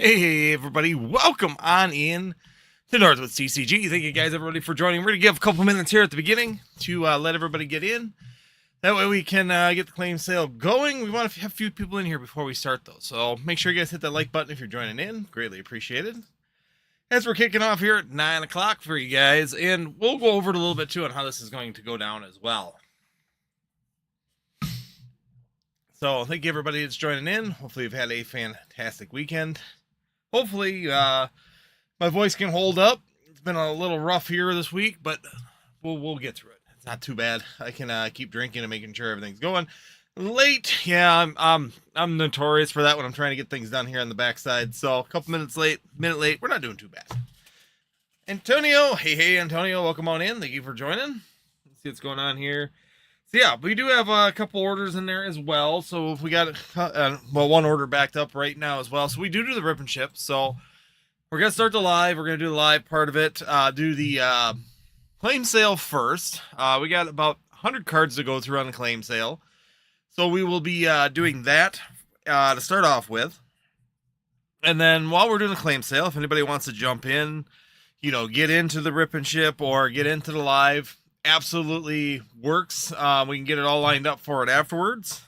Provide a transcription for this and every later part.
Hey everybody, welcome on in to Northwood CCG. Thank you guys everybody for joining. We're going to give a couple minutes here at the beginning to let everybody get in. That way we can get the claim sale going. We want to have a few people in here before we start though. So make sure you guys hit that like button if you're joining in. Greatly appreciated. As we're kicking off here at 9 o'clock for you guys. And we'll go over it a little bit too on how this is going to go down as well. So thank you everybody that's joining in. Hopefully you've had a fantastic weekend. Hopefully my voice can hold up. It's been a little rough here this week, but we'll get through it. It's not too bad. I can keep drinking and making sure everything's going. Late, yeah, I'm notorious for that when I'm trying to get things done here on the backside. So a couple minutes late, minute late, we're not doing too bad. Antonio, hey Antonio, welcome on in. Thank you for joining. Let's see what's going on here. So yeah, we do have a couple orders in there as well. So if we got one order backed up right now as well. So we do the rip and ship. So we're gonna start the live. We're gonna do the live part of it. Do the claim sale first. We got about 100 cards to go through on the claim sale. So we will be doing that to start off with. And then while we're doing the claim sale, if anybody wants to jump in, get into the rip and ship or get into the live, absolutely works. We can get it all lined up for it afterwards.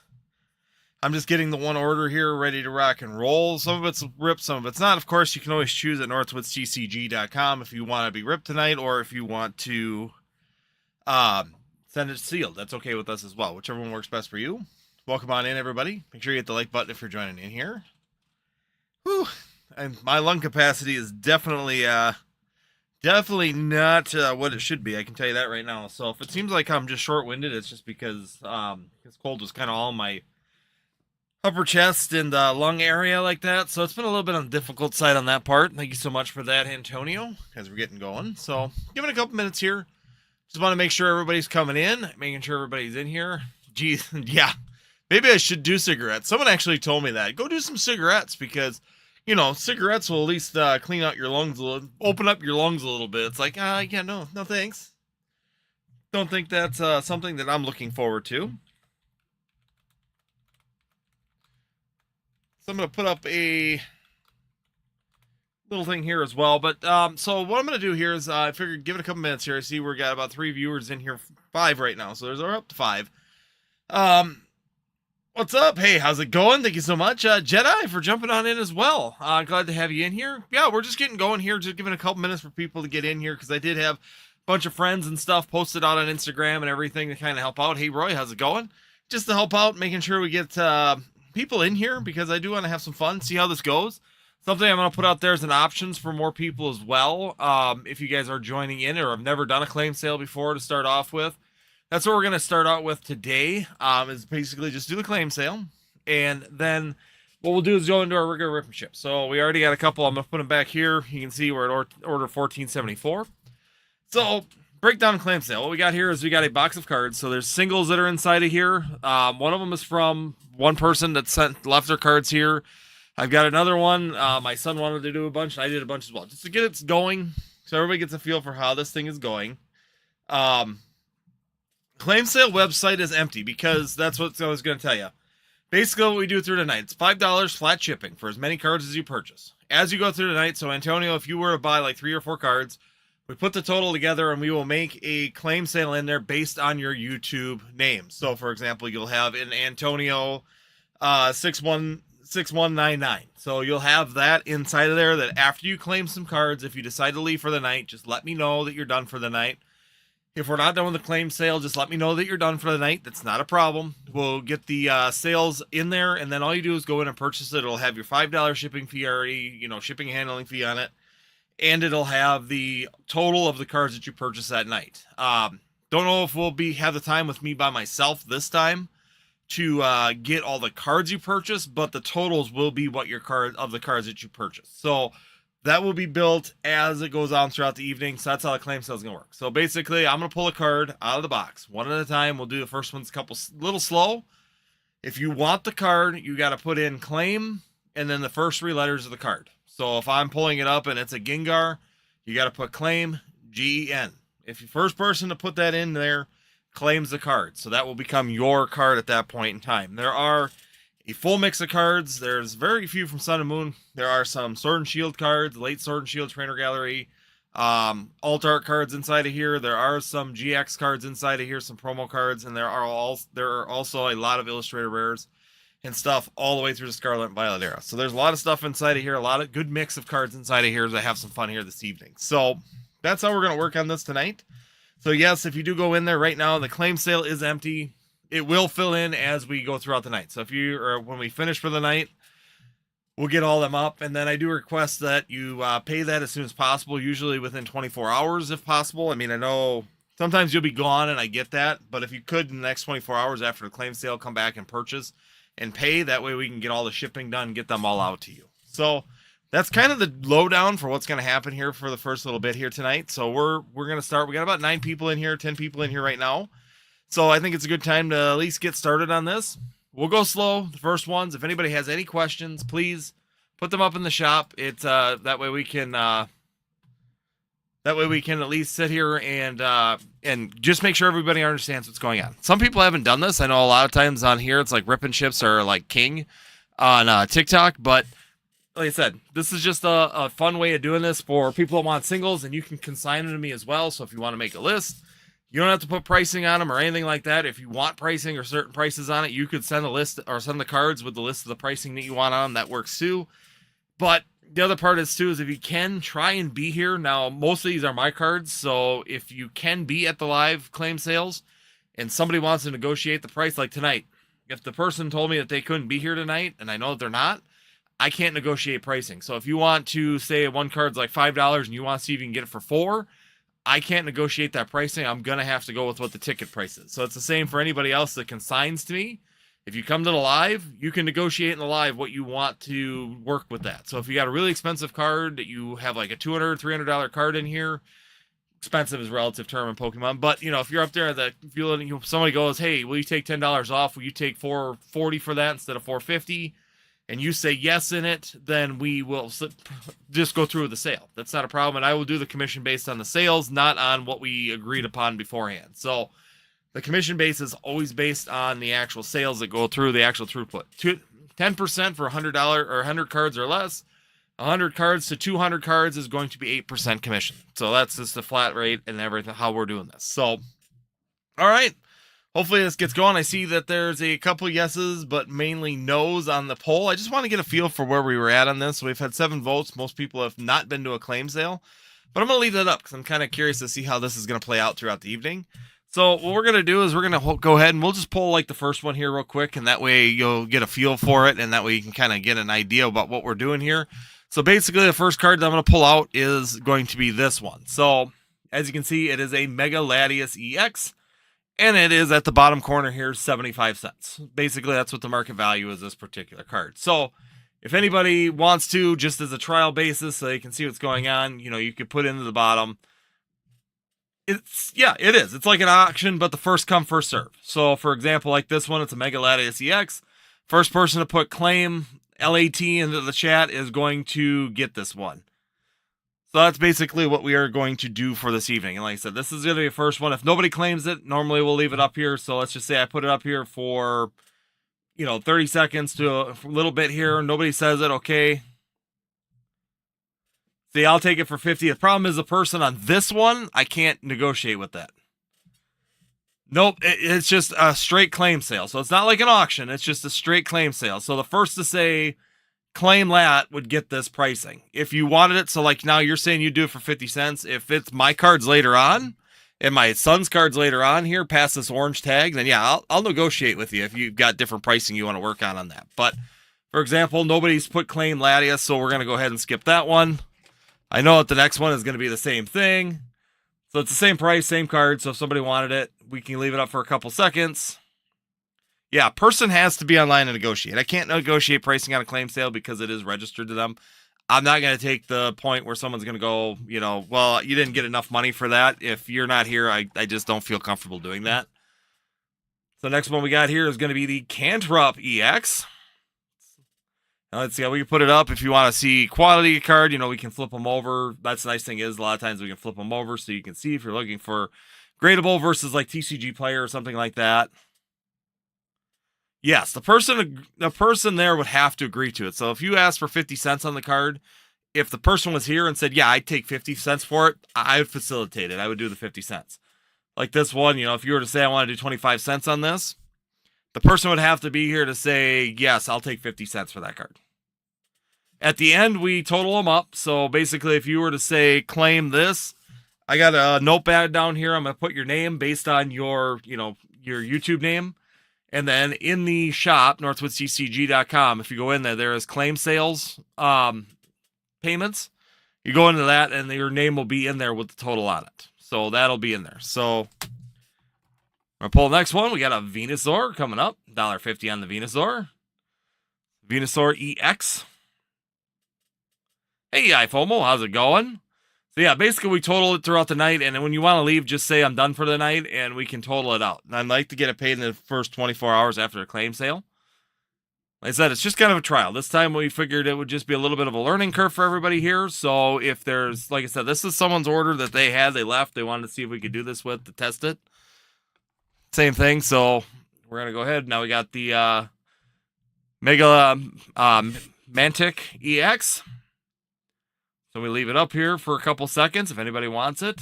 I'm just getting the one order here ready to rock and roll. Some of it's ripped, some of it's not. Of course, you can always choose at northwoodscg.com if you want to be ripped tonight or if you want to send it sealed. That's okay with us as well. Whichever one works best for you. Welcome on in, everybody. Make sure you hit the like button if you're joining in here. Whew. And my lung capacity is definitely not what it should be. I can tell you that right now. So if it seems like I'm just short-winded, it's just because this cold was kind of all in my upper chest and lung area like that. So it's been a little bit on the difficult side on that part. Thank you so much for that, Antonio, as we're getting going. So give it a couple minutes here. Just want to make sure everybody's coming in, making sure everybody's in here. Geez, yeah. Maybe I should do cigarettes. Someone actually told me that. Go do some cigarettes because cigarettes will at least clean out your lungs a little, open up your lungs a little bit. It's like, yeah, no thanks. Don't think that's something that I'm looking forward to. So I'm going to put up a little thing here as well. But so what I'm going to do here is I figured give it a couple minutes here. I see we've got about 3 viewers in here, 5 right now. So we're up to 5. What's up? Hey, how's it going? Thank you so much, Jedi, for jumping on in as well. Glad to have you in here. Yeah, we're just getting going here, just giving a couple minutes for people to get in here because I did have a bunch of friends and stuff posted out on Instagram and everything to kind of help out. Hey, Roy, how's it going? Just to help out, making sure we get people in here because I do want to have some fun, see how this goes. Something I'm going to put out there as an options for more people as well. If you guys are joining in or have never done a claim sale before to start off with. That's what we're going to start out with today, is basically just do the claim sale. And then what we'll do is go into our regular rip and ship. So we already got a couple. I'm going to put them back here. You can see we're at order 1474. So break down claim sale. What we got here is we got a box of cards. So there's singles that are inside of here. One of them is from one person that left their cards here. I've got another one. My son wanted to do a bunch. I did a bunch as well. Just to get it going so everybody gets a feel for how this thing is going. Claim sale website is empty because that's what I was going to tell you. Basically, what we do through the night, it's $5 flat shipping for as many cards as you purchase. As you go through the night, so Antonio, if you were to buy like 3 or 4 cards, we put the total together and we will make a claim sale in there based on your YouTube name. So, for example, you'll have an Antonio 6199. So you'll have that inside of there that after you claim some cards, if you decide to leave for the night, just let me know that you're done for the night. If we're not done with the claim sale, just let me know that you're done for the night. That's not a problem. We'll get the sales in there, and then all you do is go in and purchase it. It'll have your $5 shipping fee already, shipping and handling fee on it, and it'll have the total of the cards that you purchase that night. Don't know if we'll have the time with me by myself this time to get all the cards you purchase, but the totals will be what your of the cards that you purchase. So that will be built as it goes on throughout the evening. So that's how the claim sale is going to work. So basically, I'm going to pull a card out of the box. One at a time. We'll do the first one's a little slow. If you want the card, you got to put in claim and then the first 3 letters of the card. So if I'm pulling it up and it's a Gengar, you got to put claim, Gen. If the first person to put that in there claims the card. So that will become your card at that point in time. There are a full mix of cards. There's very few from Sun and Moon. There are some Sword and Shield cards, late Sword and Shield Trainer Gallery, alt art cards inside of here. There are some GX cards inside of here, some promo cards, and there are also a lot of Illustrator rares and stuff all the way through the Scarlet and Violet era. So there's a lot of stuff inside of here, a lot of good mix of cards inside of here to have some fun here this evening. So that's how we're going to work on this tonight. So yes, if you do go in there right now, the claim sale is empty. It will fill in as we go throughout the night. So when we finish for the night, we'll get all them up. And then I do request that you pay that as soon as possible, usually within 24 hours if possible. I mean, I know sometimes you'll be gone and I get that, but if you could in the next 24 hours after the claim sale, come back and purchase and pay. That way we can get all the shipping done and get them all out to you. So that's kind of the lowdown for what's going to happen here for the first little bit here tonight. So we're going to start. We got about 9 people in here, 10 people in here right now. So I think it's a good time to at least get started on this. We'll go slow, the first ones. If anybody has any questions, please put them up in the shop. It's that way we can at least sit here and just make sure everybody understands what's going on. Some people haven't done this. I know a lot of times on here it's like ripping chips are like king on TikTok, but like I said, this is just a fun way of doing this for people that want singles, and you can consign them to me as well. So if you want to make a list, you don't have to put pricing on them or anything like that. If you want pricing or certain prices on it, you could send a list or send the cards with the list of the pricing that you want on them. That works too. But the other part is too, is if you can try and be here. Now, most of these are my cards. So if you can be at the live claim sales and somebody wants to negotiate the price, like tonight, if the person told me that they couldn't be here tonight and I know that they're not, I can't negotiate pricing. So if you want to say one card's like $5 and you want to see if you can get it for $4, I can't negotiate that pricing. I'm going to have to go with what the ticket price is. So it's the same for anybody else that consigns to me. If you come to the live, you can negotiate in the live what you want to work with that. So if you got a really expensive card that you have like a $200, $300 card in here, expensive is a relative term in Pokemon. But you know, if you're up there that somebody goes, hey, will you take $10 off? Will you take $440 for that instead of $450? And you say yes in it, then we will just go through with the sale. That's not a problem. And I will do the commission based on the sales, not on what we agreed upon beforehand. So the commission base is always based on the actual sales that go through, the actual throughput. 10% for $100 or 100 cards or less. 100 cards to 200 cards is going to be 8% commission. So that's just the flat rate and everything, how we're doing this. So, all right. Hopefully this gets going. I see that there's a couple yeses, but mainly no's on the poll. I just want to get a feel for where we were at on this. We've had 7 votes. Most people have not been to a claim sale, but I'm going to leave that up because I'm kind of curious to see how this is going to play out throughout the evening. So what we're going to do is we're going to go ahead and we'll just pull like the first one here real quick, and that way you'll get a feel for it, and that way you can kind of get an idea about what we're doing here. So basically the first card that I'm going to pull out is going to be this one. So as you can see, it is a Mega Latias EX. And it is at the bottom corner here, 75 cents. Basically, that's what the market value is this particular card. So if anybody wants to, just as a trial basis, so they can see what's going on, you know, you could put into the bottom. It is. It's like an auction, but the first come, first serve. So for example, like this one, it's a Mega Latias EX. First person to put claim LAT into the chat is going to get this one. So that's basically what we are going to do for this evening. And like I said, this is going to be the first one. If nobody claims it, normally we'll leave it up here. So let's just say I put it up here for, 30 seconds to a little bit here. Nobody says it. Okay. See, I'll take it for 50. The problem is the person on this one, I can't negotiate with that. Nope. It's just a straight claim sale. So it's not like an auction. It's just a straight claim sale. So the first to say claim lat would get this pricing. If you wanted it, so like now you're saying you do it for 50 cents. If it's my cards later on and my son's cards later on here past this orange tag, then yeah, I'll negotiate with you if you've got different pricing you want to work on that. But for example, nobody's put claim Latias, so we're going to go ahead and skip that one. I know that the next one is going to be the same thing. So it's the same price, same card. So if somebody wanted it, we can leave it up for a couple seconds. Yeah, person has to be online to negotiate. I can't negotiate pricing on a claim sale because it is registered to them. I'm not going to take the point where someone's going to go, well, you didn't get enough money for that. If you're not here, I just don't feel comfortable doing that. So next one we got here is going to be the Cantrop EX. Now let's see how we can put it up. If you want to see quality card, we can flip them over. That's the nice thing is a lot of times we can flip them over so you can see if you're looking for gradable versus like TCG player or something like that. Yes, the person there would have to agree to it. So if you ask for 50 cents on the card, if the person was here and said, yeah, I'd take 50 cents for it, I would facilitate it. I would do the 50 cents. Like this one, if you were to say I want to do 25 cents on this, the person would have to be here to say, yes, I'll take 50 cents for that card. At the end, we total them up. So basically, if you were to say, claim this, I got a notepad down here. I'm going to put your name based on your YouTube name. And then in the shop, northwoodccg.com, if you go in there, there is claim sales payments. You go into that, and your name will be in there with the total on it. So that'll be in there. So I'm going to pull the next one. We got a Venusaur coming up. $1.50 on the Venusaur. Venusaur EX. Hey, iFomo, how's it going? So yeah, basically we total it throughout the night, and then when you want to leave, just say I'm done for the night, and we can total it out. And I'd like to get it paid in the first 24 hours after the claim sale. Like I said, it's just kind of a trial. This time we figured it would just be a little bit of a learning curve for everybody here. So if there's, like I said, this is someone's order that they had, they left, they wanted to see if we could do this with to test it. Same thing. So we're gonna go ahead. Now we got the Mega Mantic EX. So we leave it up here for a couple seconds if anybody wants it.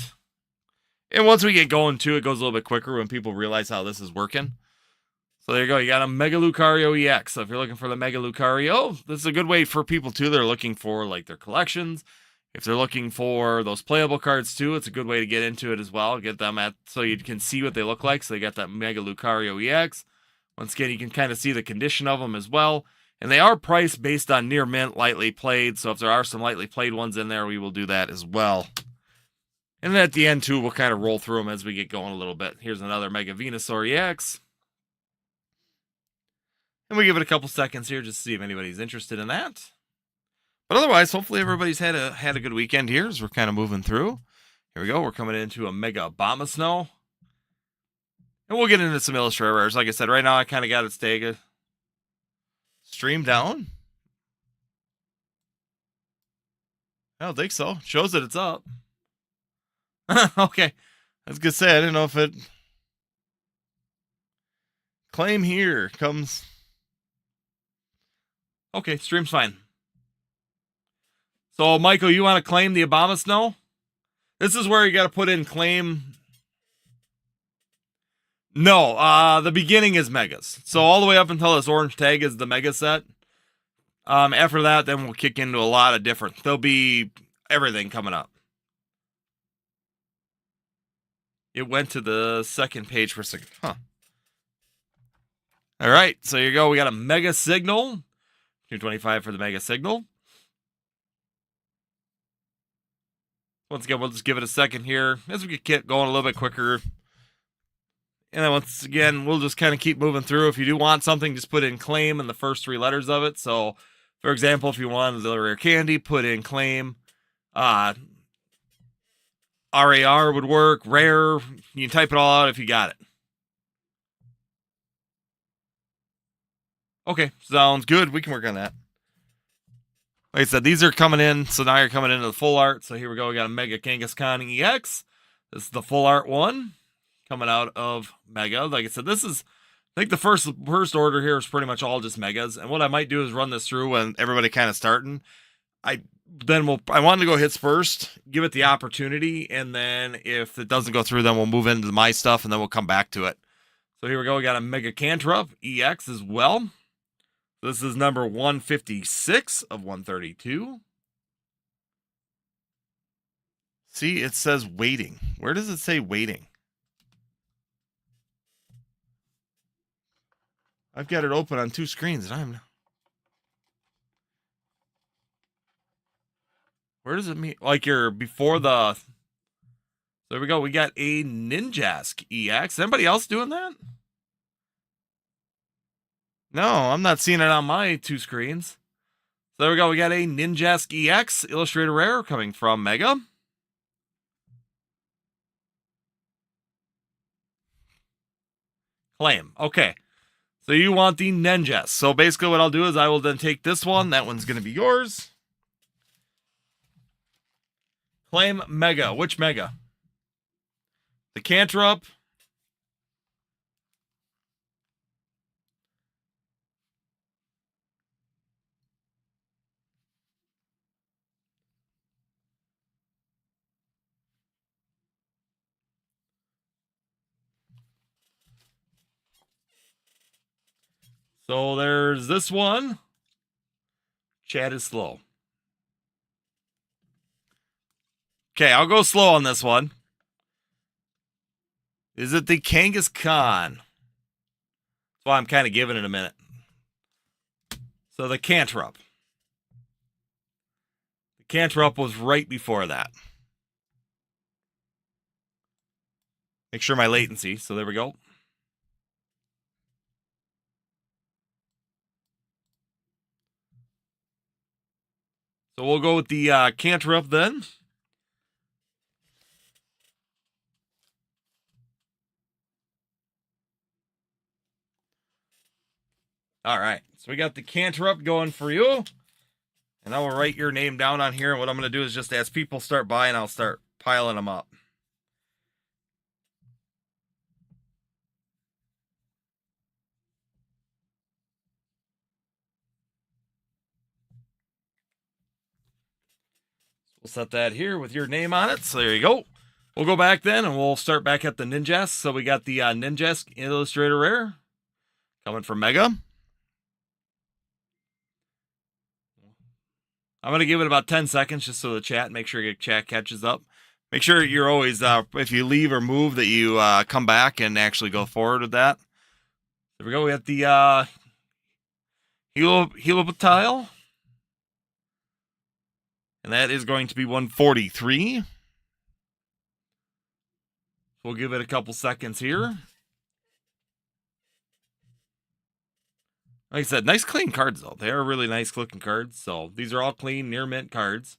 And once we get going too, it goes a little bit quicker when people realize how this is working. So there you go. You got a Mega Lucario EX. So if you're looking for the Mega Lucario, this is a good way for people too. They're looking for like their collections. If they're looking for those playable cards too, it's a good way to get into it as well. Get them so you can see what they look like. So you got that Mega Lucario EX. Once again, you can kind of see the condition of them as well. And they are priced based on near mint, lightly played. So if there are some lightly played ones in there, we will do that as well. And then at the end, too, we'll kind of roll through them as we get going a little bit. Here's another Mega Venusaur EX. And we give it a couple seconds here just to see if anybody's interested in that. But otherwise, hopefully everybody's had a good weekend here as we're kind of moving through. Here we go. We're coming into a Mega Abomasnow. And we'll get into some Illustrator rares. Like I said, right now I kind of got it staggered. Stream down? I don't think so. Shows that it's up. Okay. I was going to say, I didn't know if it... Claim here comes... Okay, stream's fine. So, Michael, you want to claim the Abomasnow? This is where you got to put in claim... No, the beginning is megas. So all the way up until this orange tag is the mega set. After that, then we'll kick into a lot of different. There'll be everything coming up. It went to the second page for a second. Huh. All right, so here you go. We got a Mega Signal. 225 for the Mega Signal. Once again, we'll just give it a second here as we get going a little bit quicker. And then once again, we'll just kind of keep moving through. If you do want something, just put in claim in the first three letters of it. So, for example, if you wanted the rare candy, put in claim. RAR would work. Rare. You can type it all out if you got it. Okay, sounds good. We can work on that. Like I said, these are coming in. So now you're coming into the full art. So here we go. We got a Mega Kangaskhan EX. This is the full art one. Coming out of Mega. Like I said, this is, I think the first order here is pretty much all just Megas. And what I might do is run this through when everybody kind of starting. I wanted to go hits first, give it the opportunity, and then if it doesn't go through, then we'll move into my stuff, and then we'll come back to it. So here we go. We got a Mega Cantrip EX as well. This is number 156 of 132. See, it says waiting. Where does it say waiting? I've got it open on two screens, and where does it mean? Like you're before the... There we go. We got a Ninjask EX. Anybody else doing that? No, I'm not seeing it on my two screens. So there we go. We got a Ninjask EX Illustrator Rare coming from Mega. Claim. Okay. So you want the Ninjask. So basically what I'll do is I will then take this one. That one's going to be yours. Claim Mega. Which Mega? The Cantrip. So there's this one. Chat is slow. Okay, I'll go slow on this one. Is it the Kangaskhan? That's why I'm kind of giving it a minute. So the Cantrop. The Cantrop was right before that. Make sure my latency. So there we go. So we'll go with the Cantrop then. All right. So we got the Cantrop going for you. And I will write your name down on here. And what I'm going to do is just as people start buying, I'll start piling them up. We'll set that here with your name on it. So there you go. We'll go back then and we'll start back at the Ninjask. So we got the Ninjask Illustrator Rare coming from Mega. I'm going to give it about 10 seconds just so the chat, make sure your chat catches up. Make sure you're always, if you leave or move, that you come back and actually go forward with that. There we go. We got the Helopatile. And that is going to be 143. We'll give it a couple seconds here. Like I said, nice clean cards, though. They are really nice looking cards. So these are all clean, near mint cards.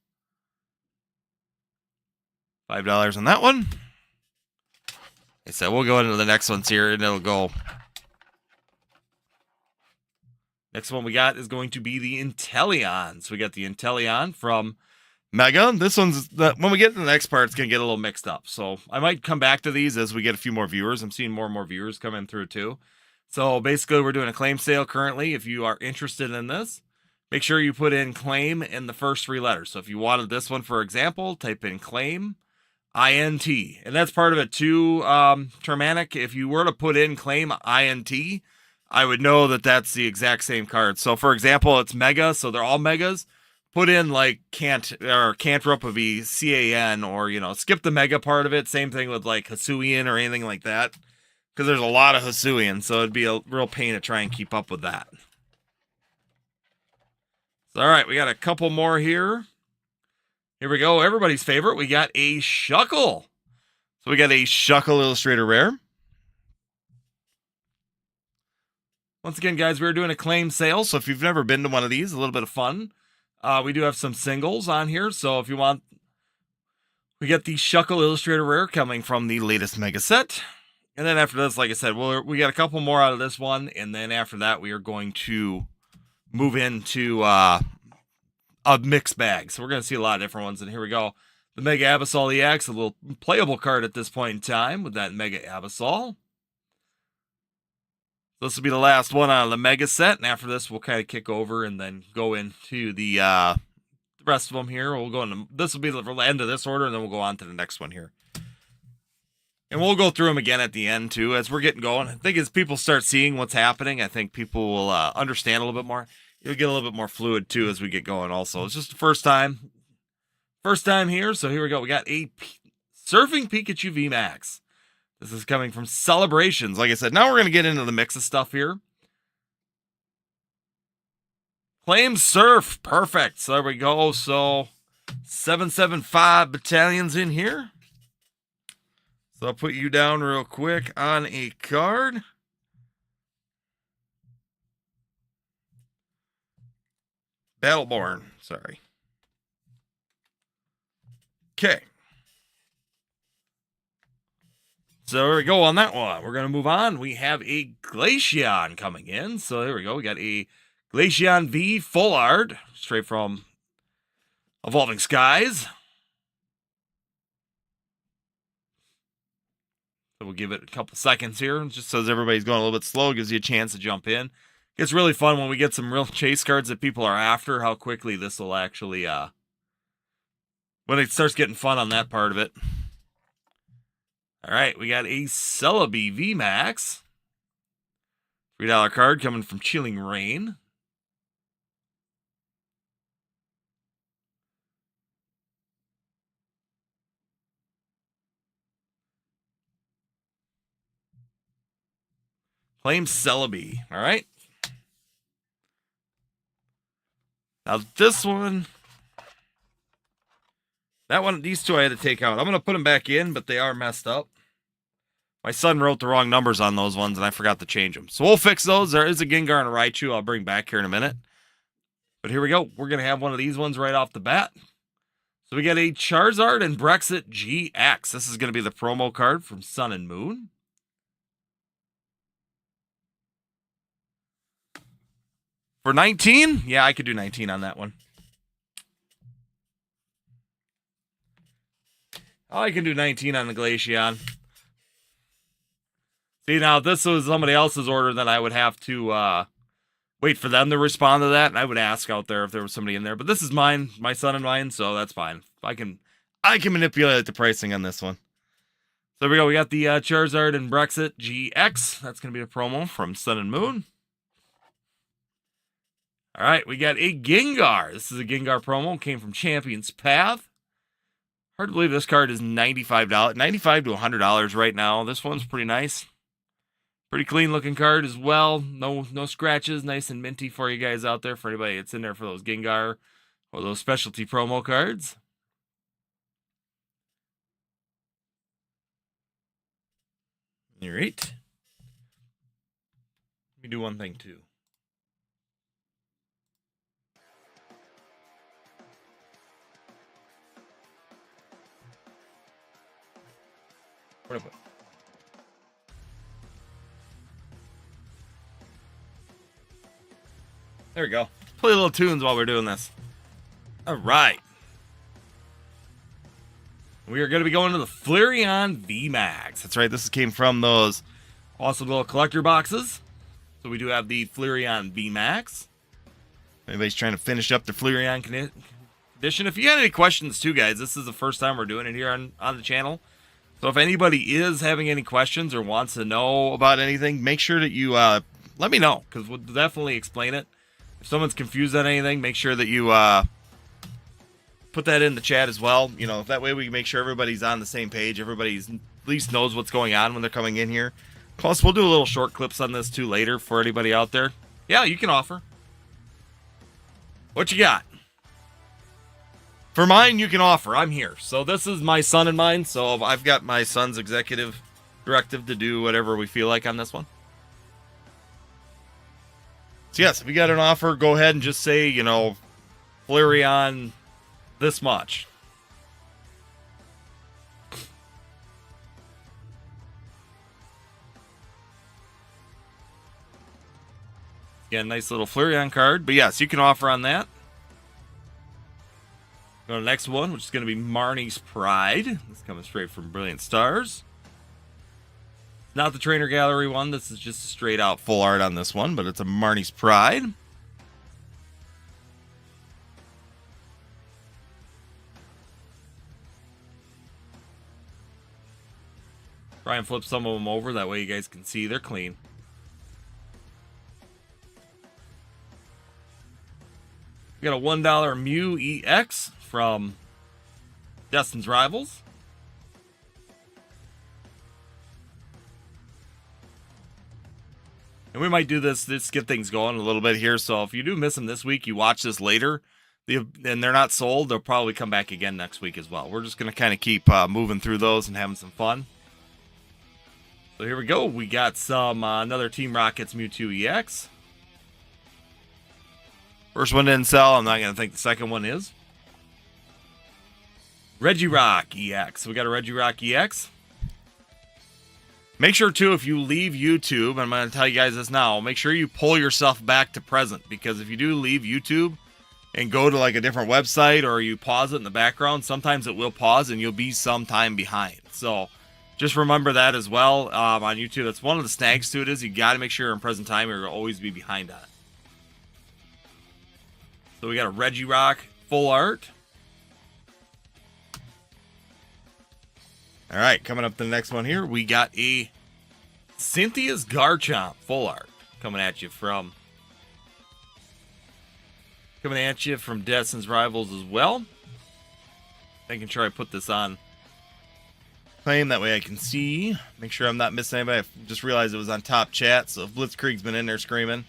$5 on that one. Like I said, we'll go into the next ones here, and it'll go. Next one we got is going to be the Inteleon. So we got the Inteleon from Mega. This one's, when we get to the next part, it's going to get a little mixed up. So I might come back to these as we get a few more viewers. I'm seeing more and more viewers coming through too. So basically, we're doing a claim sale currently. If you are interested in this, make sure you put in claim in the first 3 letters. So if you wanted this one, for example, type in claim, INT. And that's part of it too, Termanic. If you were to put in claim INT, I would know that that's the exact same card. So for example, it's Mega, so they're all Megas. Put in like Cantrop would be CAN, or, you know, skip the Mega part of it. Same thing with like Hisuian or anything like that. Because there's a lot of Hisuian, so it'd be a real pain to try and keep up with that. So, all right, we got a couple more here. Here we go. Everybody's favorite. We got a Shuckle. So we got a Shuckle Illustrator Rare. Once again, guys, we're doing a claim sale. So if you've never been to one of these, a little bit of fun. We do have some singles on here. So if you want, we got the Shuckle Illustrator Rare coming from the latest Mega Set. And then after this, like I said, we got a couple more out of this one. And then after that, we are going to move into a mixed bag. So we're going to see a lot of different ones. And here we go. The Mega Abyssal EX, a little playable card at this point in time with that Mega Abyssal. This will be the last one out of the Mega Set. And after this, we'll kind of kick over and then go into the rest of them here. We'll go into, this will be the end of this order, and then we'll go on to the next one here. And we'll go through them again at the end, too, as we're getting going. I think as people start seeing what's happening, I think people will understand a little bit more. It'll get a little bit more fluid, too, as we get going also. It's just the first time. First time here, so here we go. We got a Surfing Pikachu VMAX. This is coming from Celebrations. Like I said, now we're going to get into the mix of stuff here. Claim Surf. Perfect. So there we go. So 775 battalions in here. So I'll put you down real quick on a card. Battleborn, sorry. Okay. So there we go on that one. We're going to move on. We have a Glaceon coming in. So there we go. We got a Glaceon V full art, straight from Evolving Skies. So we'll give it a couple seconds here, just so everybody's going a little bit slow, gives you a chance to jump in. It's really fun when we get some real chase cards that people are after, how quickly this will actually, when it starts getting fun on that part of it. All right, we got a Celebi VMAX. $3 card coming from Chilling Rain. Flame Celebi. All right. Now this one, that one, these two I had to take out. I'm going to put them back in, but they are messed up. My son wrote the wrong numbers on those ones, and I forgot to change them. So we'll fix those. There is a Gengar and a Raichu I'll bring back here in a minute. But here we go. We're going to have one of these ones right off the bat. So we got a Charizard and Brexit GX. This is going to be the promo card from Sun and Moon. For 19? Yeah, I could do 19 on that one. I can do 19 on the Glaceon. See, now, if this was somebody else's order, then I would have to wait for them to respond to that, and I would ask out there if there was somebody in there. But this is mine, my son and mine, so that's fine. I can manipulate the pricing on this one. So there we go. We got the Charizard and Brexit GX. That's going to be the promo from Sun and Moon. All right, we got a Gengar. This is a Gengar promo. Came from Champion's Path. Hard to believe this card is $95, $95 to $100 right now. This one's pretty nice. Pretty clean looking card as well. No scratches. Nice and minty for you guys out there. For anybody that's in there for those Gengar or those specialty promo cards. All right. Let me do one thing too. Where did I put? There we go. Play little tunes while we're doing this. All right. We are going to be going to the Flareon VMAX. That's right. This came from those awesome little collector boxes. So we do have the Flareon VMAX. Anybody's trying to finish up the Flareon edition. If you got any questions too, guys, this is the first time we're doing it here on the channel. So if anybody is having any questions or wants to know about anything, make sure that you let me know, because we'll definitely explain it. If someone's confused on anything, make sure that you put that in the chat as well. You know, that way we can make sure everybody's on the same page. Everybody's at least knows what's going on when they're coming in here. Plus, we'll do a little short clips on this too later for anybody out there. Yeah, you can offer. What you got? For mine, you can offer. I'm here. So this is my son and mine. So I've got my son's executive directive to do whatever we feel like on this one. So yes, if you got an offer, go ahead and just say, you know, Flareon this much. Yeah, nice little Flareon card. But yes, you can offer on that. Go to the next one, which is going to be Marnie's Pride. This is coming straight from Brilliant Stars. Not the Trainer Gallery one. This is just a straight out full art on this one, but it's a Marnie's Pride. Try and flip some of them over. That way you guys can see they're clean. We got a $1 Mew EX from Destin's Rivals. And we might do this, let's get things going a little bit here. So if you do miss them this week, you watch this later, and they're not sold, they'll probably come back again next week as well. We're just going to kind of keep moving through those and having some fun. So here we go. We got some another Team Rocket's Mewtwo EX. First one didn't sell. I'm not going to think the second one is. Regirock EX. We got a Regirock EX. Make sure, too, if you leave YouTube, I'm going to tell you guys this now, make sure you pull yourself back to present. Because if you do leave YouTube and go to like a different website or you pause it in the background, sometimes it will pause and you'll be some time behind. So just remember that as well on YouTube. That's one of the snags to it is you got to make sure you're in present time or you'll always be behind on it. So we got a Regirock full art. All right, coming up to the next one here, we got a Cynthia's Garchomp full art. coming at you from Destin's Rivals as well. Making sure I put this on Claim, that way I can see. Make sure I'm not missing anybody. I just realized it was on top chat, so if Blitzkrieg's been in there screaming,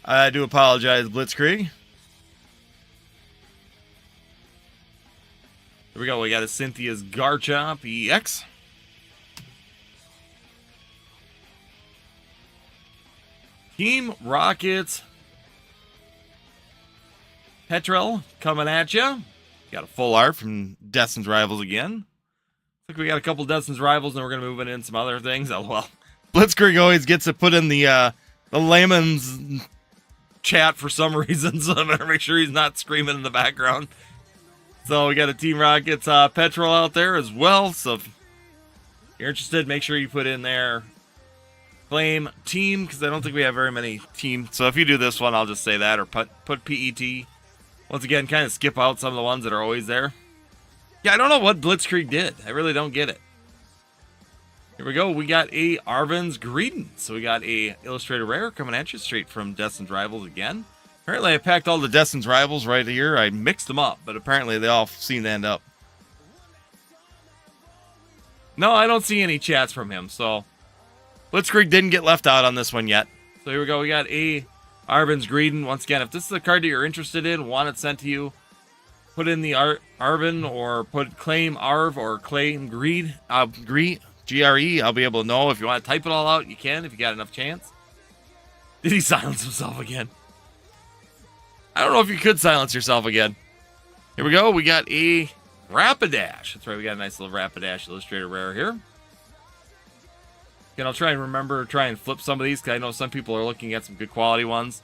I do apologize, Blitzkrieg. Here we go. We got a Cynthia's Garchomp EX. Team Rocket's Petrel coming at you. Got a full art from Destin's Rivals again. Looks like we got a couple Destin's Rivals, and we're going to move in some other things. Oh, well. Blitzkrieg always gets to put in the layman's chat for some reason, so I better make sure he's not screaming in the background. So we got a Team Rockets Petrol out there as well. So if you're interested, make sure you put in there claim team, because I don't think we have very many team. So if you do this one, I'll just say that, or put PET. Once again, kind of skip out some of the ones that are always there. Yeah, I don't know what Blitzkrieg did. I really don't get it. Here we go. We got a Arvin's Greedon. So we got a Illustrated Rare coming at you straight from Destin's Rivals again. Apparently I packed all the Destin's Rivals right here. I mixed them up, but apparently they all seem to end up. No, I don't see any chats from him, so Blitzkrieg didn't get left out on this one yet. So here we go. We got a Arvin's Greedon. Once again, if this is a card that you're interested in, want it sent to you, put in the Arvin, or put claim Arv or claim Greed. GRE. I'll be able to know. If you want to type it all out, you can if you got enough chance. Did he silence himself again? I don't know if you could silence yourself again. Here we go. We got a Rapidash. That's right. We got a nice little Rapidash Illustrated Rare here. Again, I'll try and flip some of these, because I know some people are looking at some good quality ones.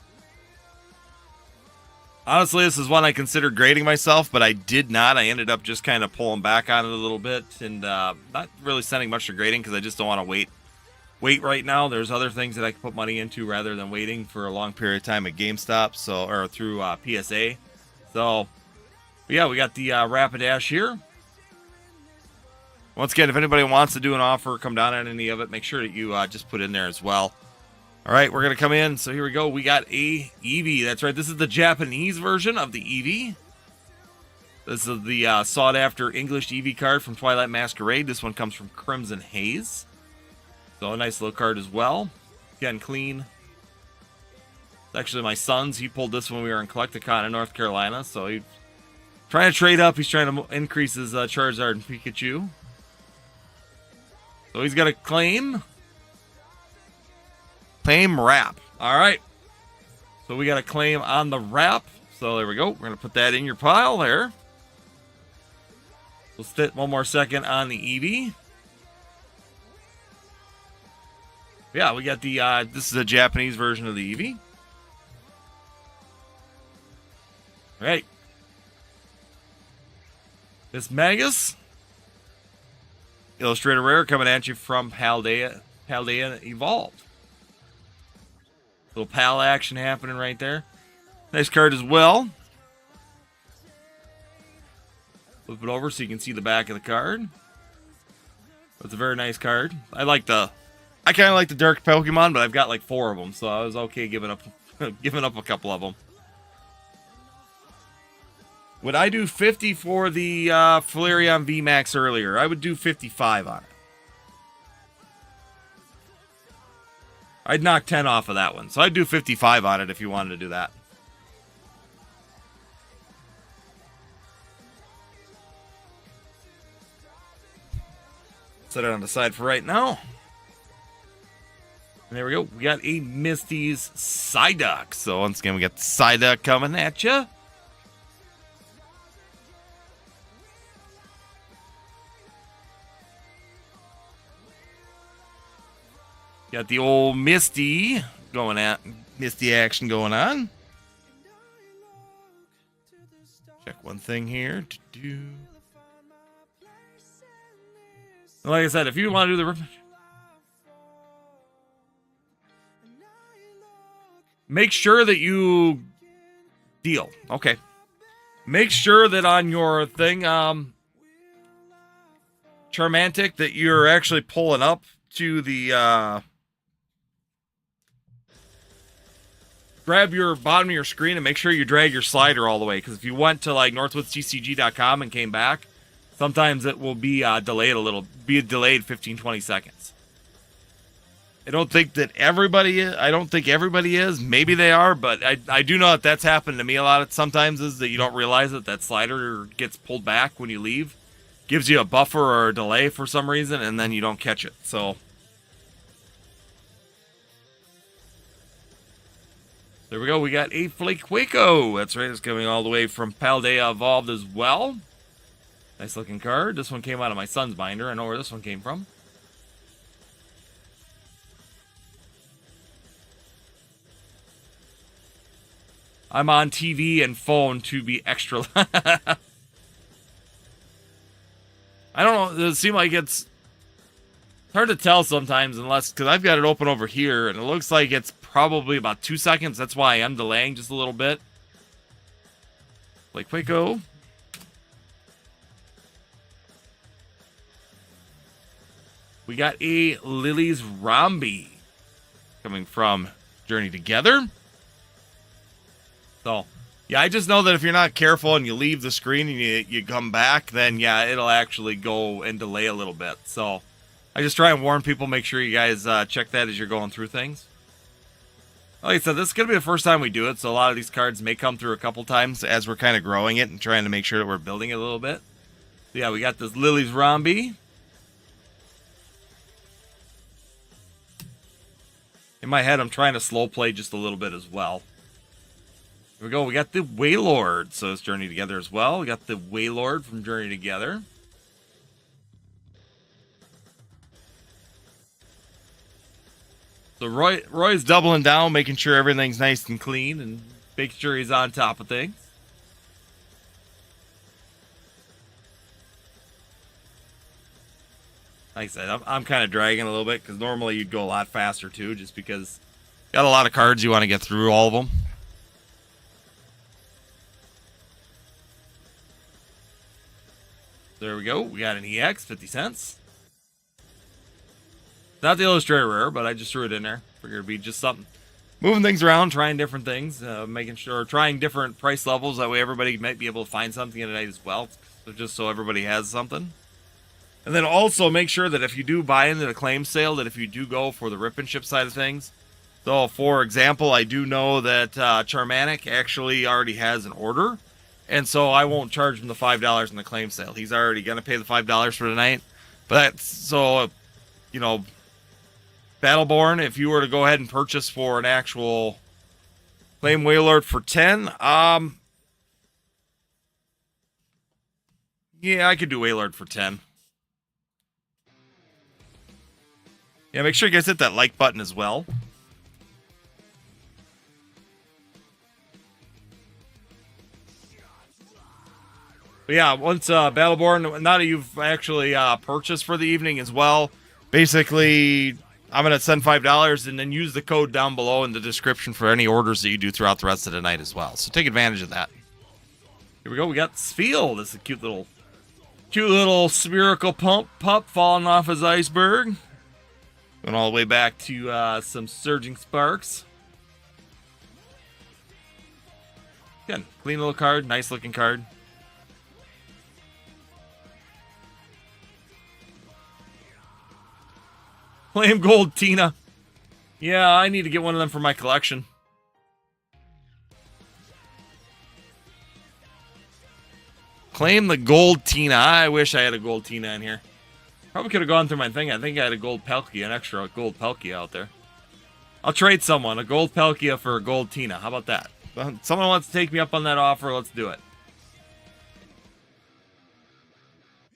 Honestly, this is one I considered grading myself, but I did not. I ended up just kind of pulling back on it a little bit and not really sending much to grading, because I just don't want to wait right now. There's other things that I can put money into rather than waiting for a long period of time at GameStop, or through PSA. So, yeah, we got the Rapidash here. Once again, if anybody wants to do an offer, come down on any of it, make sure that you just put in there as well. All right, we're going to come in. So here we go. We got a Eevee. That's right. This is the Japanese version of the Eevee. This is the sought-after English Eevee card from Twilight Masquerade. This one comes from Crimson Haze. So a nice little card as well. Again, clean. It's actually my son's. He pulled this when we were in Collecticon in North Carolina. So he's trying to trade up. He's trying to increase his Charizard and Pikachu. So he's got a claim. Claim wrap. All right. So we got a claim on the wrap. So there we go. We're going to put that in your pile there. We'll sit one more second on the Eevee. Yeah, we got the, this is a Japanese version of the Eevee. All right. This Magus. Illustrated Rare coming at you from Paldea Evolved. Little PAL action happening right there. Nice card as well. Flip it over so you can see the back of the card. It's a very nice card. I kind of like the Dark Pokemon, but I've got like 4 of them, so I was okay giving up a couple of them. Would I do 50 for the Flareon VMAX earlier? I would do 55 on it. I'd knock 10 off of that one. So I'd do 55 on it if you wanted to do that. Set it on the side for right now. And there we go. We got a Misty's Psyduck. So once again, we got the Psyduck coming at you. Got the old Misty action going on. Check one thing here. Like I said, if you want to do the... Make sure that you deal. Okay. Make sure that on your thing, Charmantic, that you're actually pulling up to the, grab your bottom of your screen and make sure you drag your slider all the way. Because if you went to like northwoodsgcg.com and came back, sometimes it will be delayed 15, 20 seconds. I don't think everybody is. Maybe they are, but I do know that that's happened to me a lot. Sometimes is that you don't realize that slider gets pulled back when you leave. Gives you a buffer or a delay for some reason, and then you don't catch it. So there we go. We got a Flake Waco. That's right. It's coming all the way from Paldea Evolved as well. Nice looking card. This one came out of my son's binder. I know where this one came from. I'm on TV and phone to be extra. I don't know. It seems like it's hard to tell sometimes, because I've got it open over here, and it looks like it's probably about 2 seconds. That's why I am delaying just a little bit. Like Waco. We got a Lily's Rombi coming from Journey Together. So, yeah, I just know that if you're not careful and you leave the screen and you come back, then, yeah, it'll actually go and delay a little bit. So, I just try and warn people, make sure you guys check that as you're going through things. Like I said, this is going to be the first time we do it, so a lot of these cards may come through a couple times as we're kind of growing it and trying to make sure that we're building it a little bit. So, yeah, we got this Lily's Rombi. In my head, I'm trying to slow play just a little bit as well. Here we go. We got the Waylord. So it's Journey Together as well. We got the Waylord from Journey Together. So Roy's doubling down, making sure everything's nice and clean and making sure he's on top of things. Like I said, I'm kind of dragging a little bit because normally you'd go a lot faster too, just because you got a lot of cards you want to get through all of them. There we go. We got an EX, 50 cents. Not the Illustrator Rare, but I just threw it in there. Figured it'd be just something. Moving things around, trying different things, making sure, trying different price levels. That way everybody might be able to find something tonight as well. So just so everybody has something. And then also make sure that if you do buy into the claim sale, that if you do go for the rip and ship side of things. So, for example, I do know that Charmanic actually already has an order. And so I won't charge him the $5 in the claim sale. He's already going to pay the $5 for tonight. But that's, so, you know, Battleborn, if you were to go ahead and purchase for an actual claim Waylord for 10, yeah, I could do Waylord for 10. Yeah, make sure you guys hit that like button as well. But yeah, once Battleborn, now that you've actually purchased for the evening as well, basically, I'm going to send $5 and then use the code down below in the description for any orders that you do throughout the rest of the night as well. So take advantage of that. Here we go. We got Spheel. This is a cute little spherical pup falling off his iceberg. Going all the way back to some Surging Sparks. Again, clean little card. Nice looking card. Flame Gold Tina. Yeah, I need to get one of them for my collection. Claim the Gold Tina. I wish I had a Gold Tina in here. Probably could have gone through my thing. I think I had a Gold Palkia, an extra Gold Palkia out there. I'll trade someone a Gold Palkia for a Gold Tina. How about that? Someone wants to take me up on that offer. Let's do it.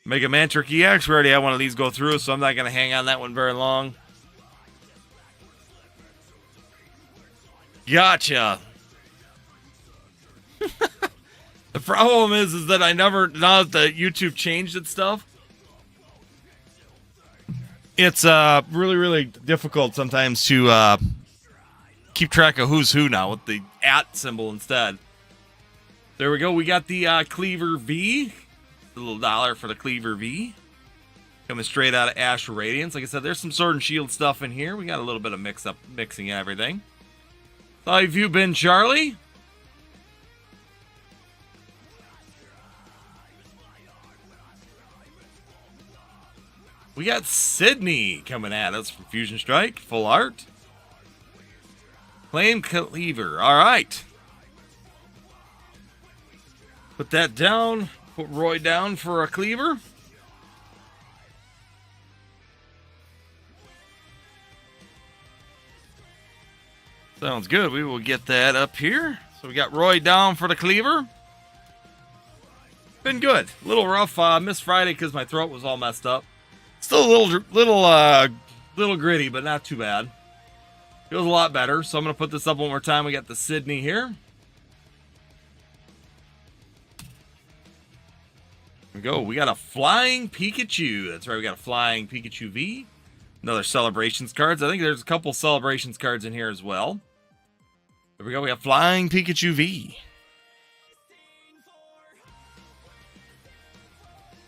Mega Mantric EX. We already had one of these go through, so I'm not going to hang on that one very long. Gotcha. The problem is that I never, now that the YouTube changed its stuff, it's really, really difficult sometimes to keep track of who's who now with the @ symbol instead. There we go. We got the Cleaver V. A little dollar for the Cleaver V. Coming straight out of Astral Radiance. Like I said, there's some Sword and Shield stuff in here. We got a little bit of mixing and everything. How have you been, Charlie? We got Sydney coming at us from Fusion Strike. Full art. Claim Cleaver. All right. Put that down. Put Roy down for a Cleaver. Sounds good. We will get that up here. So we got Roy down for the Cleaver. Been good. A little rough. Missed Friday because my throat was all messed up. Still a little gritty, but not too bad. Feels a lot better. So I'm going to put this up one more time. We got the Sydney here. Here we go. We got a Flying Pikachu. That's right. We got a Flying Pikachu V. Another Celebrations cards. I think there's a couple Celebrations cards in here as well. There we go. We got Flying Pikachu V.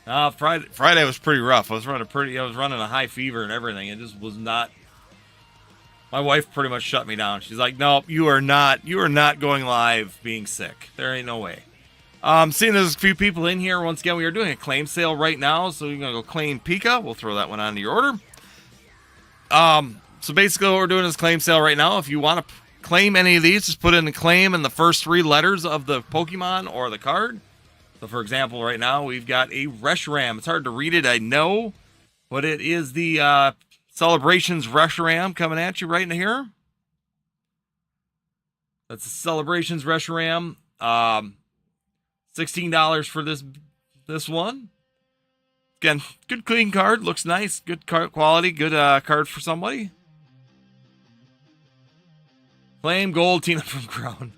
Friday was pretty rough. I was running a high fever and everything. It just was not. My wife pretty much shut me down. She's like, "No, you are not going live being sick. There ain't no way." Seeing there's a few people in here. Once again, we are doing a claim sale right now, so you're gonna go claim Pika. We'll throw that one onto your order. So basically, what we're doing is claim sale right now. If you want to claim any of these, just put in the claim and the first 3 letters of the Pokemon or the card. So, for example, right now we've got a Reshiram. It's hard to read it, I know, but it is the Celebrations Reshiram coming at you right in here. That's the Celebrations Reshiram. $16 for this one. Again, good clean card. Looks nice. Good card quality. Good card for somebody. Flame Gold Tina from Crown.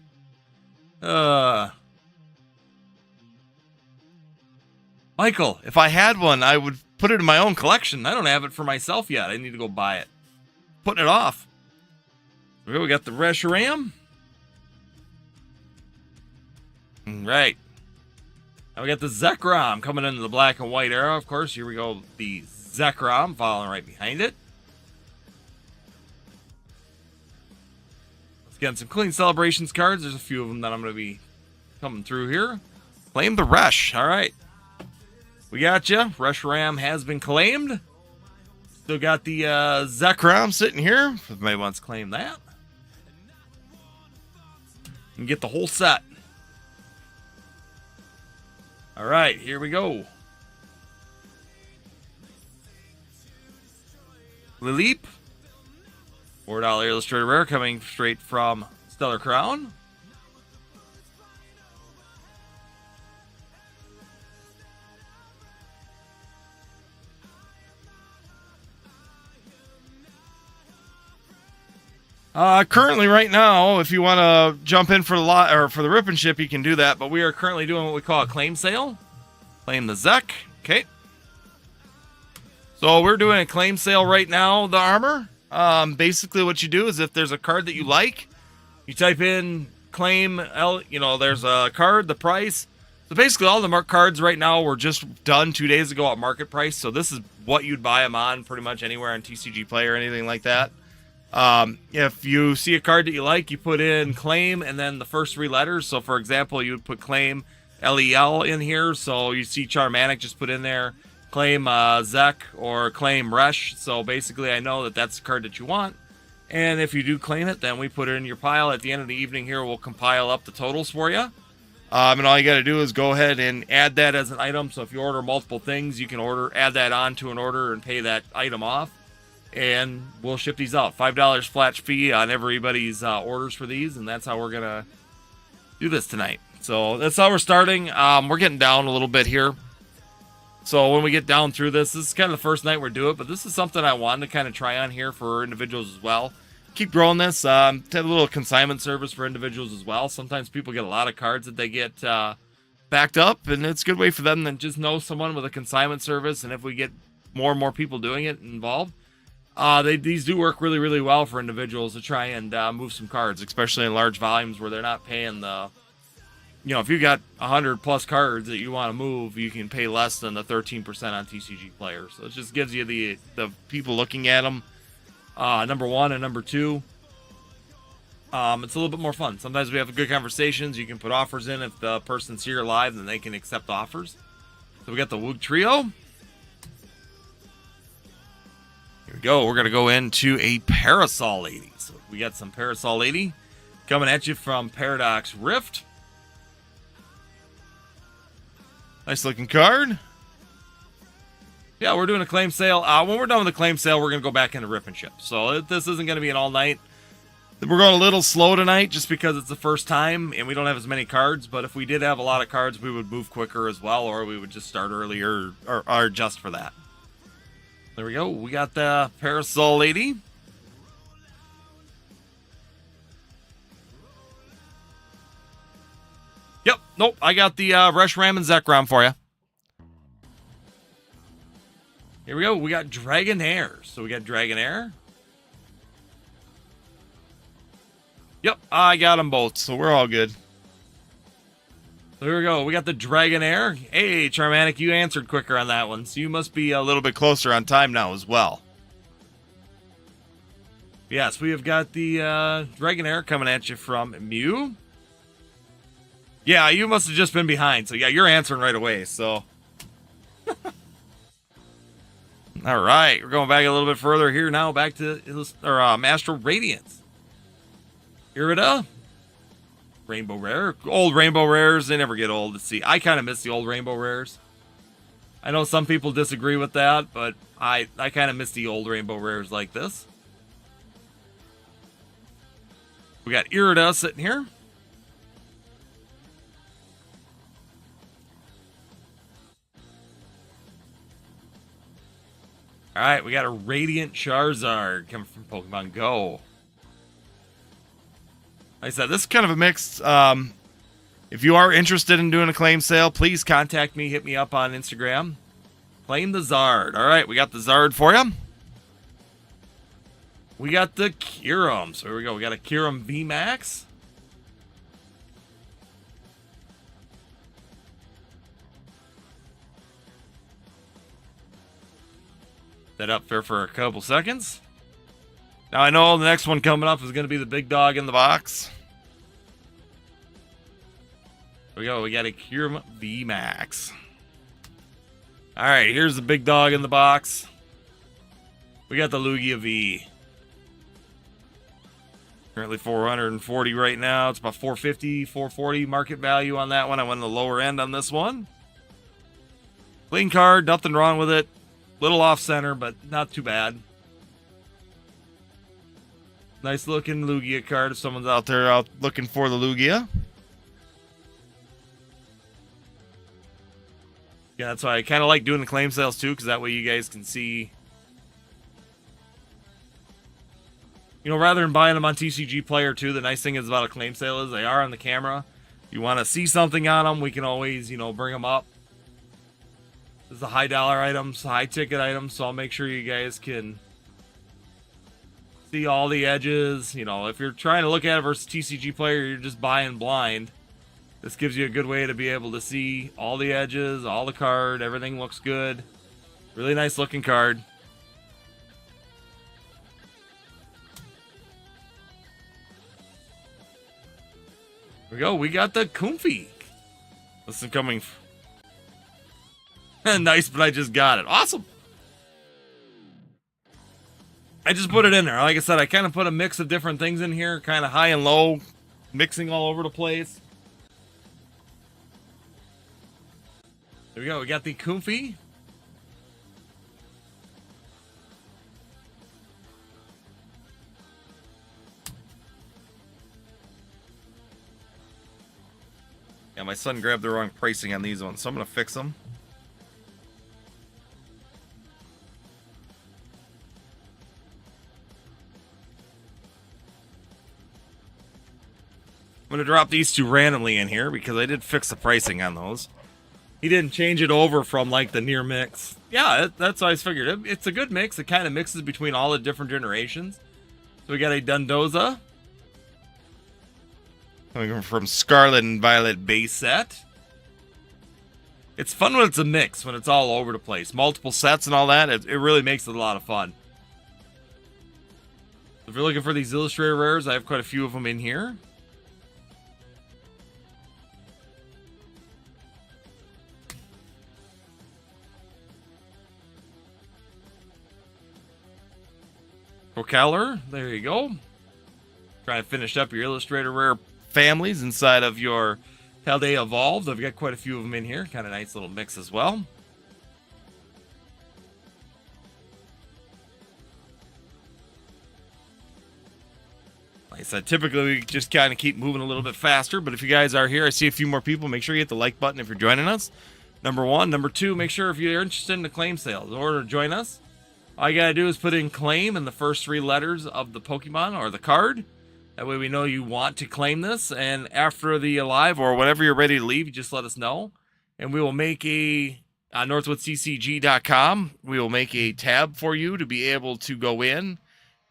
Michael, if I had one, I would put it in my own collection. I don't have it for myself yet. I need to go buy it. Putting it off. Here we got the Reshiram. Right. Now we got the Zekrom coming into the black and white era. Of course, here we go. The Zekrom following right behind it. Let's get some clean Celebrations cards. There's a few of them that I'm going to be coming through here. Claim the Resh. All right. We got you. Reshiram has been claimed. Still got the Zekrom sitting here. If anybody wants to claim that. And get the whole set. All right, here we go. Lilip. $4 Illustrated Rare coming straight from Stellar Crown. Currently, right now, if you want to jump in for the lot or for the rip and ship, you can do that. But we are currently doing what we call a claim sale. Claim the Zek. Okay. So we're doing a claim sale right now. The armor. Basically, what you do is if there's a card that you like, you type in claim. There's a card, the price. So basically, all the cards right now were just done 2 days ago at market price. So this is what you'd buy them on pretty much anywhere on TCG Play or anything like that. If you see a card that you like, you put in claim and then the first 3 letters. So, for example, you would put claim LEL in here. So you see Charmanic, just put in there claim Zek or claim Resh. So basically, I know that that's the card that you want. And if you do claim it, then we put it in your pile. At the end of the evening here, we'll compile up the totals for you. And all you got to do is go ahead and add that as an item. So if you order multiple things, you can add that on to an order and pay that item off. And we'll ship these out. $5 flat fee on everybody's orders for these, and that's how we're going to do this tonight. So that's how we're starting. We're getting down a little bit here. So when we get down through this is kind of the first night we're doing it, but this is something I wanted to kind of try on here for individuals as well. Keep growing this. Have a little consignment service for individuals as well. Sometimes people get a lot of cards that they get backed up, and it's a good way for them to just know someone with a consignment service, and if we get more and more people doing it involved, these do work really, really well for individuals to try and move some cards, especially in large volumes where they're not paying the, if you got 100 plus cards that you want to move, you can pay less than the 13% on TCG Player. So it just gives you the people looking at them, number one and number two. It's a little bit more fun. Sometimes we have good conversations. You can put offers in. If the person's here live, then they can accept offers. So we got the Woog Trio. Here we go. We're going to go into a Parasol Lady. So we got some Parasol Lady coming at you from Paradox Rift. Nice looking card. Yeah, we're doing a claim sale. When we're done with the claim sale, we're going to go back into Rip and Ship. So this isn't going to be an all night. We're going a little slow tonight just because it's the first time and we don't have as many cards. But if we did have a lot of cards, we would move quicker as well, or we would just start earlier or adjust for that. There we go. We got the Parasol Lady. Yep. Nope. I got the Reshiram and Zekrom for you. Here we go. We got Dragonair. So we got Dragonair. Yep, I got them both, so we're all good. So here we go. We got the Dragonair. Hey, Charmanic, you answered quicker on that one, so you must be A little bit closer on time now as well. Yes, we have got the Dragonair coming at you from Mew. Yeah, you must have just been behind, so yeah, you're answering right away, so... All right, we're going back a little bit further here now, back to Master Radiance. Irida, Rainbow Rare. Old Rainbow Rares, they never get old. See, I kind of miss the old Rainbow Rares. I know some people disagree with that, but I kind of miss the old Rainbow Rares like this. We got Irida sitting here. All right, we got a Radiant Charizard coming from Pokemon Go. Like I said, this is kind of a mix. If you are interested in doing a claim sale, please contact me. Hit me up on Instagram. Claim the Zard. All right, we got the Zard for you. We got the Kyurem. So here we go. We got a Kyurem VMAX. That up there for a couple seconds. Now I know the next one coming up is going to be the big dog in the box. Here we go. We got a Kyurem VMAX. All right, here's the big dog in the box. We got the Lugia V. Currently 440 right now. It's about 450, 440 market value on that one. I went on the lower end on this one. Clean card, nothing wrong with it. Little off center, but not too bad. Nice looking Lugia card if someone's out there Looking for the Lugia. Yeah, that's why I kind of like doing the claim sales too, because that way you guys can see. You know, rather than buying them on TCG Player too, the nice thing is about a claim sale is they are on the camera. If you want to see something on them, we can always, bring them up. This is the high dollar items, high ticket items, so I'll make sure you guys can see all the edges. If you're trying to look at it versus TCG Player, you're just buying blind. This gives you a good way to be able to see all the edges, all the card, everything looks good. Really nice looking card. Here we go. We got the Comfey. This is coming. Nice, but I just got it. Awesome. I just put it in there. Like I said, I kind of put a mix of different things in here, kind of high and low, mixing all over the place. There we go. We got the Comfey. Yeah, my son grabbed the wrong pricing on these ones, so I'm going to fix them. I'm going to drop these two randomly in here because I did fix the pricing on those. He didn't change it over from like the near mix. Yeah, that's what I figured. It's a good mix. It kind of mixes between all the different generations. So we got a Dundoza. Coming from Scarlet and Violet base set. It's fun when it's a mix, when it's all over the place. Multiple sets and all that. It really makes it a lot of fun. If you're looking for these illustrator rares, I have quite a few of them in here. Procaller, there you go. Trying to finish up your illustrator rare families inside of your Paldea Evolved. I've got quite a few of them in here. Kind of nice little mix as well. Like I said, typically we just kind of keep moving a little bit faster, but if you guys are here, I see a few more people. Make sure you hit the like button if you're joining us. Number one. Number two, make sure if you're interested in the claim sales, in order to join us, all you gotta do is put in claim in the first 3 letters of the Pokemon or the card. That way we know you want to claim this, and after the live or whenever you're ready to leave, you just let us know. And we will make on northwoodccg.com, we will make a tab for you to be able to go in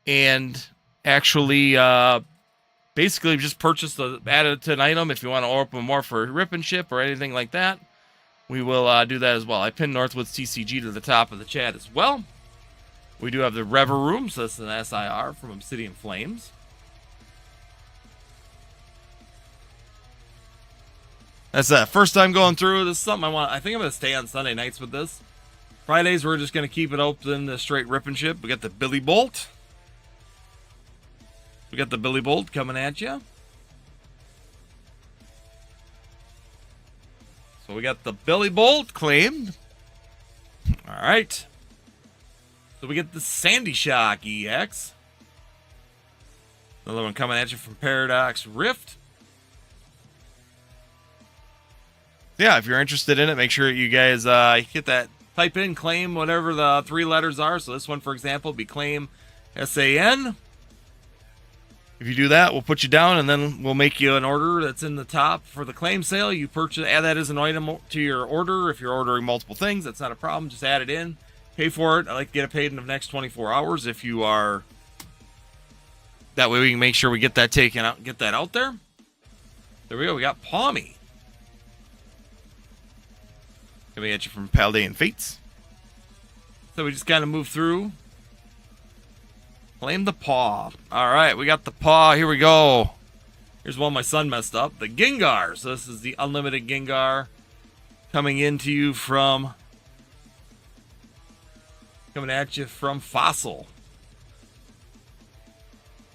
and actually basically just purchase add it to an item. If you want to open more for rip and ship or anything like that, we will do that as well. I pinned Northwoods CCG to the top of the chat as well. We do have the Rever Room, so that's an SIR from Obsidian Flames. That's that. First time going through. This is something I think I'm going to stay on Sunday nights with this. Fridays, we're just going to keep it open, the straight rip and ship. We got the Billy Bolt. We got the Billy Bolt coming at you. So we got the Billy Bolt claimed. All right. So we get the Sandy Shock EX. Another one coming at you from Paradox Rift. Yeah, if you're interested in it, make sure you guys hit that, type in claim whatever the 3 letters are. So this one, for example, will be claim SAN. If you do that, we'll put you down, and then we'll make you an order that's in the top for the claim sale. You purchase, add that as an item to your order. If you're ordering multiple things, that's not a problem. Just add it in. Pay for it. I like to get it paid in the next 24 hours if you are. That way we can make sure we get that taken out, get that out there. There we go. We got Palmy. Coming at you from Paldean Fates. So we just kind of move through. Claim the paw. All right, we got the paw. Here we go. Here's one my son messed up. The Gengar. So this is the unlimited Gengar coming into you from. Coming at you from Fossil.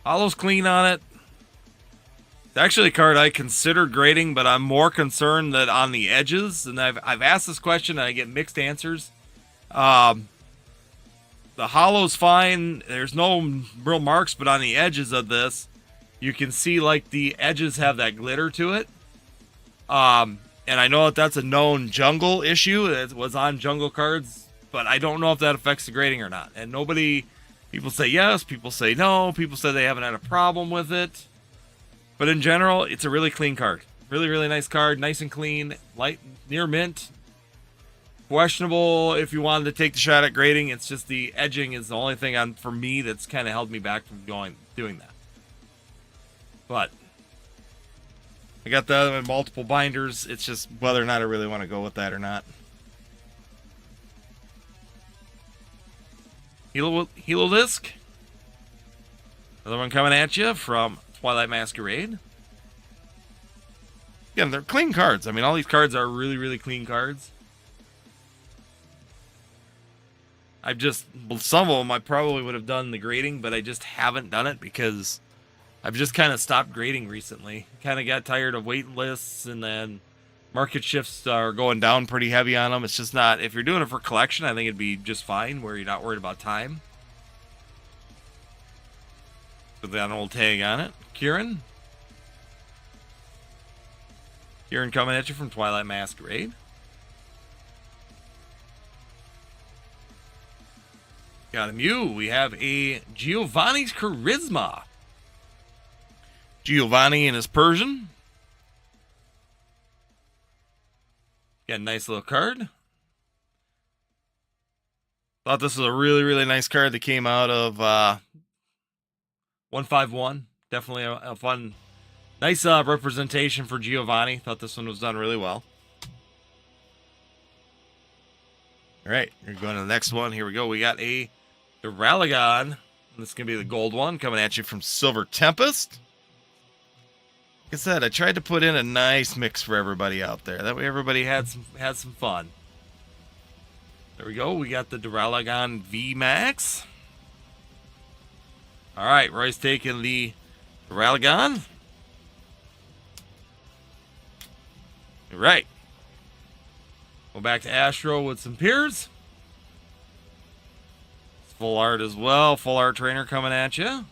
Hollow's clean on it. It's actually a card I considered grading, but I'm more concerned that on the edges, and I've asked this question and I get mixed answers. The hollow's fine. There's no real marks, but on the edges of this, you can see like the edges have that glitter to it. And I know that that's a known jungle issue. It was on jungle cards, but I don't know if that affects the grading or not. And people say yes, people say no, people say they haven't had a problem with it. But in general, it's a really clean card. Really, really nice card. Nice and clean. Light, near mint. Questionable if you wanted to take the shot at grading. It's just the edging is the only thing for me that's kind of held me back from doing that. But I got the other in multiple binders. It's just whether or not I really want to go with that or not. Helodisc. Another one coming at you from Twilight Masquerade. Again, they're clean cards. I mean, all these cards are really, really clean cards. Some of them I probably would have done the grading, but I just haven't done it because I've just kind of stopped grading recently. Kind of got tired of wait lists, and then market shifts are going down pretty heavy on them. It's just not, if you're doing it for collection, I think it'd be just fine where you're not worried about time. Put that old tag on it. Kieran coming at you from Twilight Masquerade. Got a Mew. We have a Giovanni's Charisma. Giovanni and his Persian. Got a nice little card. Thought this was a really, really nice card that came out of 151. Definitely a fun, nice representation for Giovanni. Thought this one was done really well. All right, we're going to the next one. Here we go. We got a Duralagon. This is going to be the gold one coming at you from Silver Tempest. Like I said, I tried to put in a nice mix for everybody out there. That way everybody had some fun. There we go. We got the Duralagon V Max. All right, Roy's taking the Duralagon. All right. Go back to Astro with some Piers. Full art as well. Full art trainer coming at you.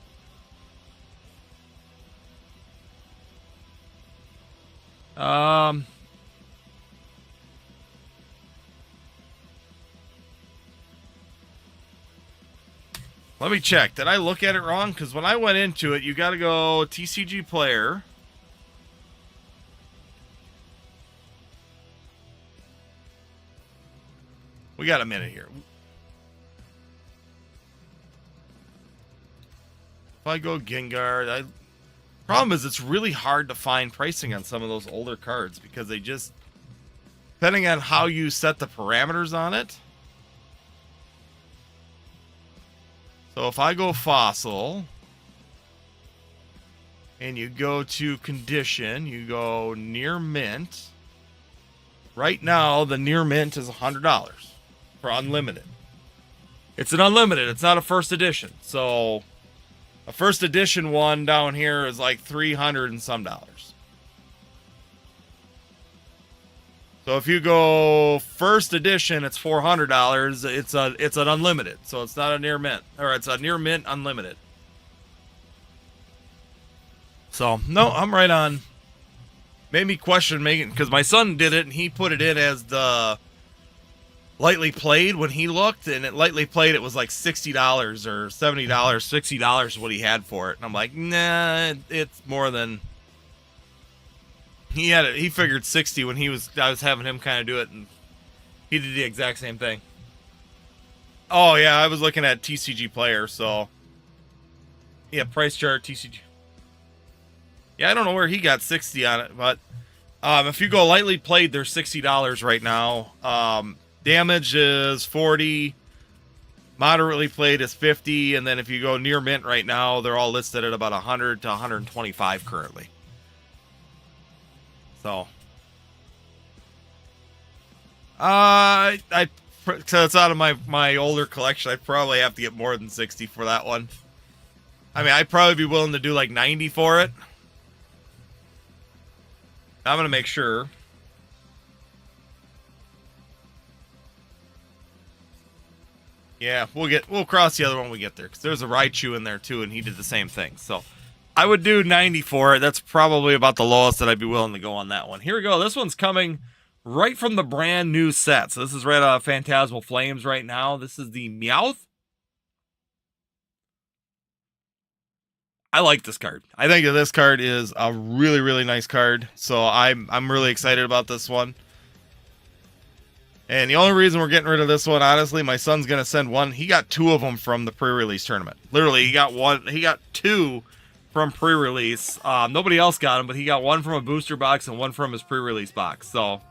Let me check. Did I look at it wrong? Because when I went into it, you got to go TCG player. We got a minute here. If I go Gengar, problem is it's really hard to find pricing on some of those older cards because they just, depending on how you set the parameters on it. So if I go Fossil, and you go to Condition, you go Near Mint. Right now, the Near Mint is $100 for Unlimited. It's an Unlimited. It's not a first edition. So a first edition one down here is like $300 and some dollars. So if you go first edition, it's $400. It's an unlimited, so it's not a near mint, or it's a near mint unlimited. So no, I'm right on. Made me question making, because my son did it and he put it in as the lightly played when he looked, and it lightly played, it was like $60 or $70, $60 is what he had for it. And I'm like, nah, it's more than he had it. He figured 60 when I was having him kind of do it, and he did the exact same thing. Oh yeah, I was looking at TCG player, so yeah, price chart TCG. Yeah, I don't know where he got 60 on it, but if you go lightly played, they're $60 right now. Damage is 40, moderately played is 50, and then if you go near mint right now, they're all listed at about 100 to 125 currently. So, so it's out of my older collection. I probably have to get more than 60 for that one. I mean, I'd probably be willing to do like 90 for it. I'm gonna make sure. Yeah, we'll cross the other one when we get there, because there's a Raichu in there too, and he did the same thing. So I would do 90 for it. That's probably about the lowest that I'd be willing to go on that one. Here we go. This one's coming right from the brand new set. So this is right out of Phantasmal Flames right now. This is the Meowth. I like this card. I think that this card is a really, really nice card. So I'm really excited about this one. And the only reason we're getting rid of this one, honestly, my son's going to send one. He got 2 of them from the pre-release tournament. Literally, he got 2 from pre-release. Nobody else got them, but he got 1 from a booster box and 1 from his pre-release box. So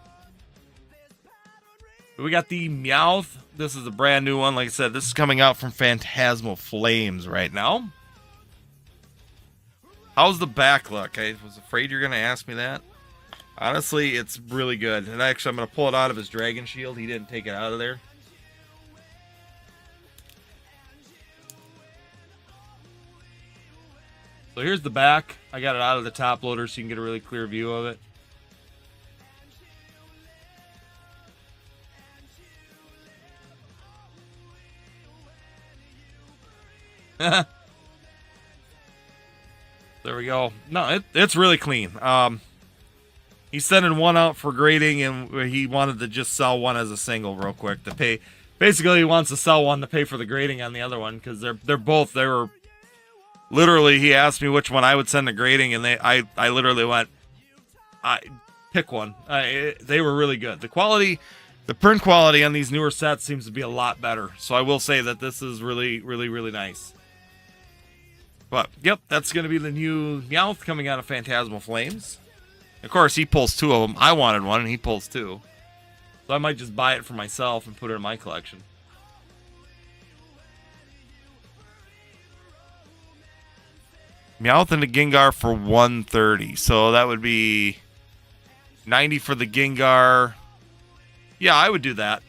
we got the Meowth. This is a brand new one. Like I said, this is coming out from Phantasmal Flames right now. How's the back look? I was afraid you're going to ask me that. Honestly, it's really good. And actually, I'm going to pull it out of his Dragon Shield. He didn't take it out of there. So here's the back. I got it out of the top loader so you can get a really clear view of it. There we go. No, it's really clean. He's sending one out for grading, and he wanted to just sell one as a single real quick to pay. Basically, he wants to sell one to pay for the grading on the other one, because they were literally, he asked me which one I would send to grading, and I literally went, pick one. They were really good. The quality, the print quality on these newer sets seems to be a lot better. So I will say that this is really, really, really nice. But, yep, that's going to be the new Meowth coming out of Phantasmal Flames. Of course, he pulls 2 of them. I wanted one, and he pulls 2. So I might just buy it for myself and put it in my collection. Meowth and a Gengar for 130. So that would be 90 for the Gengar. Yeah, I would do that.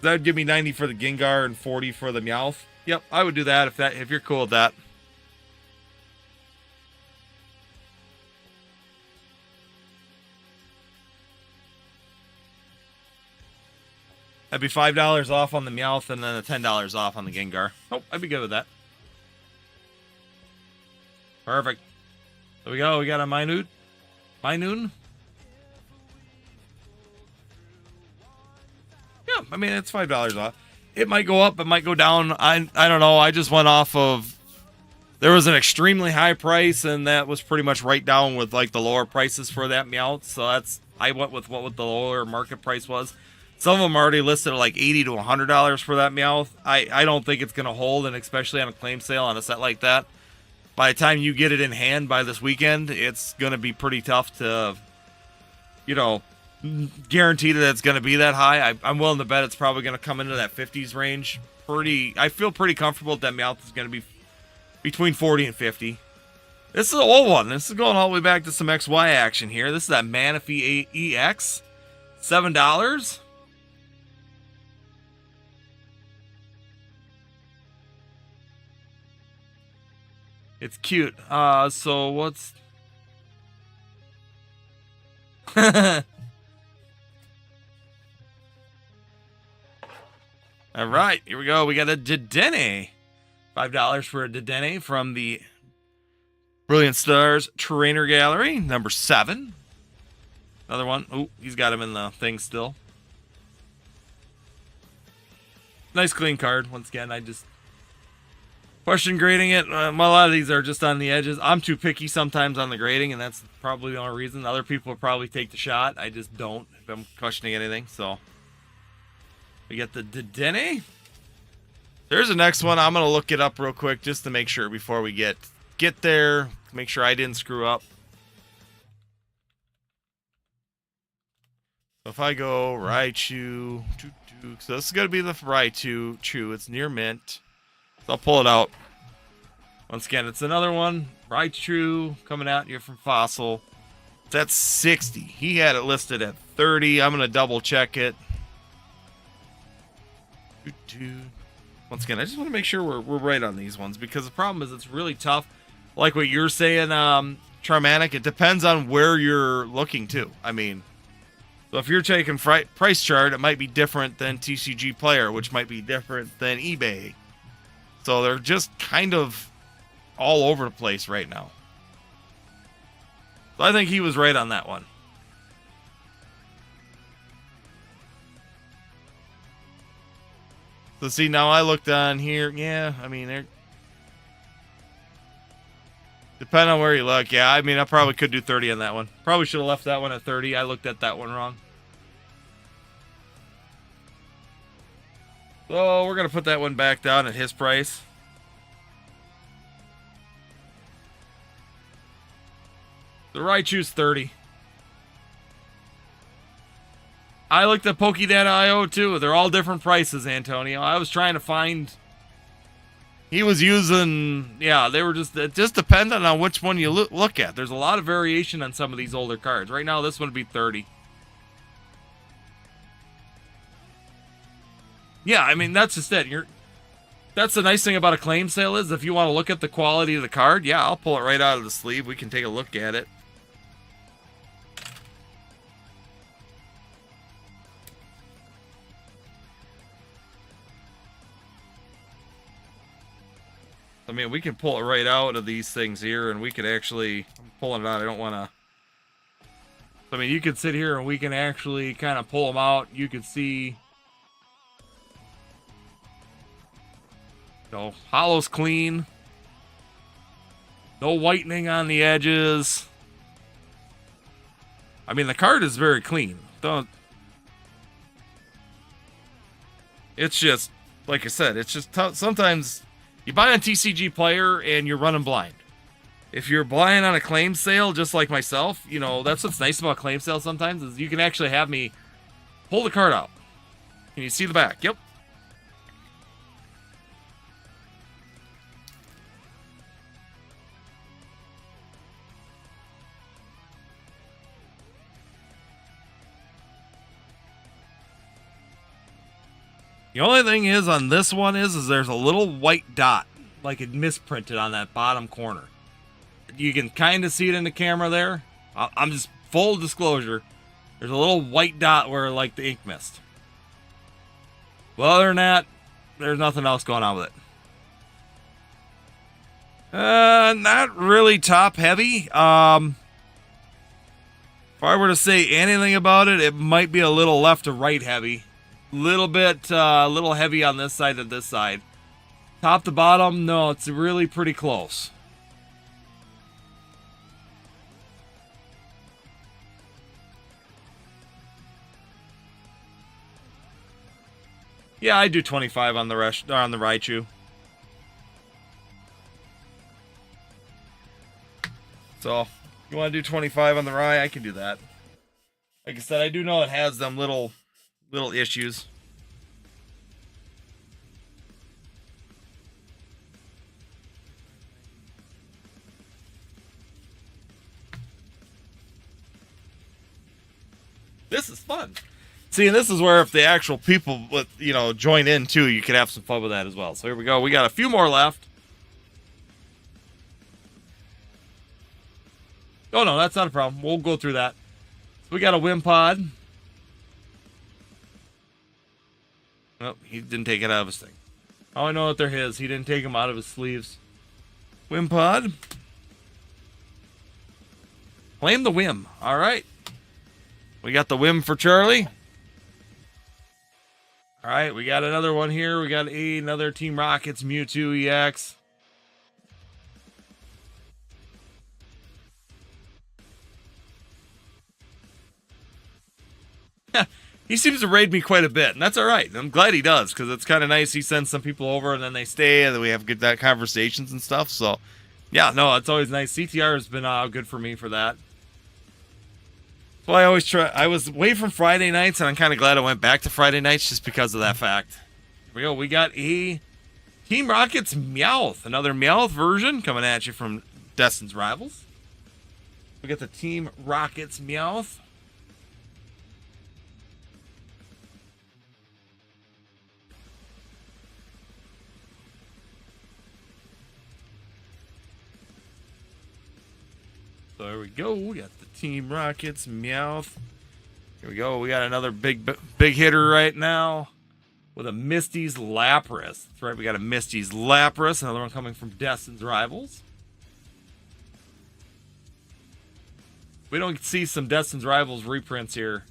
That would give me 90 for the Gengar and 40 for the Meowth. Yep, I would do that if you're cool with that. That'd be $5 off on the Meowth and then $10 off on the Gengar. Oh, I'd be good with that. Perfect. There we go. We got a Minute. Minoon. Yeah, I mean, it's $5 off. It might go up. It might go down. I don't know. I just went off of... There was an extremely high price, and that was pretty much right down with, like, the lower prices for that Meowth. So that's... I went with what the lower market price was. Some of them already listed at like $80 to $100 for that Meowth. I don't think it's going to hold, and especially on a claim sale on a set like that. By the time you get it in hand by this weekend, it's going to be pretty tough to, you know, guarantee that it's going to be that high. I'm willing to bet it's probably going to come into that 50s range. I feel pretty comfortable that Meowth is going to be between 40 and 50. This is an old one. This is going all the way back to some XY action here. This is that Manaphy EX. $7. It's cute. So what's... All right, here we go. We got a Dedenne. $5 for a Dedenne from the Brilliant Stars Trainer Gallery, number 7. Another one. Oh, he's got him in the thing still. Nice clean card. Once again, I just question grading it. A lot of these are just on the edges. I'm too picky sometimes on the grading, and that's probably the only reason. Other people will probably take the shot. I just don't if I'm questioning anything. So we got the Dedenne. There's the next one. I'm going to look it up real quick just to make sure before we get there. Make sure I didn't screw up. So if I go Raichu, so this is going to be the Raichu. True, it's near mint. So I'll pull it out. Once again, it's another one. Raichu coming out here from Fossil. That's 60. He had it listed at 30. I'm going to double check it. Once again, I just want to make sure we're right on these ones, because the problem is it's really tough. Like what you're saying, Charmanic, it depends on where you're looking to. I mean, so if you're taking price chart, it might be different than TCG Player, which might be different than eBay. So they're just kind of all over the place right now. So I think he was right on that one. So see, now I looked on here. Yeah, I mean, they're... Depending on where you look. Yeah, I mean, I probably could do 30 on that one. Probably should have left that one at 30. I looked at that one wrong. So we're going to put that one back down at his price. The Raichu's 30. I looked at Pokédata.io too. They're all different prices, Antonio. I was trying to find... He was using... Yeah, they were just... It just depended on which one you look at. There's a lot of variation on some of these older cards. Right now, this one would be 30. Yeah, I mean, that's just it. That's the nice thing about a claim sale is if you want to look at the quality of the card, yeah, I'll pull it right out of the sleeve. We can take a look at it. I mean, we can pull it right out of these things here, and we could actually... I'm pulling it out. I don't want to... I mean, you could sit here, and we can actually kind of pull them out. You could see... So, hollow's clean. No whitening on the edges. I mean, the card is very clean. It's just, like I said, it's just sometimes... You buy on TCG Player and you're running blind. If you're buying on a claim sale, just like myself, you know, that's what's nice about claim sales sometimes, is you can actually have me pull the card out. Can you see the back? Yep. The only thing is on this one is there's a little white dot, like it misprinted on that bottom corner. You can kind of see it in the camera there. I'm just full disclosure. There's a little white dot where like the ink missed. Well, other than that, there's nothing else going on with it. Not really top heavy. If I were to say anything about it, it might be a little left to right heavy. Little bit, a little heavy on this side than this side. Top to bottom, no, it's really pretty close. Yeah, I do 25 on the Raichu. So, if you want to do 25 on the Rai, I can do that. Like I said, I do know it has them little issues. This is fun. See, and this is where if the actual people with, join in too, you could have some fun with that as well. So here we go. We got a few more left. Oh no, that's not a problem. We'll go through that. We got a Wimpod. Oh, he didn't take it out of his thing. Oh, I know that they're his. He didn't take them out of his sleeves. Wimpod. Claim the Wim. All right. We got the Wim for Charlie. All right, we got another one here. We got another Team Rockets Mewtwo EX. He seems to raid me quite a bit, and that's all right. I'm glad he does, because it's kind of nice. He sends some people over, and then they stay, and then we have good conversations and stuff. So, yeah, no, it's always nice. CTR has been good for me for that. Well, I always try. I was away from Friday nights, and I'm kind of glad I went back to Friday nights just because of that fact. Here we go. We got a Team Rockets Meowth, another Meowth version coming at you from Destin's Rivals. We got the Team Rockets Meowth. So there we go. We got the Team Rockets Meowth. Here we go. We got another big hitter right now with a Misty's Lapras. That's right. We got a Misty's Lapras. Another one coming from Destin's Rivals. We don't see some Destin's Rivals reprints here.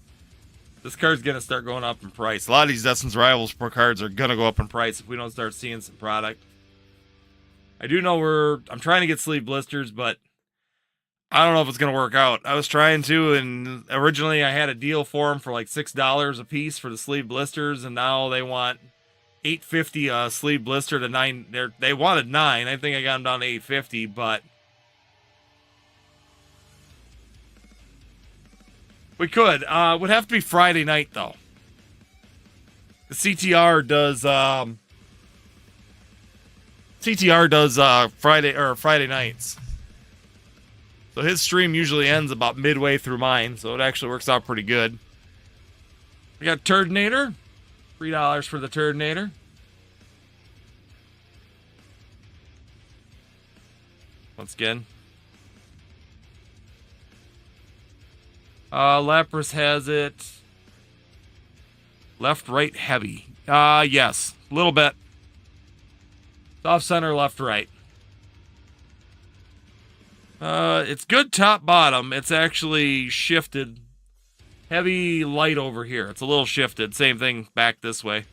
This card's going to start going up in price. A lot of these Destin's Rivals cards are going to go up in price if we don't start seeing some product. I do know I'm trying to get sleeve blisters, but I don't know if it's going to work out. I was trying to, and originally I had a deal for them for like $6 a piece for the sleeve blisters, and now they want $8.50 a sleeve blister to $9. They wanted $9. I think I got them down to $8.50, but we could. Would have to be Friday night though. The CTR does Friday nights. So his stream usually ends about midway through mine, so it actually works out pretty good. We got Turdinator. $3 for the Turdinator. Once again. Lapras has it. Left, right, heavy. Yes. A little bit. Off center, left, right. It's good top bottom. It's actually shifted. Heavy light over here. It's a little shifted. Same thing back this way.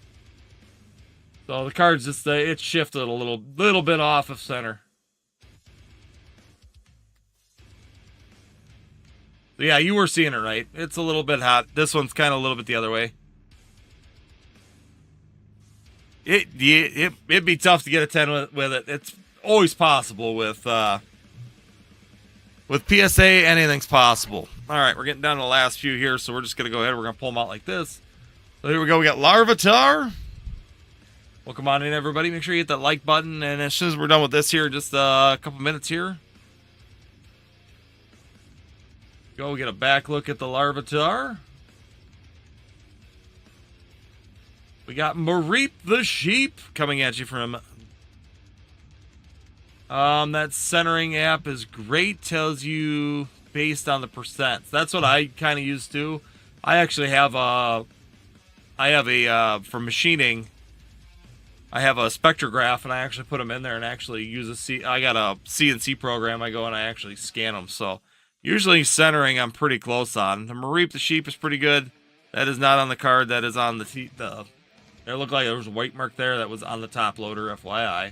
So the card's just it's shifted a little bit off of center. So yeah, you were seeing it right. It's a little bit hot. This one's kind of a little bit the other way. It'd be tough to get a 10 with it. It's always possible with PSA, anything's possible. All right, we're getting down to the last few here, so we're just going to go ahead. We're going to pull them out like this. So here we go. We got Larvitar. Welcome on in, everybody. Make sure you hit that like button. And as soon as we're done with this here, just a couple minutes here. Go get a back look at the Larvitar. We got Mareep the Sheep coming at you from... that centering app is great. Tells you based on the percents. That's what I kind of used to. I actually have a... for machining, I have a spectrograph, and I actually put them in there and actually use I got a CNC program. I go and I actually scan them. So usually centering I'm pretty close on. The Mareep the Sheep is pretty good. That is not on the card. That is on the it looked like there was a white mark there that was on the top loader, FYI.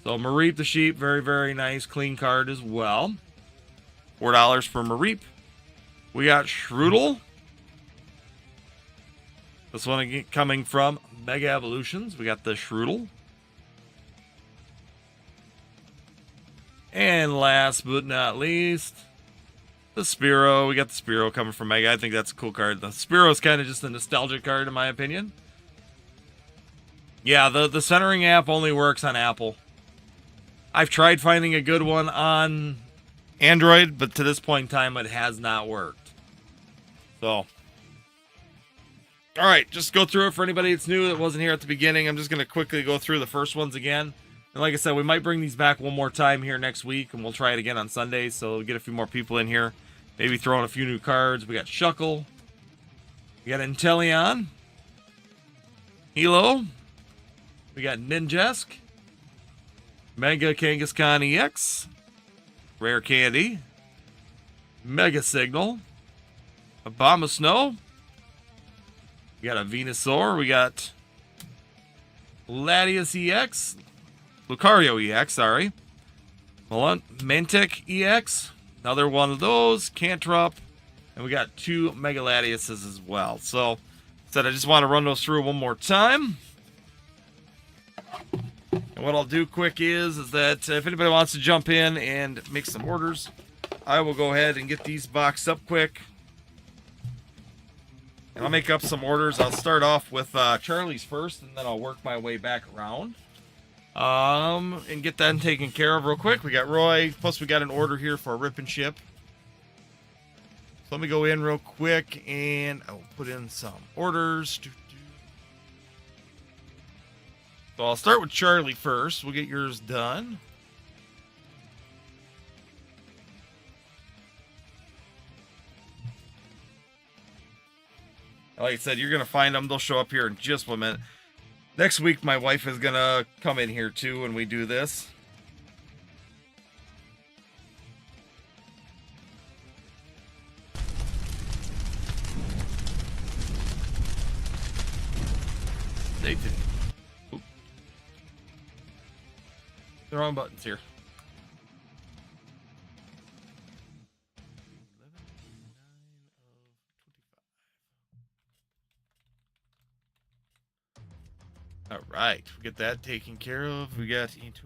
So Mareep the Sheep, very, very nice, clean card as well. $4 for Mareep. We got Shroodle. This one again coming from Mega Evolutions. We got the Shroodle. And last but not least, the Spearow. We got the Spearow coming from Mega. I think that's a cool card. The Spearow is kind of just a nostalgic card in my opinion. Yeah, the centering app only works on Apple. I've tried finding a good one on Android, but to this point in time, it has not worked. So... all right, just go through it for anybody that's new that wasn't here at the beginning. I'm just going to quickly go through the first ones again. And like I said, we might bring these back one more time here next week, and we'll try it again on Sundays, so we'll get a few more people in here. Maybe throw in a few new cards. We got Shuckle. We got Inteleon. Hilo. We got Ninjask. Mega Kangaskhan EX. Rare Candy. Mega Signal. Abomasnow. We got a Venusaur. We got Latias EX. Lucario EX, sorry. Mantic EX. Another one of those. Cantrop. And we got 2 Mega Latiases as well. So, I just want to run those through one more time. And what I'll do quick is that if anybody wants to jump in and make some orders, I will go ahead and get these boxed up quick. And I'll make up some orders. I'll start off with Charlie's first, and then I'll work my way back around. And get that taken care of real quick. We got Roy, plus we got an order here for a Rip and Ship. So let me go in real quick, and I'll put in some orders. So I'll start with Charlie first. We'll get yours done. Like I said, you're going to find them. They'll show up here in just a minute. Next week, my wife is going to come in here, too, when we do this. Stay tuned. Oop. The wrong buttons here. All right, we get that taken care of. We got into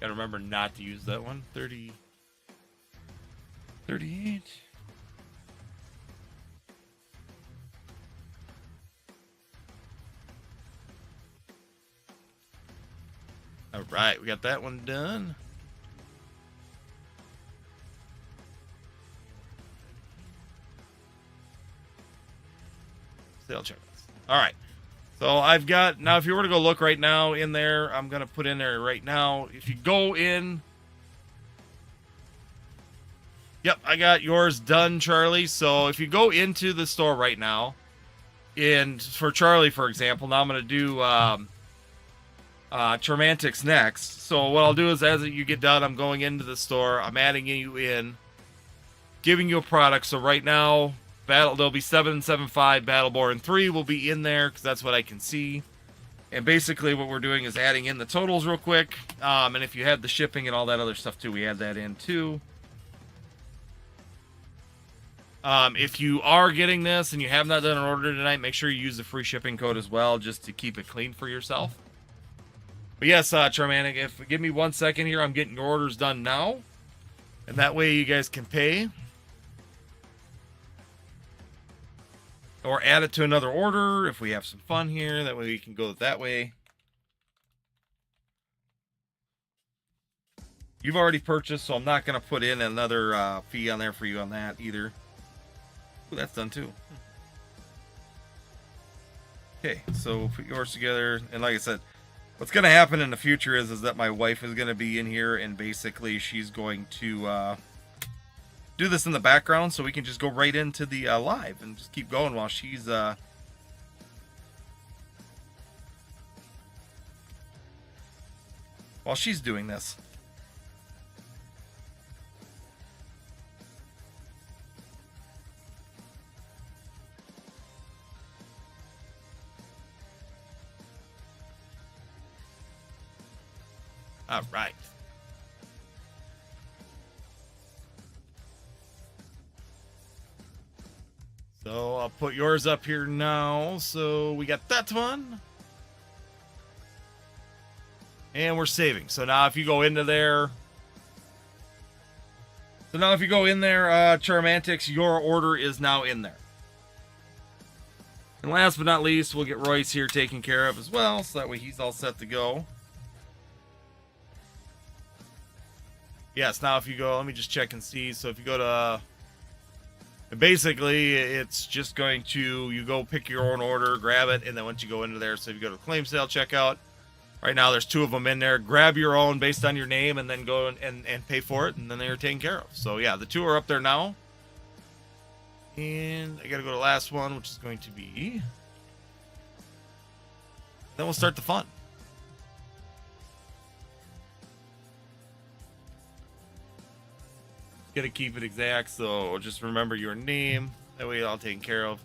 gotta remember not to use that one. 30, 38. All right, we got that one done. Sale checklists. All right. So I've got, now if you were to go look right now in there, I'm going to put in there right now. If you go in, yep, I got yours done, Charlie. So if you go into the store right now, and for Charlie, for example, now I'm going to do Charmantix next. So what I'll do is as you get done, I'm going into the store, I'm adding you in, giving you a product. So right now, there'll be 775 Battleborn 3 will be in there because that's what I can see. And basically what we're doing is adding in the totals real quick. And if you had the shipping and all that other stuff too, we add that in too. If you are getting this and you have not done an order tonight, make sure you use the free shipping code as well, just to keep it clean for yourself. But yes, Charmanic, give me 1 second here, I'm getting your orders done now. And that way you guys can pay. Or add it to another order if we have some fun here. That way we can go that way. You've already purchased, so I'm not going to put in another fee on there for you on that either. Ooh, that's done too. Okay, so we'll put yours together. And like I said, what's going to happen in the future is that my wife is going to be in here, and basically she's going to do this in the background, so we can just go right into the live and just keep going while she's doing this. All right. So I'll put yours up here now. So we got that one. And we're saving. So now if you go into there. Charmantics, your order is now in there. And last but not least, we'll get Royce here taken care of as well. So that way he's all set to go. Yes, now if you go, let me just check and see. So if you go to... basically, it's just going to, you go pick your own order, grab it, and then once you go into there, so if you go to claim sale checkout, right now there's 2 of them in there, grab your own based on your name, and then go and pay for it, and then they're taken care of. So yeah, the 2 are up there now. And I gotta go to the last one, which is going to be, then we'll start the fun. Gotta keep it exact, so just remember your name. That way, all taken care of.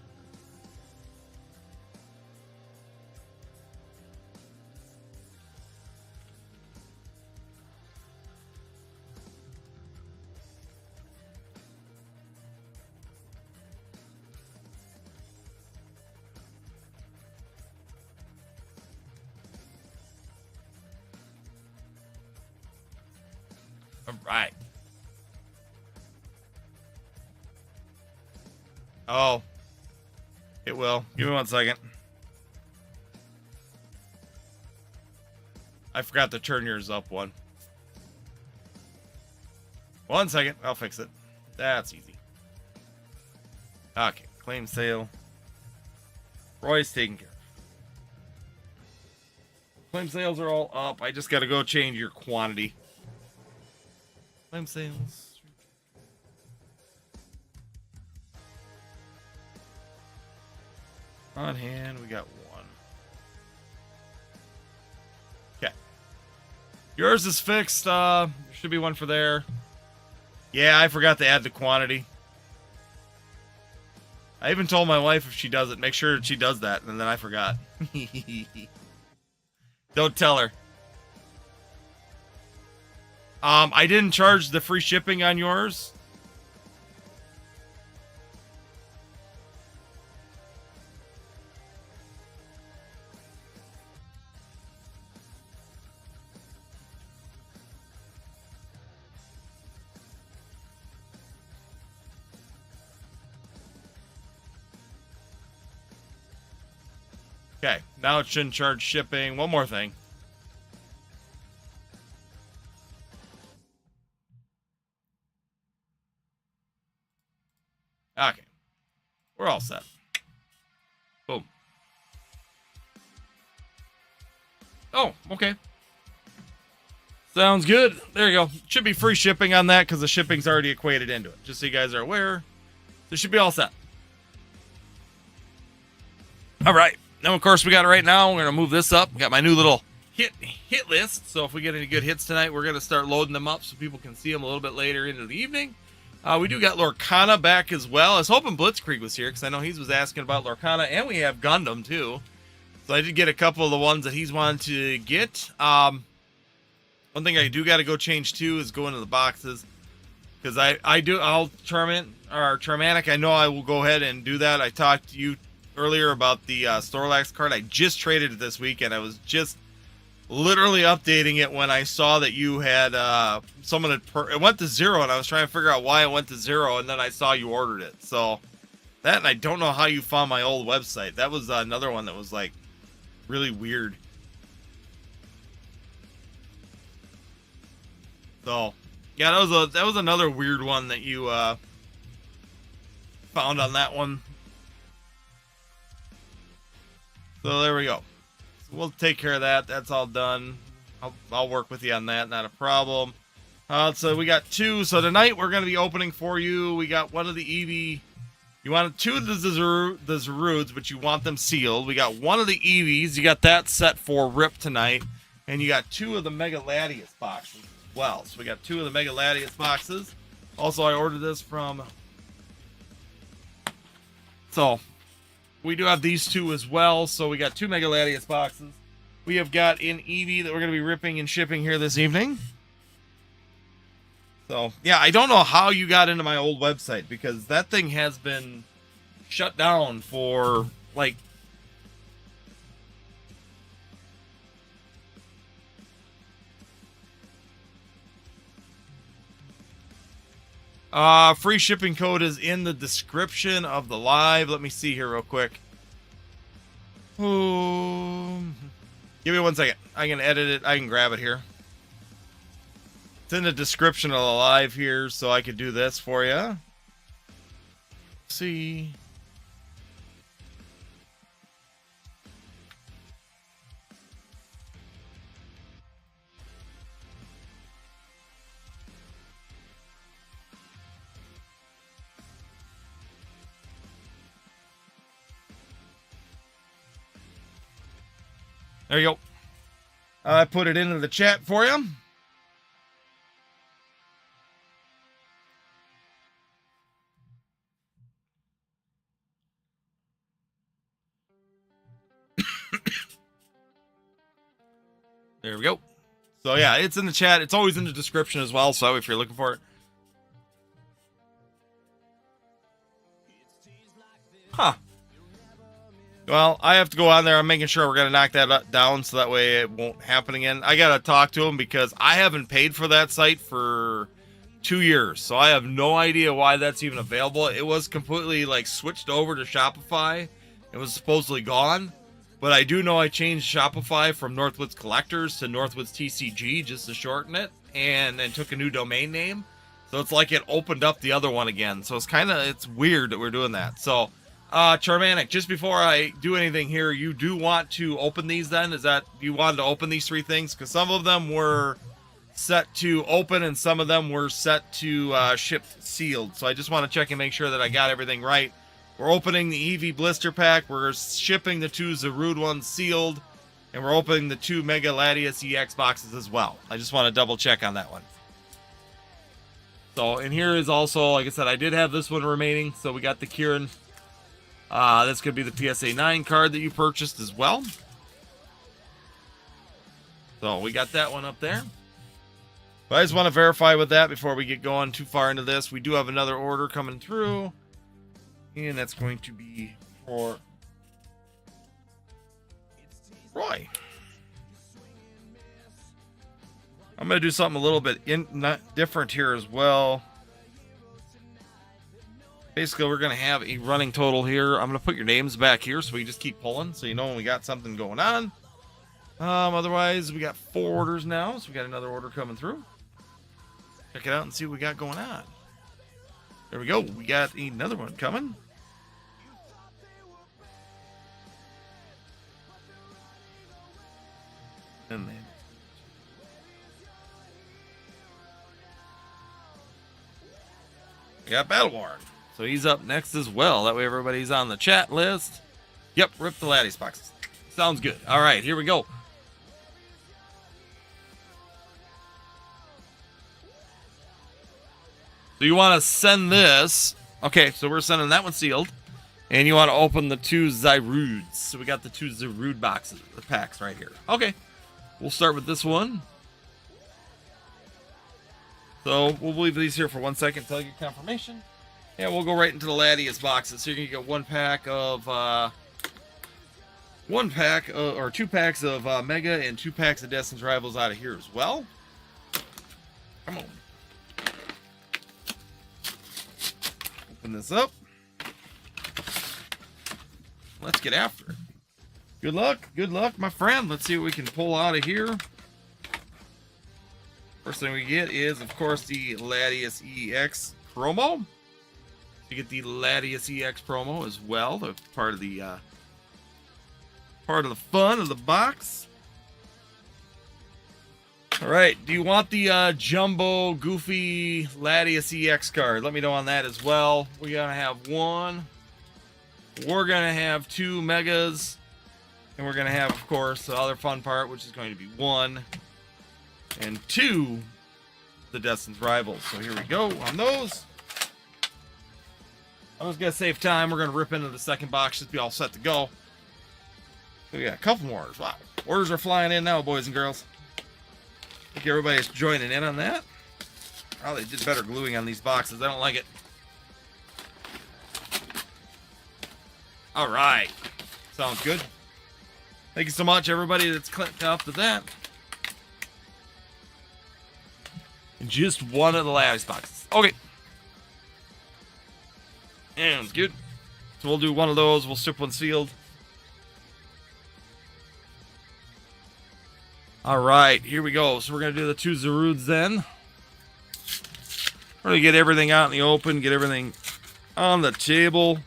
All right. Oh, it will. Give me 1 second. I forgot to turn yours up one. 1 second. I'll fix it. That's easy. Okay. Claim sale. Roy's taken care of. Claim sales are all up. I just got to go change your quantity. Claim sales. On hand, we got 1. Okay. Yours is fixed. There should be 1 for there. Yeah, I forgot to add the quantity. I even told my wife if she does it, make sure she does that, and then I forgot. Don't tell her. I didn't charge the free shipping on yours. Okay, now it shouldn't charge shipping. One more thing. Okay. We're all set. Boom. Oh, okay. Sounds good. There you go. Should be free shipping on that because the shipping's already equated into it. Just so you guys are aware. This should be all set. All right. Now, of course, we got it right now. We're going to move this up. We got my new little hit list. So if we get any good hits tonight, we're going to start loading them up so people can see them a little bit later into the evening. We do got Lorcana back as well. I was hoping Blitzkrieg was here because I know he was asking about Lorcana, and we have Gundam too. So I did get a couple of the ones that he's wanted to get. One thing I do got to go change too is go into the boxes, because I'll Charmanic. I know I will go ahead and do that. I talked to you earlier about the Snorlax card. I just traded it this week, and I was just literally updating it when I saw that you had someone had it went to 0, and I was trying to figure out why it went to 0, and then I saw you ordered it. So that, and I don't know how you found my old website. That was another one that was like really weird. So yeah, that was another weird one that you found on that one. So there we go. So we'll take care of that. That's all done. I'll work with you on that. Not a problem. So we got 2. So tonight we're going to be opening for you. We got one of the Eevee. You wanted 2 of the Zarudes, but you want them sealed. We got 1 of the Eevees. You got that set for rip tonight. And you got 2 of the Mega Latias boxes as well. So we got 2 of the Mega Latias boxes. Also, I ordered this from... So... we do have these 2 as well, so we got 2 Mega Latias boxes. We have got an Eevee that we're going to be ripping and shipping here this evening. So, yeah, I don't know how you got into my old website, because that thing has been shut down for, like... free shipping code is in the description of the live. Let me see here real quick. Give me 1 second. I can edit it. I can grab it here. It's in the description of the live here, so I could do this for you. See. There you go. I put it into the chat for you. There we go. So yeah, it's in the chat. It's always in the description as well, so if you're looking for it. Huh. Well, I have to go on there. I'm making sure we're going to knock that down so that way it won't happen again. I got to talk to him because I haven't paid for that site for 2 years. So I have no idea why that's even available. It was completely like switched over to Shopify. It was supposedly gone. But I do know I changed Shopify from Northwoods Collectors to Northwoods TCG just to shorten it. And then took a new domain name. So it's like it opened up the other one again. So it's weird that we're doing that. So... Charmanic, just before I do anything here, you do want to open these then? Is that, you wanted to open these 3 things? Because some of them were set to open and some of them were set to ship sealed. So I just want to check and make sure that I got everything right. We're opening the Eevee blister pack. We're shipping the 2 Zarude ones sealed. And we're opening the 2 Mega Latias EX boxes as well. I just want to double check on that one. So, and here is also, like I said, I did have this one remaining. So we got the Kieran... this could be the PSA 9 card that you purchased as well. So we got that one up there. But I just want to verify with that before we get going too far into this. We do have another order coming through. And that's going to be for Roy. I'm going to do something a little bit different here as well. Basically, we're going to have a running total here. I'm going to put your names back here so we just keep pulling so you know when we got something going on. Otherwise, we got 4 orders now, so we got another order coming through. Check it out and see what we got going on. There we go. We got another one coming. And then we got Battleborn. So he's up next as well. That way everybody's on the chat list. Yep, rip the Latias boxes. Sounds good. All right, here we go. So you want to send this. Okay, so we're sending that one sealed. And you want to open the 2 Zyrudes. So we got the 2 Zyrude boxes, the packs right here. Okay. We'll start with this one. So we'll leave these here for 1 second until I get confirmation. And we'll go right into the Latias boxes. So you're going to get 1 pack of... 2 packs of Mega and 2 packs of Destin's Rivals out of here as well. Come on. Open this up. Let's get after it. Good luck, my friend. Let's see what we can pull out of here. First thing we get is, of course, the Latias EX promo. You get the Latias EX promo as well. The part of the fun of the box. All right. Do you want the jumbo goofy Latias EX card? Let me know on that as well. We're gonna have 1. We're gonna have 2 megas, and we're gonna have, of course, the other fun part, which is going to be 1 and 2, the Destin's Rivals. So here we go on those. I'm just gonna save time. We're gonna rip into the second box, just be all set to go. We got a couple more orders. Wow, orders are flying in now, boys and girls. I think everybody's joining in on that. Oh, they did better gluing on these boxes. I don't like it. All right. Sounds good. Thank you so much, everybody that's clicked off to that. And just one of the last boxes. Okay. Sounds good. So we'll do one of those. We'll strip one sealed. All right. Here we go. So we're going to do the 2 Zyrudes then. We're going to get everything out in the open. Get everything on the table.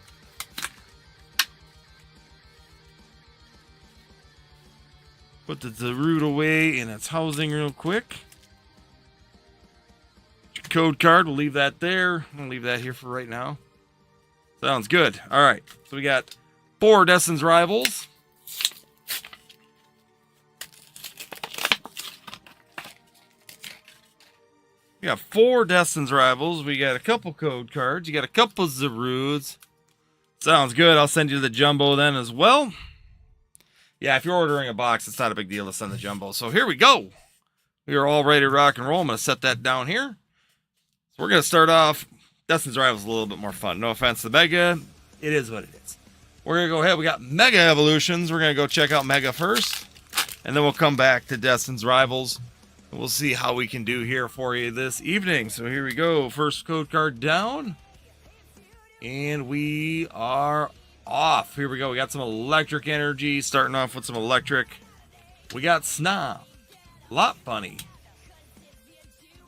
Put the Zyrude away in its housing real quick. Code card, we'll leave that there. I'll leave that here for right now. Sounds good. All right, so we got 4 Destin's Rivals. We got 4 Destin's Rivals. We got a couple code cards. You got a couple Zyrudes. Sounds good. I'll send you the jumbo then as well. Yeah, if you're ordering a box, it's not a big deal to send the jumbo. So here we go. We are all ready to rock and roll. I'm going to set that down here. So we're going to start off. Destin's Rivals a little bit more fun. No offense to Mega. It is what it is. We're going to go ahead. We got Mega Evolutions. We're going to go check out Mega first. And then we'll come back to Destin's Rivals. And we'll see how we can do here for you this evening. So here we go. First code card down. And we are off. Here we go. We got some electric energy. Starting off with some electric. We got Snob, Lot Bunny,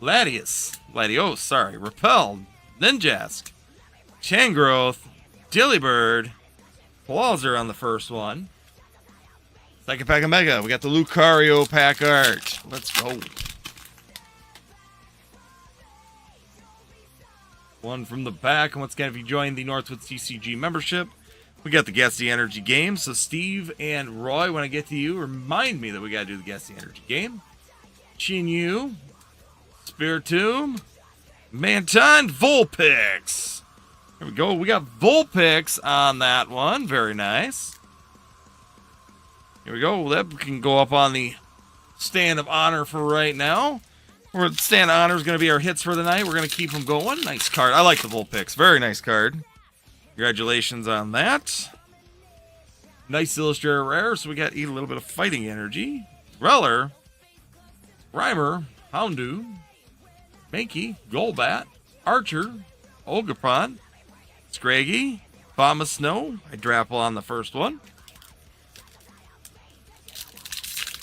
Latios, Repel, Ninjask, Changrowth, Dillybird, Walzer on the first one. Second pack of Mega. We got the Lucario pack art. Let's go. One from the back. And once again, if you join the Northwood CCG membership, we got the Guess the Energy game. So Steve and Roy, when I get to you, remind me that we got to do the Guess the Energy game. Chinyu, Spiritomb, Mantine, Vulpix. There we go. We got Vulpix on that one. Very nice. Here we go. That can go up on the stand of honor for right now. Stand of honor is going to be our hits for the night. We're going to keep them going. Nice card. I like the Vulpix. Very nice card. Congratulations on that. Nice Illustrator Rare. So we got a little bit of fighting energy. Reller, Grimer, Houndoom, Mankey, Golbat, Archer, Ogerpon, Scraggy, Bomba Snow. I Drapple on the first one.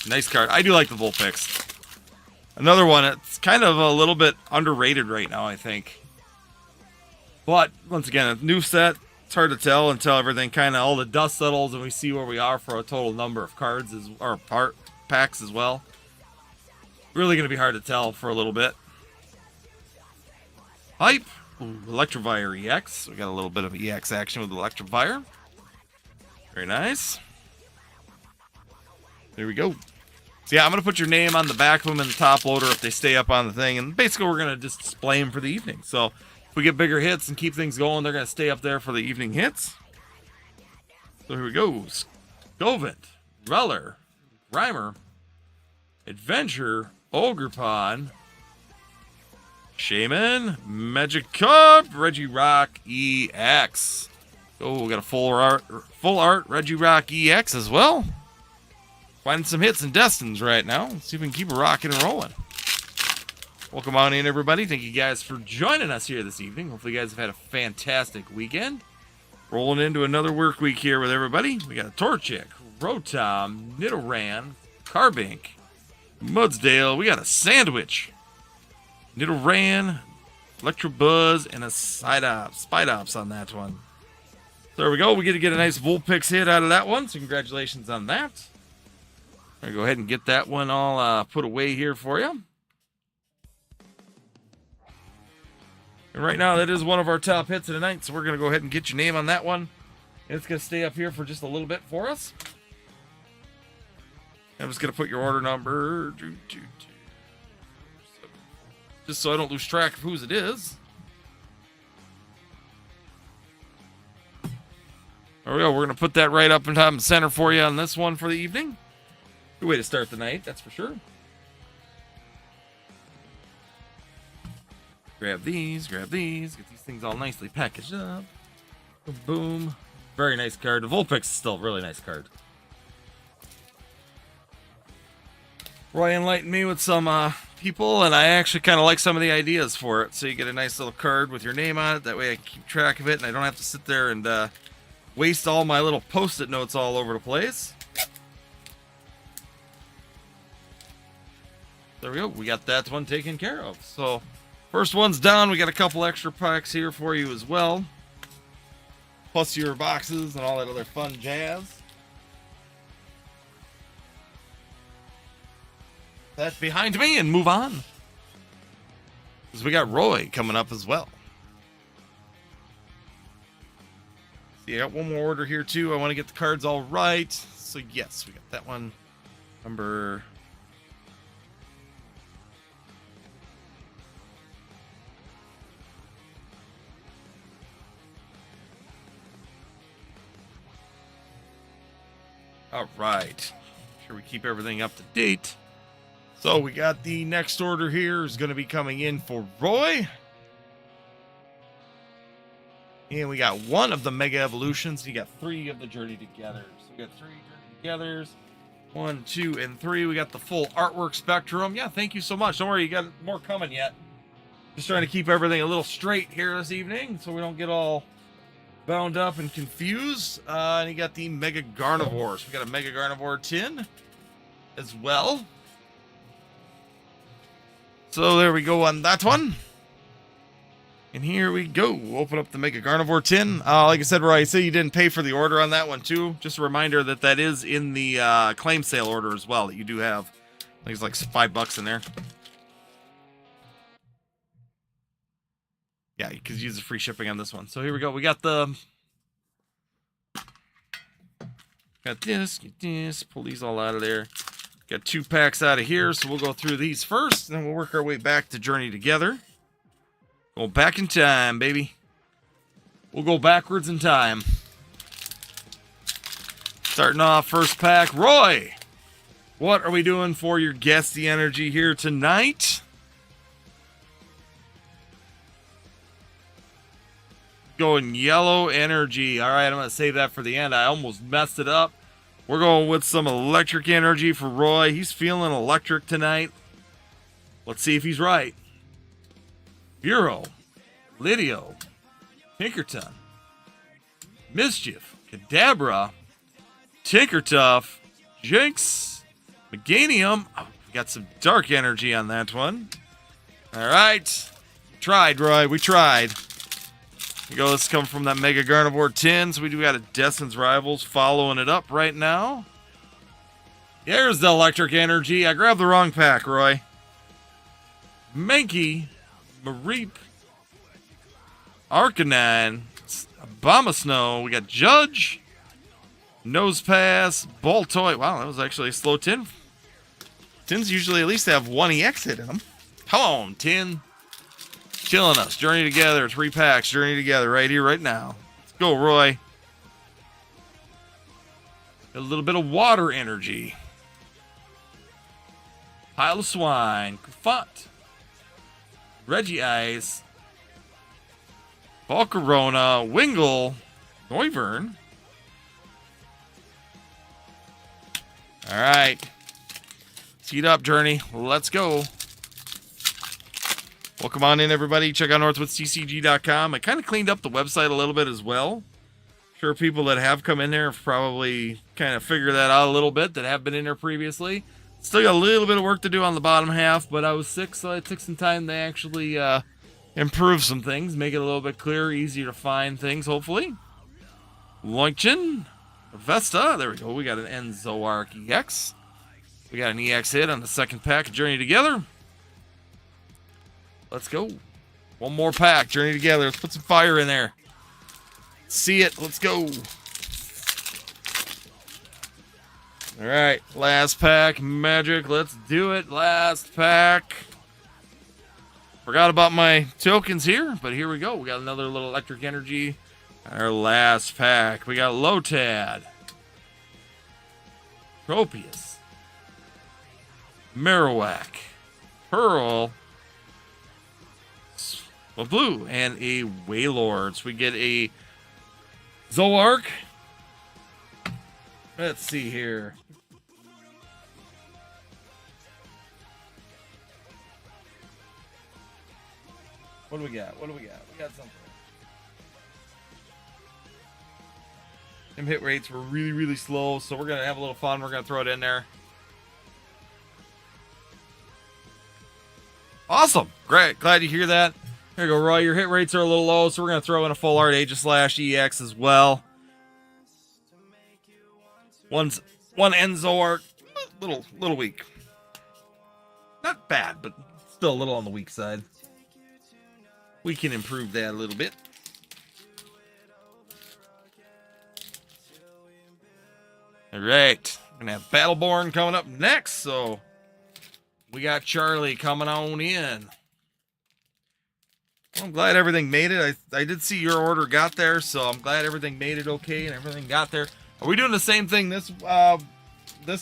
Nice card. I do like the Vulpix. Another one, it's kind of a little bit underrated right now, I think. But, once again, a new set. It's hard to tell until everything kind of, all the dust settles and we see where we are for a total number of cards, or packs as well. Really going to be hard to tell for a little bit. Hype. Ooh, Electivire EX. We got a little bit of EX action with Electivire. Very nice. There we go. So yeah, I'm going to put your name on the back of them in the top loader if they stay up on the thing. And basically we're going to just display them for the evening. So if we get bigger hits and keep things going, they're going to stay up there for the evening hits. So here we go. Scovent, Reller, Grimer, Adventure, Ogrepon, Shaman, Magikarp, Regirock EX. Oh, we got a full art Regirock EX as well. Finding some hits and destins right now. Let's see if we can keep it rocking and rolling. Welcome on in, everybody. Thank you guys for joining us here this evening. Hopefully you guys have had a fantastic weekend. Rolling into another work week here with everybody. We got a Torchic, Rotom, Nidoran, Carbink, Mudsdale. We got a Sandwich, Nidoran, Electabuzz, and a Spidops on that one. So there we go. We get to get a nice Vulpix hit out of that one. So congratulations on that. I'm going to go ahead and get that one all put away here for you. And right now, that is one of our top hits of the night. So we're going to go ahead and get your name on that one. And it's going to stay up here for just a little bit for us. I'm just going to put your order number. Just so I don't lose track of whose it is. There we go. We're going to put that right up in top and center for you on this one for the evening. Good way to start the night, that's for sure. Grab these, get these things all nicely packaged up. Boom. Very nice card. The Vulpix is still a really nice card. Roy enlightened me with some people, and I actually kind of like some of the ideas for it. So you get a nice little card with your name on it. That way I can keep track of it, and I don't have to sit there and waste all my little post-it notes all over the place. There we go. We got that one taken care of. So, first one's done. We got a couple extra packs here for you as well. Plus your boxes and all that other fun jazz. That's behind me and move on. Because we got Roy coming up as well. See, I got one more order here too. I want to get the cards all right. So yes, we got that one. Number... All right. Make sure we keep everything up to date. So we got the next order here is going to be coming in for Roy. And we got one of the Mega Evolutions. You got 3 of the Journey Togethers. So we got 3 Journey Togethers. 1, 2, and 3. We got the full artwork spectrum. Yeah, thank you so much. Don't worry, you got more coming yet. Just trying to keep everything a little straight here this evening so we don't get all bound up and confused. And you got the Mega Gardevoir. So we got a Mega Gardevoir tin as well. So there we go on that one. And here we go. We'll open up the Mega Gardevoir tin. Like I said, Roy, I say you didn't pay for the order on that one too. Just a reminder that that is in the claim sale order as well that you do have. I think it's like $5 in there. Yeah, you could use the free shipping on this one. So here we go. We got the... Got this, get this. Pull these all out of there. Got 2 packs out of here, so we'll go through these first, and then we'll work our way back to Journey Together. Go back in time, baby. We'll go backwards in time. Starting off first pack, Roy. What are we doing for your Guess the Energy here tonight? Going yellow energy. All right, I'm going to save that for the end. I almost messed it up. We're going with some electric energy for Roy. He's feeling electric tonight. Let's see if he's right. Bureau, Lidio, Pinkerton, Mischief, Kadabra, Tinkertuff, Jinx, Meganium. Oh, we got some dark energy on that one. All right. Tried, Roy. We tried. Here we go. Let's come from that Mega Gardevoir tin. So we do got a Destin's Rivals following it up right now. There's the electric energy. I grabbed the wrong pack, Roy. Mankey, Mareep, Arcanine, Abomasnow. We got Judge, Nosepass, Boltoy. Wow, that was actually a slow tin. Tins usually at least have 1 EX hit in them. Come on, tin. Killing us. Journey Together. 3 packs. Journey Together right here, right now. Let's go, Roy. A little bit of water energy. Pile of Swine. Font. Regice. Volcarona. Wingull. Noivern. Alright. Heat up, Journey. Let's go. Welcome on in, everybody. Check out northwoodsTCG.com. I kind of cleaned up the website a little bit as well. Sure, people that have come in there have probably kind of figured that out a little bit that have been in there previously. Still got a little bit of work to do on the bottom half, but I was sick, so it took some time to actually improve some things, make it a little bit clearer, easier to find things, hopefully. Loinchin, Vesta, there we go. We got an Enzoark EX. We got an EX hit on the second pack of Journey Together. Let's go. One more pack, Journey Together. Let's put some fire in there. See it. Let's go. All right, last pack, Magic. Let's do it. Last pack. Forgot about my tokens here, but here we go. We got another little electric energy. Our last pack. We got Lotad, Tropius, Marowak, Pearl, a blue, and a Wailord. So we get a Zoark. Let's see here. What do we got? What do we got? We got something. Them hit rates were really, really slow, so we're going to have a little fun. We're going to throw it in there. Awesome. Great. Glad to hear that. There you go, Roy. Your hit rates are a little low, so we're going to throw in a full art Aegislash EX as well. One Enzoark, little weak. Not bad, but still a little on the weak side. We can improve that a little bit. All right, we're gonna have Battleborn coming up next, so we got Charlie coming on in. I'm glad everything made it. I did see your order got there, so I'm glad everything made it okay and everything got there. Are we doing the same thing this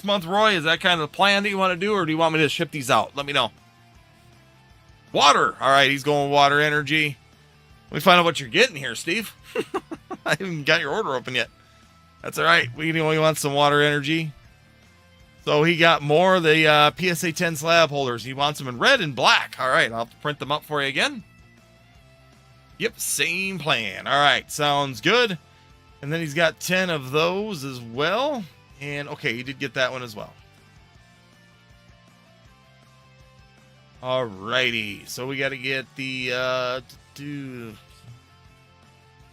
month, Roy? Is that kind of the plan that you want to do, or do you want me to ship these out? Let me know. Water. All right, he's going water energy. Let me find out what you're getting here, Steve. I haven't even got your order open yet. That's all right. We only want some water energy. So he got more of the PSA 10 slab holders. He wants them in red and black. All right, I'll print them up for you again. Yep, same plan. All right, sounds good. And then he's got 10 of those as well. And okay, he did get that one as well. Alrighty, so we got to get the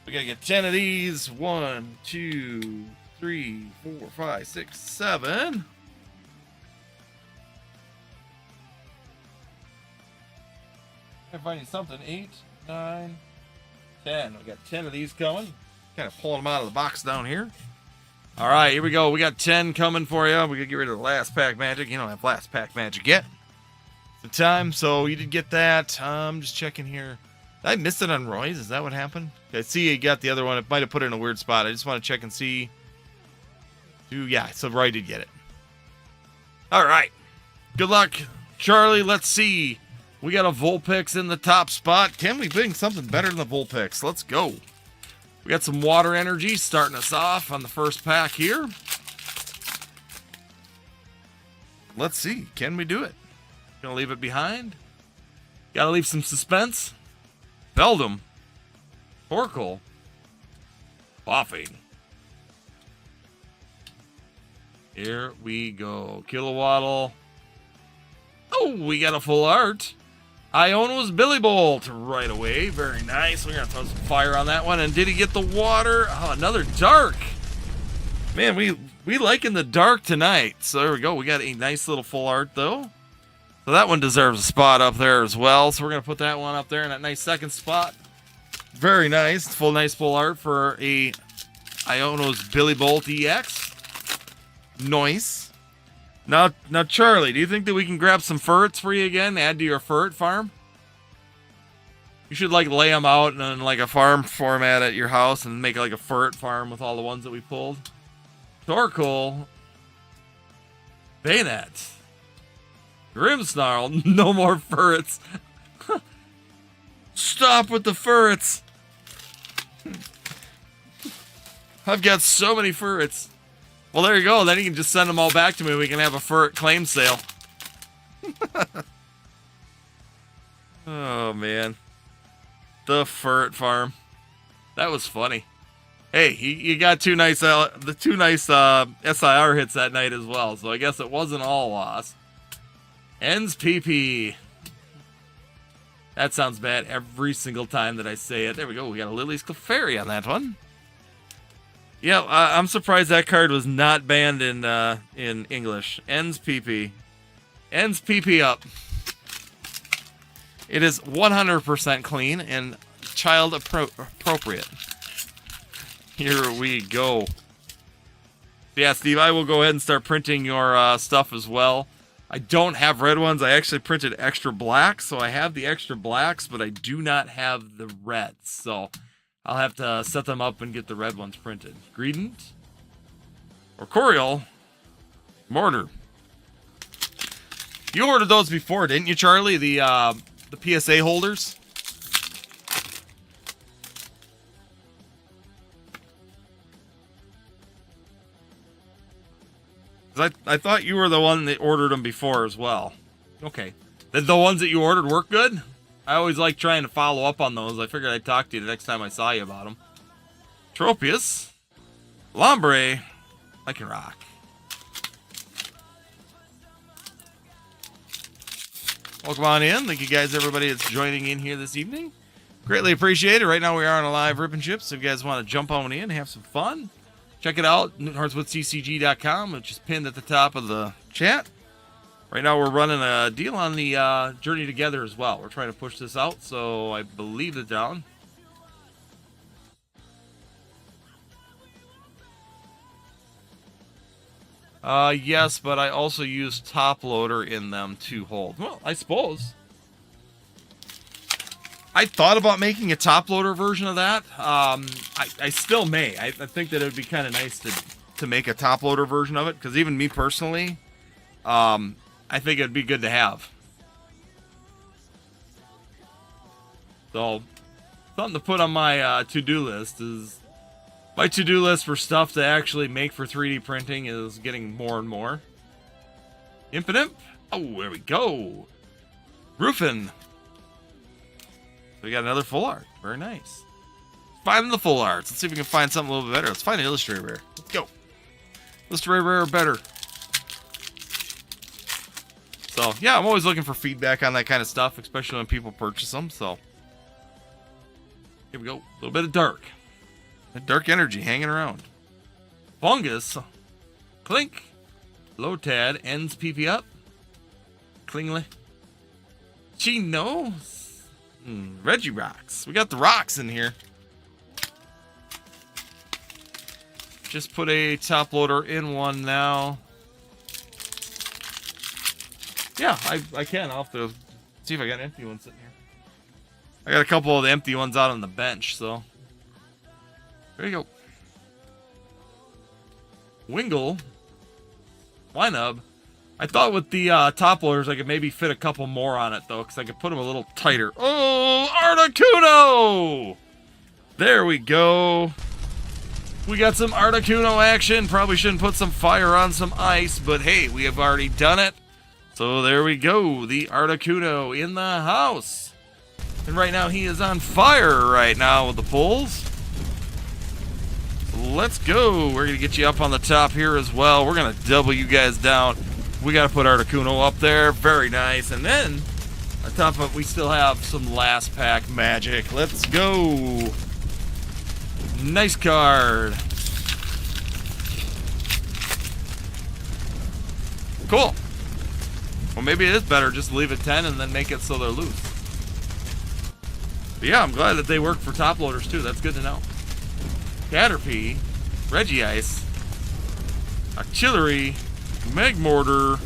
we got to get 10 of these. 1, 2, 3, 4, 5, 6, 7. I'm finding something. 8, 9, 10. We got 10 of these coming. Kind of pulling them out of the box down here. All right, here we go. We got 10 coming for you. We got to get rid of the last pack magic. You don't have last pack magic yet. Time, so you did get that. I'm just checking here. Did I miss it on Roy's? Is that what happened? I see you got the other one. It might have put it in a weird spot. I just want to check and see. Yeah, so Roy did get it. All right. Good luck, Charlie. Let's see. We got a Vulpix in the top spot. Can we bring something better than the Vulpix? Let's go. We got some water energy starting us off on the first pack here. Let's see. Can we do it? Gonna leave it behind. Gotta leave some suspense. Beldum. Torkoal. Buffing. Here we go. Kilowattle. Oh, we got a full art. Iono's Billy Bolt right away. Very nice. We're gonna throw some fire on that one. And did he get the water? Oh, another dark. Man, we liking the dark tonight. So there we go. We got a nice little full art though. So that one deserves a spot up there as well. So we're going to put that one up there in that nice second spot. Very nice. Nice full art for a Iono's Billy Bolt EX. Nice. Now, Charlie, do you think that we can grab some ferrets for you again? Add to your ferret farm? You should like lay them out in like a farm format at your house and make like a ferret farm with all the ones that we pulled. Torkoal. Bayonet. Grimmsnarl. No more ferrets. Stop with the ferrets. I've got so many ferrets. Well, there you go. Then you can just send them all back to me. We can have a ferret claim sale. Oh, man. The ferret farm. That was funny. Hey, you got two nice SIR hits that night as well, so I guess it wasn't all loss. Ends PP. That sounds bad every single time that I say it. There we go. We got a Lily's Clefairy on that one. Yeah, I'm surprised that card was not banned in English. Ends PP. Ends PP up. It is 100% clean and child appropriate. Here we go. Yeah, Steve, I will go ahead and start printing your stuff as well. I don't have red ones. I actually printed extra blacks, so I have the extra blacks, but I do not have the reds. So I'll have to set them up and get the red ones printed. Greedent. Orcorial. Mortar. You ordered those before, didn't you, Charlie? The PSA holders? I thought you were the one that ordered them before as well. Okay. Did the ones that you ordered work good? I always like trying to follow up on those. I figured I'd talk to you the next time I saw you about them. Tropius. Lombre. I can rock. Welcome on in. Thank you guys, everybody that's joining in here this evening. Greatly appreciate it. Right now we are on a live Rip and Chip, so if you guys want to jump on in and have some fun, check it out, NorthwoodCCG.com, which is pinned at the top of the chat. Right now we're running a deal on the Journey Together as well. We're trying to push this out, so I believe it's down. Yes, but I also use top loader in them to hold. Well, I suppose. I thought about making a top loader version of that. I still may. I think that it would be kind of nice to make a top loader version of it, because even me personally, I think it'd be good to have. So, something to put on my to-do list is... My to-do list for stuff to actually make for 3D printing is getting more and more. Infinite. Oh, there we go. Roofing. We got another full art. Very nice. Find the full arts. Let's see if we can find something a little bit better. Let's find an Illustrator Rare. Let's go. Illustrator Rare or better. So, yeah, I'm always looking for feedback on that kind of stuff, especially when people purchase them. So, here we go. A little bit of dark. Dark energy hanging around. Fungus. Clink. Lotad. Ends PP up. Klingly. Chino. Reggie rocks. We got the rocks in here. Just put a top loader in one now. Yeah, I can. I'll have to see if I got an empty one sitting here. I got a couple of the empty ones out on the bench, so. There you go. Wingle. Lineup. I thought with the top loaders I could maybe fit a couple more on it, though, because I could put them a little tighter. Oh, Articuno! There we go. We got some Articuno action. Probably shouldn't put some fire on some ice, but hey, we have already done it. So there we go. The Articuno in the house. And right now he is on fire right now with the pulls. Let's go. We're going to get you up on the top here as well. We're going to double you guys down. We got to put Articuno up there. Very nice. And then, on top of it, we still have some last pack magic. Let's go. Nice card. Cool. Well, maybe it is better just leave it 10 and then make it so they're loose. But yeah, I'm glad that they work for top loaders too. That's good to know. Caterpie, Regice, Artillery, Megmortar,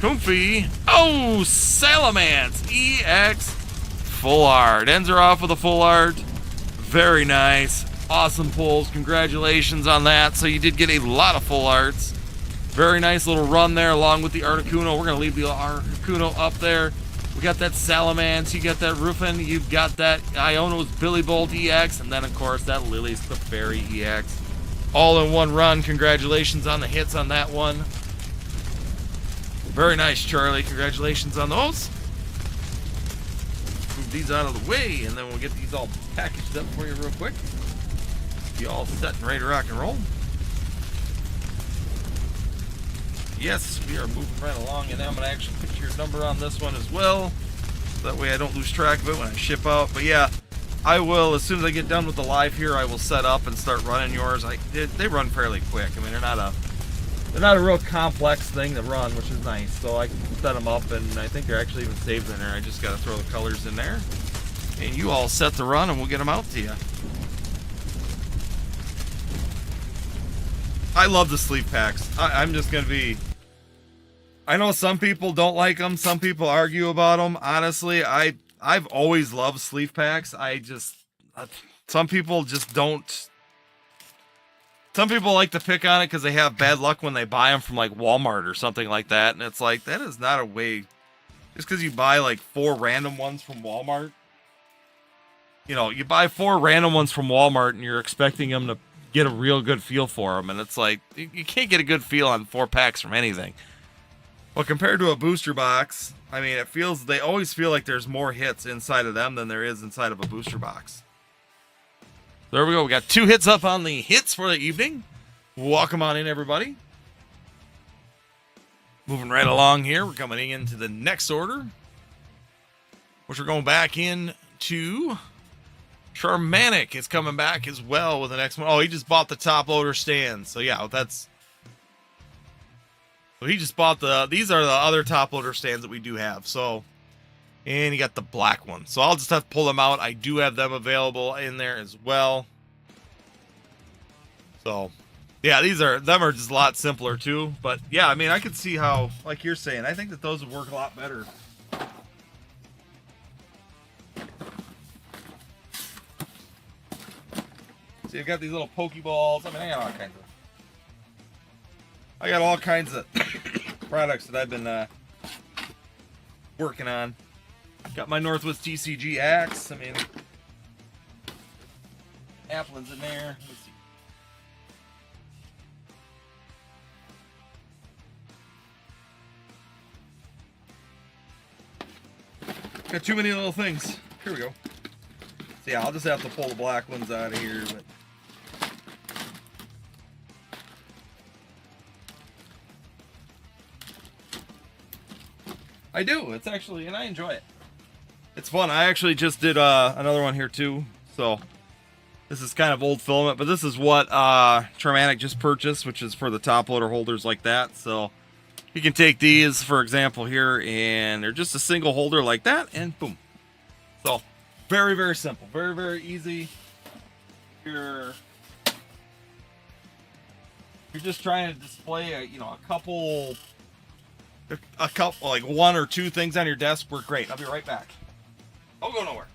Comfy, oh, Salamence, EX, full art. Ends are off with a full art. Very nice. Awesome pulls. Congratulations on that. So you did get a lot of full arts. Very nice little run there along with the Articuno. We're going to leave the Articuno up there. We got that Salamence. You got that Ruffin. You've got that Iono's Billy Bolt EX. And then, of course, that Lily's Clefairy EX. All in one run. Congratulations on the hits on that one. Very nice, Charlie. Congratulations on those. Move these out of the way, and then we'll get these all packaged up for you real quick. Be all set and ready to rock and roll. Yes, we are moving right along, and I'm going to actually put your number on this one as well. So that way I don't lose track of it when I ship out. But yeah, I will, as soon as I get done with the live here, I will set up and start running yours. They run fairly quick. I mean, they're not a real complex thing to run, which is nice. So I can set them up, and I think they're actually even saved in there. I just got to throw the colors in there. And you all set to run, and we'll get them out to you. I love the sleeve packs. I'm just going to be... I know some people don't like them. Some people argue about them. Honestly, I've always loved sleeve packs. Some people just don't... Some people like to pick on it because they have bad luck when they buy them from like Walmart or something like that. And it's like, that is not a way... Just because you buy like 4 random ones from Walmart. You know, you buy 4 random ones from Walmart and you're expecting them to get a real good feel for them. And it's like, you can't get a good feel on 4 packs from anything. Well, compared to a booster box, I mean, they always feel like there's more hits inside of them than there is inside of a booster box. There we go. We got 2 hits up on the hits for the evening. Welcome on in, everybody. Moving right along here. We're coming into the next order, which we're going back in to Charmanic. Is coming back as well with the next one. Oh, he just bought the top loader stand. So yeah, so he just bought these are the other top loader stands that we do have. So, and he got the black one. So I'll just have to pull them out. I do have them available in there as well. So, yeah, them are just a lot simpler too. But yeah, I mean, I could see how, like you're saying, I think that those would work a lot better. See, I've got these little Pokeballs. I mean, I got all kinds of products that I've been working on. Got my Northwest TCG axe. I mean, Applin's in there. Let's see. Got too many little things. Here we go. So yeah, I'll just have to pull the black ones out of here. But I do. It's actually, and I enjoy it. It's fun. I actually just did another one here too. So this is kind of old filament, but this is what Charmanic just purchased, which is for the top loader holders like that. So you can take these, for example, here, and they're just a single holder like that, and boom. So very, very simple. Very, very easy. You're just trying to display a couple, like 1 or 2 things on your desk work great. I'll be right back. Don't go nowhere.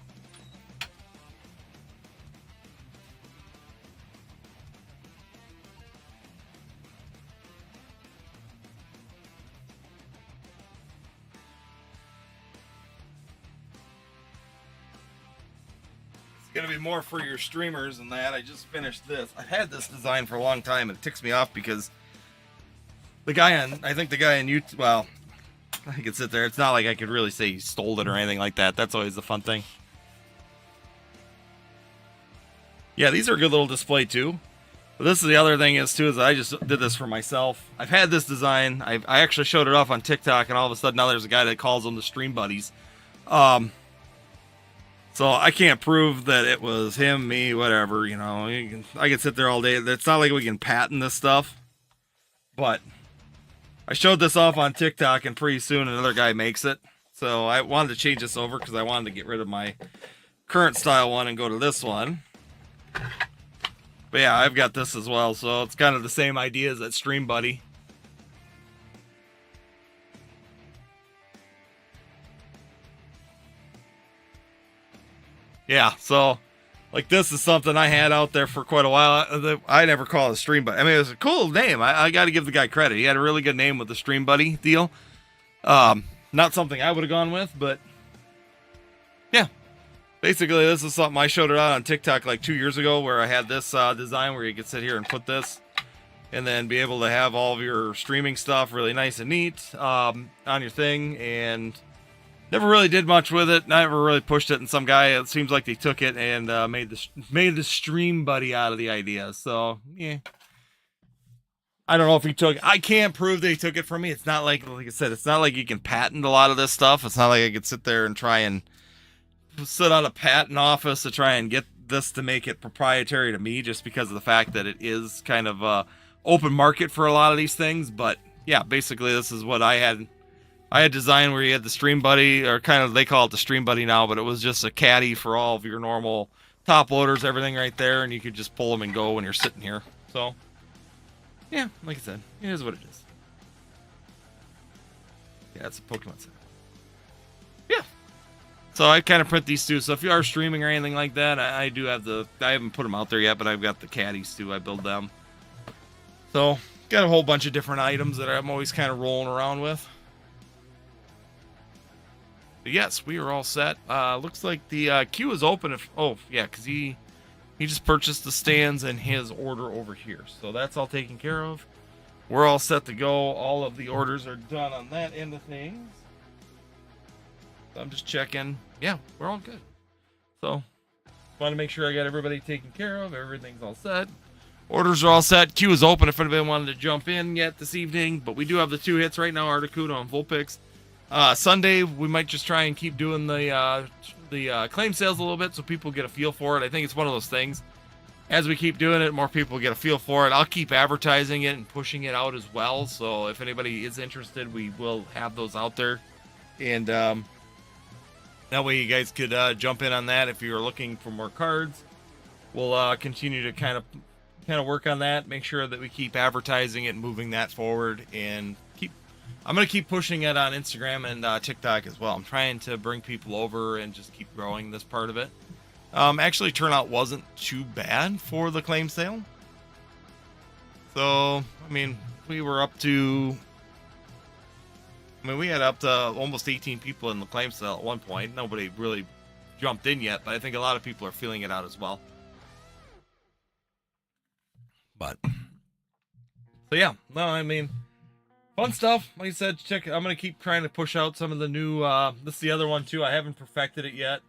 It's going to be more for your streamers than that. I just finished this. I've had this design for a long time, and it ticks me off because the guy on YouTube, well, I could sit there. It's not like I could really say he stole it or anything like that. That's always the fun thing. Yeah, these are a good little display too. But this is the other thing is I just did this for myself. I've had this design. I actually showed it off on TikTok, and all of a sudden now there's a guy that calls them the stream buddies. So I can't prove that it was him, me, whatever. I can sit there all day. It's not like we can patent this stuff, but I showed this off on TikTok, and pretty soon another guy makes it. So I wanted to change this over because I wanted to get rid of my current style one and go to this one. But yeah, I've got this as well, so it's kind of the same idea as that Stream Buddy. Yeah, so Like this is something I had out there for quite a while. I never call it a Stream Buddy. I mean, it was a cool name. I got to give the guy credit. He had a really good name with the Stream Buddy deal. Not something I would have gone with, but yeah. Basically, this is something I showed it out on TikTok like 2 years ago, where I had this design where you could sit here and put this, and then be able to have all of your streaming stuff really nice and neat on your thing. And never really did much with it. Never really pushed it. And some guy, it seems like they took it and made the Stream Buddy out of the idea. So yeah, I don't know if he took. I can't prove that he took it from me. It's not like I said, it's not like you can patent a lot of this stuff. It's not like I could sit there and try and sit on a patent office to try and get this to make it proprietary to me, just because of the fact that it is kind of open market for a lot of these things. But yeah, basically this is what I had designed, where you had the Stream Buddy, or kind of, they call it the Stream Buddy now, but it was just a caddy for all of your normal top loaders, everything right there, and you could just pull them and go when you're sitting here. So yeah, like I said, it is what it is. Yeah, it's a Pokemon set. Yeah. So I kind of print these too. So if you are streaming or anything like that, I do have I haven't put them out there yet, but I've got the caddies too. I build them. So got a whole bunch of different items that I'm always kind of rolling around with. But yes, we are all set. Looks like the queue is open. Because he just purchased the stands and his order over here. So that's all taken care of. We're all set to go. All of the orders are done on that end of things. I'm just checking. Yeah, we're all good. So, want to make sure I got everybody taken care of. Everything's all set. Orders are all set. Queue is open if anybody wanted to jump in yet this evening. But we do have the 2 hits right now, Articuno and Vulpix. Sunday, we might just try and keep doing the claim sales a little bit so people get a feel for it. I think it's one of those things. As we keep doing it, more people get a feel for it. I'll keep advertising it and pushing it out as well. So if anybody is interested, we will have those out there. And that way you guys could jump in on that if you're looking for more cards. We'll continue to kind of work on that, make sure that we keep advertising it and moving that forward, and I'm going to keep pushing it on Instagram and TikTok as well. I'm trying to bring people over and just keep growing this part of it. Actually, turnout wasn't too bad for the claim sale. So, I mean, we had up to almost 18 people in the claim sale at one point. Nobody really jumped in yet, but I think a lot of people are feeling it out as well. But, so yeah, no, I mean, fun stuff. Like I said, I'm going to keep trying to push out some of the new, this is the other one too. I haven't perfected it yet,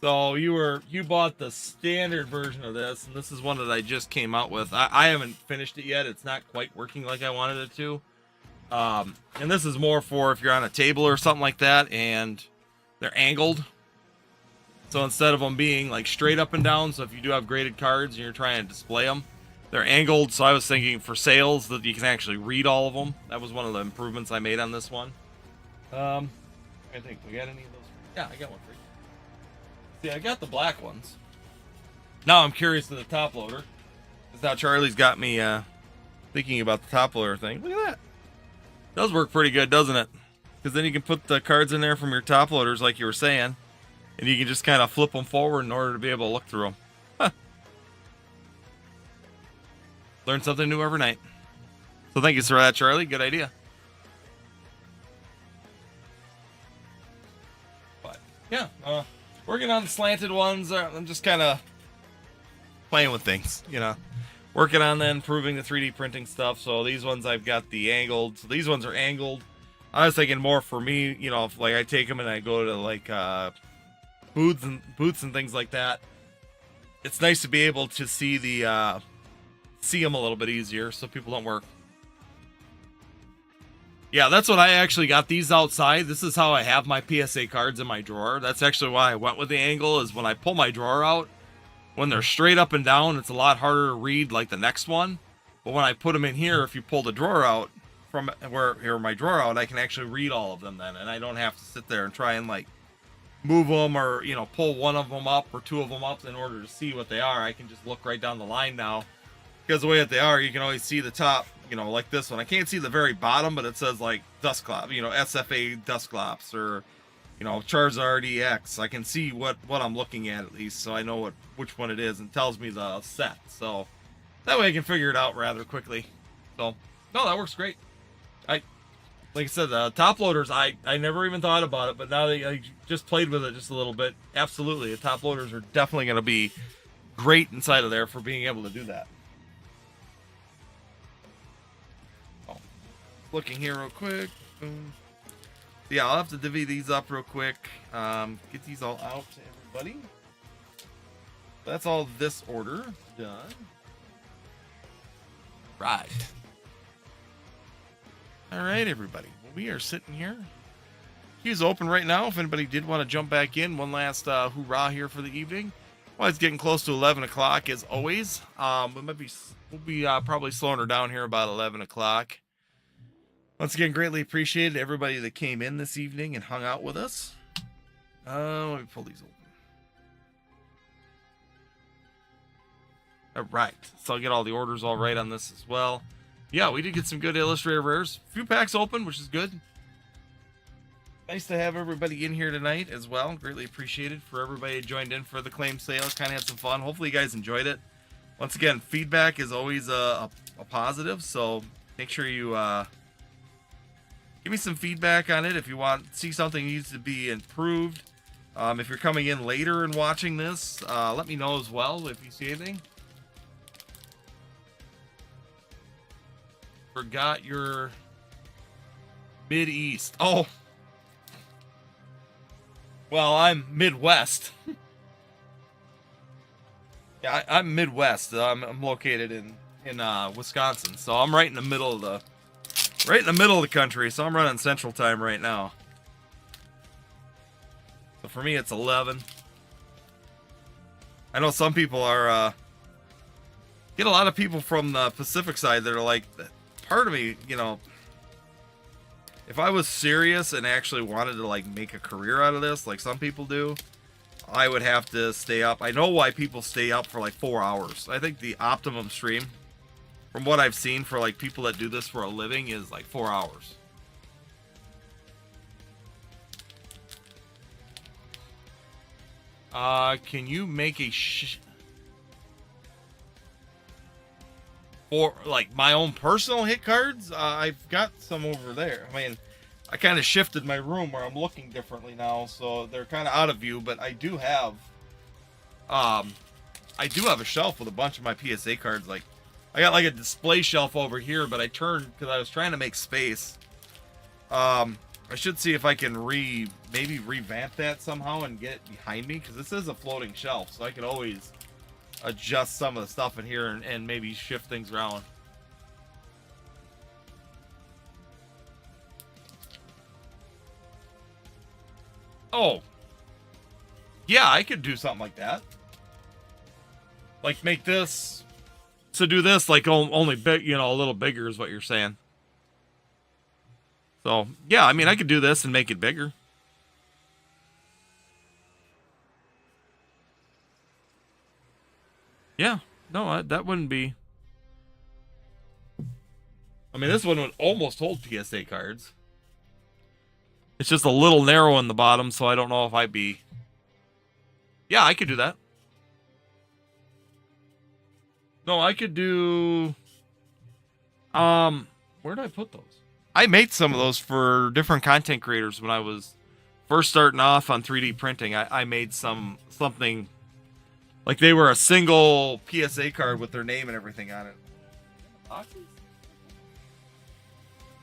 so you bought the standard version of this, and this is one that I just came out with. I haven't finished it yet. It's not quite working like I wanted it to. And this is more for if you're on a table or something like that, and they're angled. So instead of them being like straight up and down, so if you do have graded cards and you're trying to display them, they're angled. So I was thinking for sales that you can actually read all of them. That was one of the improvements I made on this one. I think we got any of those. Yeah, I got one for you. See, I got the black ones. Now I'm curious to the top loader. Because now Charlie's got me thinking about the top loader thing. Look at that. Does work pretty good, doesn't it? Because then you can put the cards in there from your top loaders, like you were saying. And you can just kind of flip them forward in order to be able to look through them. Huh. Learn something new every night. So thank you for that, Charlie. Good idea. But, yeah. Working on the slanted ones. I'm just kind of playing with things, working on then improving the 3D printing stuff. So these ones I've got the angled. So these ones are angled. I was thinking more for me, if like I take them and I go to like booths and things like that. It's nice to be able to see them a little bit easier, so people don't work. Yeah, that's what I actually got these outside. This is how I have my PSA cards in my drawer. That's actually why I went with the angle, is when I pull my drawer out, when they're straight up and down, it's a lot harder to read like the next one. But when I put them in here, if you pull the drawer out from my drawer out, I can actually read all of them then. And I don't have to sit there and try and like move them or, pull one of them up or two of them up in order to see what they are. I can just look right down the line now. Because the way that they are, you can always see the top, like this one. I can't see the very bottom, but it says like Dust Clop, SFA Dust Clops, or, Charizard EX. I can see what I'm looking at least, so I know which one it is, and tells me the set. So that way I can figure it out rather quickly. So no, that works great. Like I said, the top loaders, I never even thought about it, but now I just played with it just a little bit. Absolutely, the top loaders are definitely going to be great inside of there for being able to do that. Oh, looking here real quick. Boom. Yeah, I'll have to divvy these up real quick. Get these all out to everybody. That's all this order done. Right. All right, everybody. Well, we are sitting here. Queue's open right now. If anybody did want to jump back in, one last hoorah here for the evening. Well, it's getting close to 11 o'clock as always. We'll be probably slowing her down here about 11 o'clock. Once again, greatly appreciated everybody that came in this evening and hung out with us. Let me pull these open. All right, so I'll get all the orders all right on this as well. Yeah, we did get some good Illustrator rares. A few packs open, which is good. Nice to have everybody in here tonight as well. Greatly appreciated for everybody who joined in for the claim sale. Kind of had some fun. Hopefully you guys enjoyed it. Once again, feedback is always a positive, so make sure you give me some feedback on it if you see something needs to be improved. If you're coming in later and watching this, let me know as well if you see anything. Forgot your Mid-East. Oh. Well, I'm Midwest. Yeah, I'm Midwest. I'm located in Wisconsin, so I'm right in the middle of the country. So I'm running Central Time right now. So for me, it's 11. I know some people are get a lot of people from the Pacific side that are like, part of me, if I was serious and actually wanted to like make a career out of this, like some people do, I would have to stay up. I know why people stay up for like 4 hours. I think the optimum stream, from what I've seen for like people that do this for a living, is like 4 hours. Can you make a for like my own personal hit cards? I've got some over there. I mean, I kind of shifted my room where I'm looking differently now, so they're kind of out of view. But I do have a shelf with a bunch of my PSA cards. Like, I got like a display shelf over here, but I turned because I was trying to make space. I should see if I can maybe revamp that somehow and get it behind me, because this is a floating shelf, so I could always adjust some of the stuff in here and maybe shift things around. Oh, yeah, I could do something like that. Like make this, so do this like only big, a little bigger is what you're saying. So yeah, I mean, I could do this and make it bigger. Yeah, no, that wouldn't be. I mean, this one would almost hold PSA cards. It's just a little narrow in the bottom, so I don't know if I'd be. Yeah, I could do that. No, I could do. Where did I put those? I made some of those for different content creators when I was first starting off on 3D printing. I made something. Like they were a single PSA card with their name and everything on it.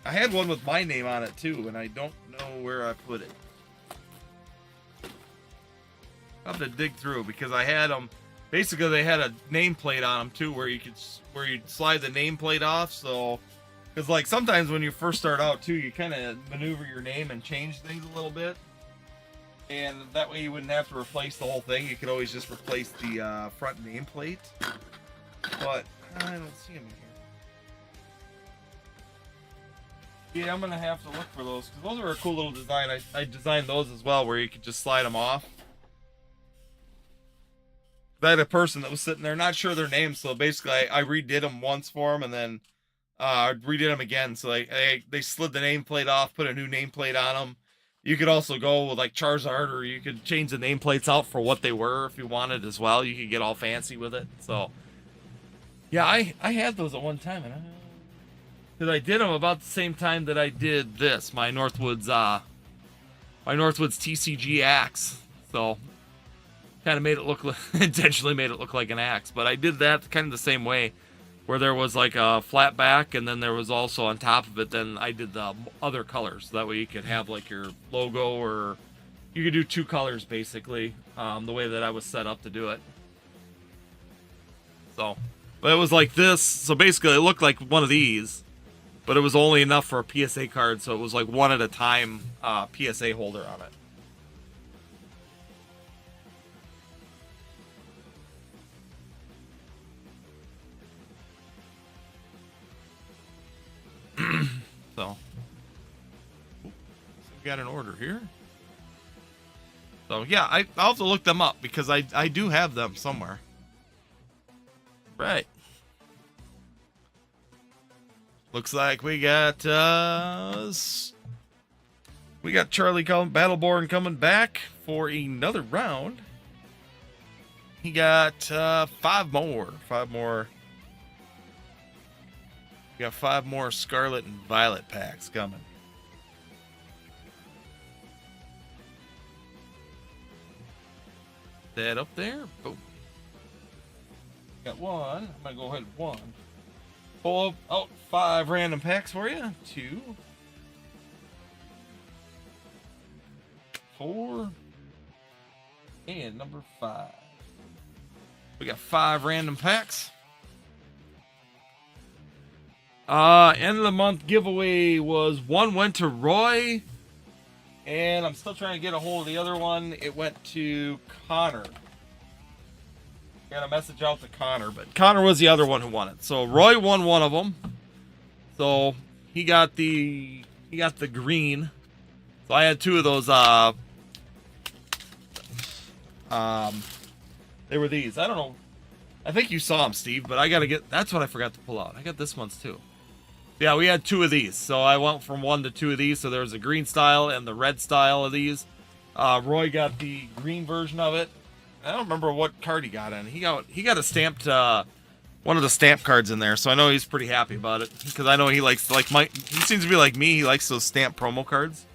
I had one with my name on it too, and I don't know where I put it. I'll have to dig through because I had them. Basically, they had a nameplate on them too, where you'd slide the nameplate off. So, because like sometimes when you first start out too, you kind of maneuver your name and change things a little bit. And that way you wouldn't have to replace the whole thing. You could always just replace the front nameplate. But I don't see them in here. Yeah, I'm going to have to look for those. Because those are a cool little design. I designed those as well, where you could just slide them off. I had a person that was sitting there, not sure their name. So basically I redid them once for them and then redid them again. So they slid the nameplate off, put a new nameplate on them. You could also go with like Charizard, or you could change the nameplates out for what they were if you wanted as well. You could get all fancy with it. So, yeah, I had those at one time, and because I did them about the same time that I did this, my Northwoods TCG axe. So, kind of made it look intentionally made it look like an axe, but I did that kind of the same way, where there was like a flat back, and then there was also on top of it, then I did the other colors. That way you could have like your logo, or you could do 2 colors basically, the way that I was set up to do it. So, but it was like this. So basically it looked like one of these, but it was only enough for a PSA card. So it was like one at a time PSA holder on it. So we got an order here. So yeah, I'll have to look them up because I do have them somewhere. Right. Looks like we got Charlie Battleborn coming back for another round. He got 5 more. We got 5 more Scarlet and Violet packs coming. That up there. Boom. Got 1. I'm going to go ahead and 1. Pull out 5 random packs for you. 2. 4. And number 5. We got 5 random packs. End of the month giveaway was 1 went to Roy, and I'm still trying to get a hold of the other one. It went to Connor. Got a message out to Connor, but Connor was the other one who won it. So Roy won one of them. So he got the green. So I had 2 of those. They were these. I don't know. I think you saw them, Steve, but I gotta get. That's what I forgot to pull out. I got this one's too. Yeah, we had 2 of these, so I went from 1 to 2 of these. So there was a green style and the red style of these. Roy got the green version of it. I don't remember what card he got in. He got a stamped one of the stamp cards in there, so I know he's pretty happy about it because I know he likes he seems to be like me. He likes those stamp promo cards.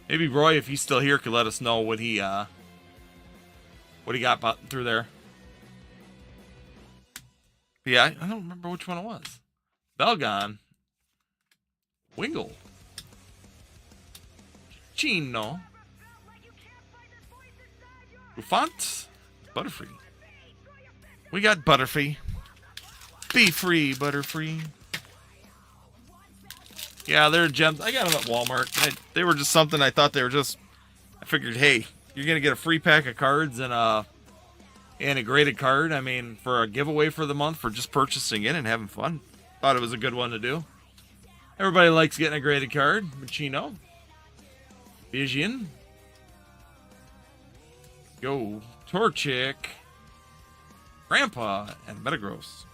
Maybe Roy, if he's still here, could let us know what he got through there. But yeah, I don't remember which one it was. Belgon. Wingle. Chino. Buffant. Butterfree. We got Butterfree. Be free, Butterfree. Yeah, they're gems. I got them at Walmart. They were just something I thought they were just... I figured, hey, you're going to get a free pack of cards and a graded card. I mean, for a giveaway for the month for just purchasing it and having fun. Thought it was a good one to do. Everybody likes getting a graded card. Machino. Vision. Go. Torchic. Grandpa. And Metagross.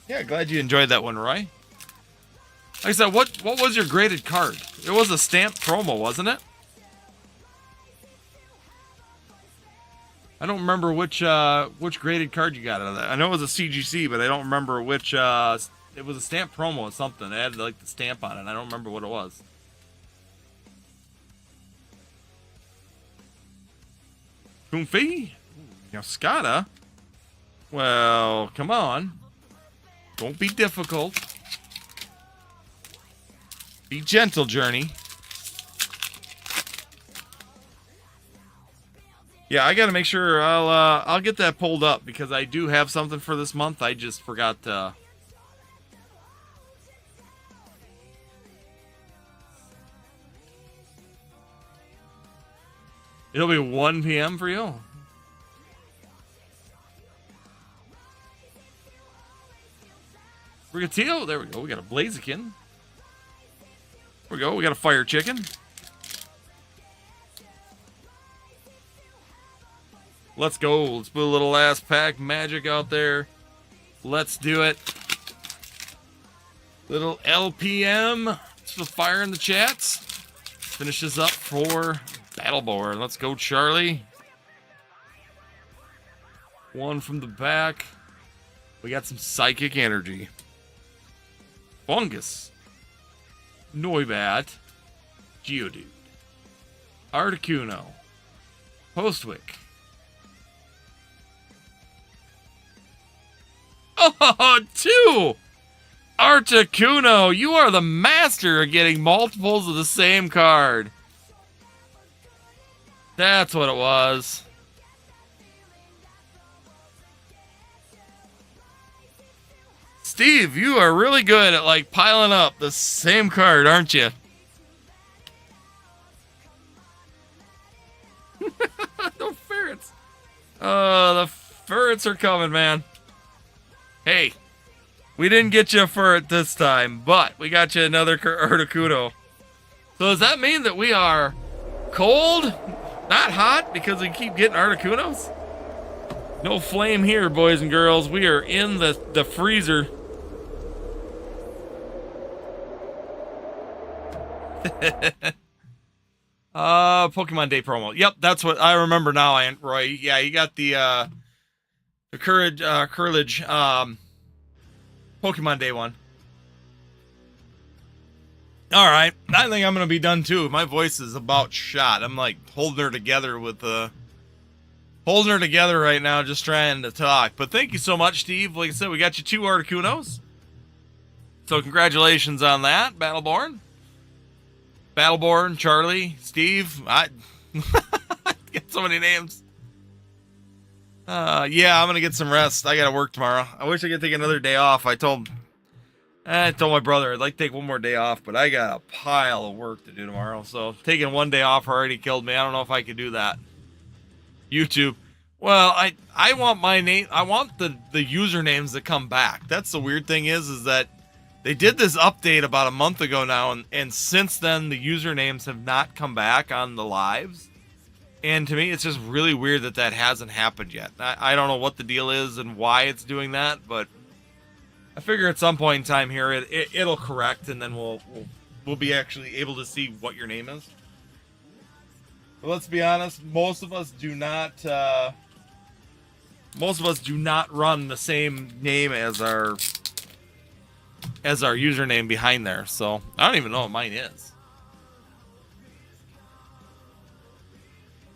Yeah, glad you enjoyed that one, Roy. Like I said, what was your graded card? It was a stamp promo, wasn't it? I don't remember which graded card you got out of that. I know it was a CGC, but I don't remember which. It was a stamp promo or something. It had like the stamp on it. I don't remember what it was. Koomfi? Now Scada? Well, come on. Don't be difficult. Be gentle, Journey. Yeah, I gotta make sure I'll get that pulled up because I do have something for this month. I just forgot to. It'll be 1 p.m. for you. Brigatio, there we go. We got a Blaziken. There we go. We got a Fire Chicken. Let's go. Let's put a little last pack magic out there. Let's do it. Little LPM for fire in the chats. Finishes up for Battleborn. Let's go, Charlie. One from the back. We got some Psychic Energy. Fungus. Noibat. Geodude. Articuno. Postwick. Oh, 2! Articuno, you are the master of getting multiples of the same card. That's what it was. Steve, you are really good at like piling up the same card, aren't you? No ferrets. The ferrets are coming, man. Hey, we didn't get you a ferret this time, but we got you another Articuno. So does that mean that we are cold, not hot, because we keep getting Articunos? No flame here, boys and girls. We are in the freezer. Pokemon Day promo. Yep, that's what I remember now, Aunt Roy. Yeah, you got the Courage, Pokemon Day one. All right, I think I'm gonna be done too. My voice is about shot. I'm like holding her together right now, just trying to talk. But thank you so much, Steve. Like I said, we got you 2 Articunos. So congratulations on that, Battleborn, Charlie, Steve. I get so many names. Yeah, I'm gonna get some rest. I gotta work tomorrow. I wish I could take another day off. I told my brother I'd like to take one more day off, but I got a pile of work to do tomorrow. So taking one day off already killed me. I don't know if I could do that. YouTube. Well, I want my name. I want the usernames to come back. That's the weird thing is that they did this update about a month ago now, and since then the usernames have not come back on the lives. And to me, it's just really weird that hasn't happened yet. I don't know what the deal is and why it's doing that, but I figure at some point in time here it'll correct, and then we'll be actually able to see what your name is. But let's be honest, most of us do not run the same name as our username behind there, so I don't even know what mine is.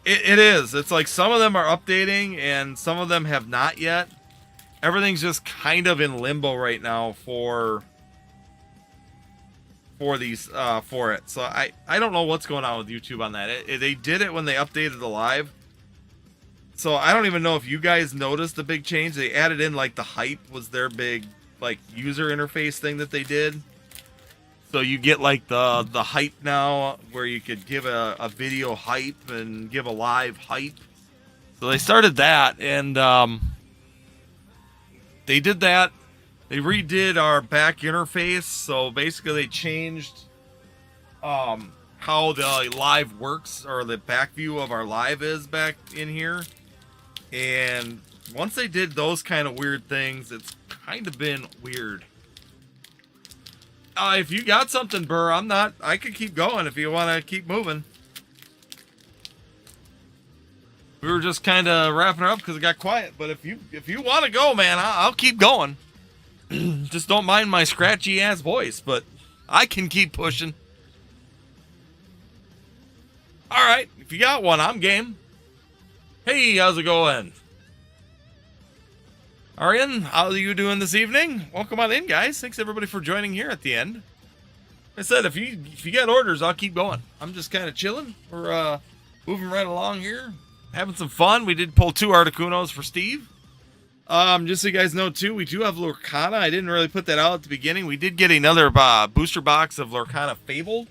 It is. It's like some of them are updating and some of them have not yet. Everything's just kind of in limbo right now for these for it. So I don't know what's going on with YouTube on that. They did it when they updated the live. So I don't even know if you guys noticed the big change. They added in like the hype was their big like user interface thing that they did. So you get like the hype now where you could give a video hype and give a live hype. So they started that, and they did that. They redid our back interface. So basically they changed how the live works, or the back view of our live is back in here. And once they did those kind of weird things, it's kind of been weird. If you got something, Burr, I could keep going if you want to keep moving. We were just kind of wrapping her up because it got quiet. But if you want to go, man, I'll keep going. Just don't mind my scratchy ass voice, but I can keep pushing. All right, if you got one, I'm game. Hey, how's it going? Arian, how are you doing this evening? Welcome on in, guys. Thanks everybody for joining here at the end. Like I said, if you got orders, I'll keep going. I'm just kind of chilling. We're moving right along here, having some fun. We did pull 2 Articunos for Steve. Just so you guys know too, we do have Lorcana. I didn't really put that out at the beginning. We did get another booster box of Lorcana Fabled.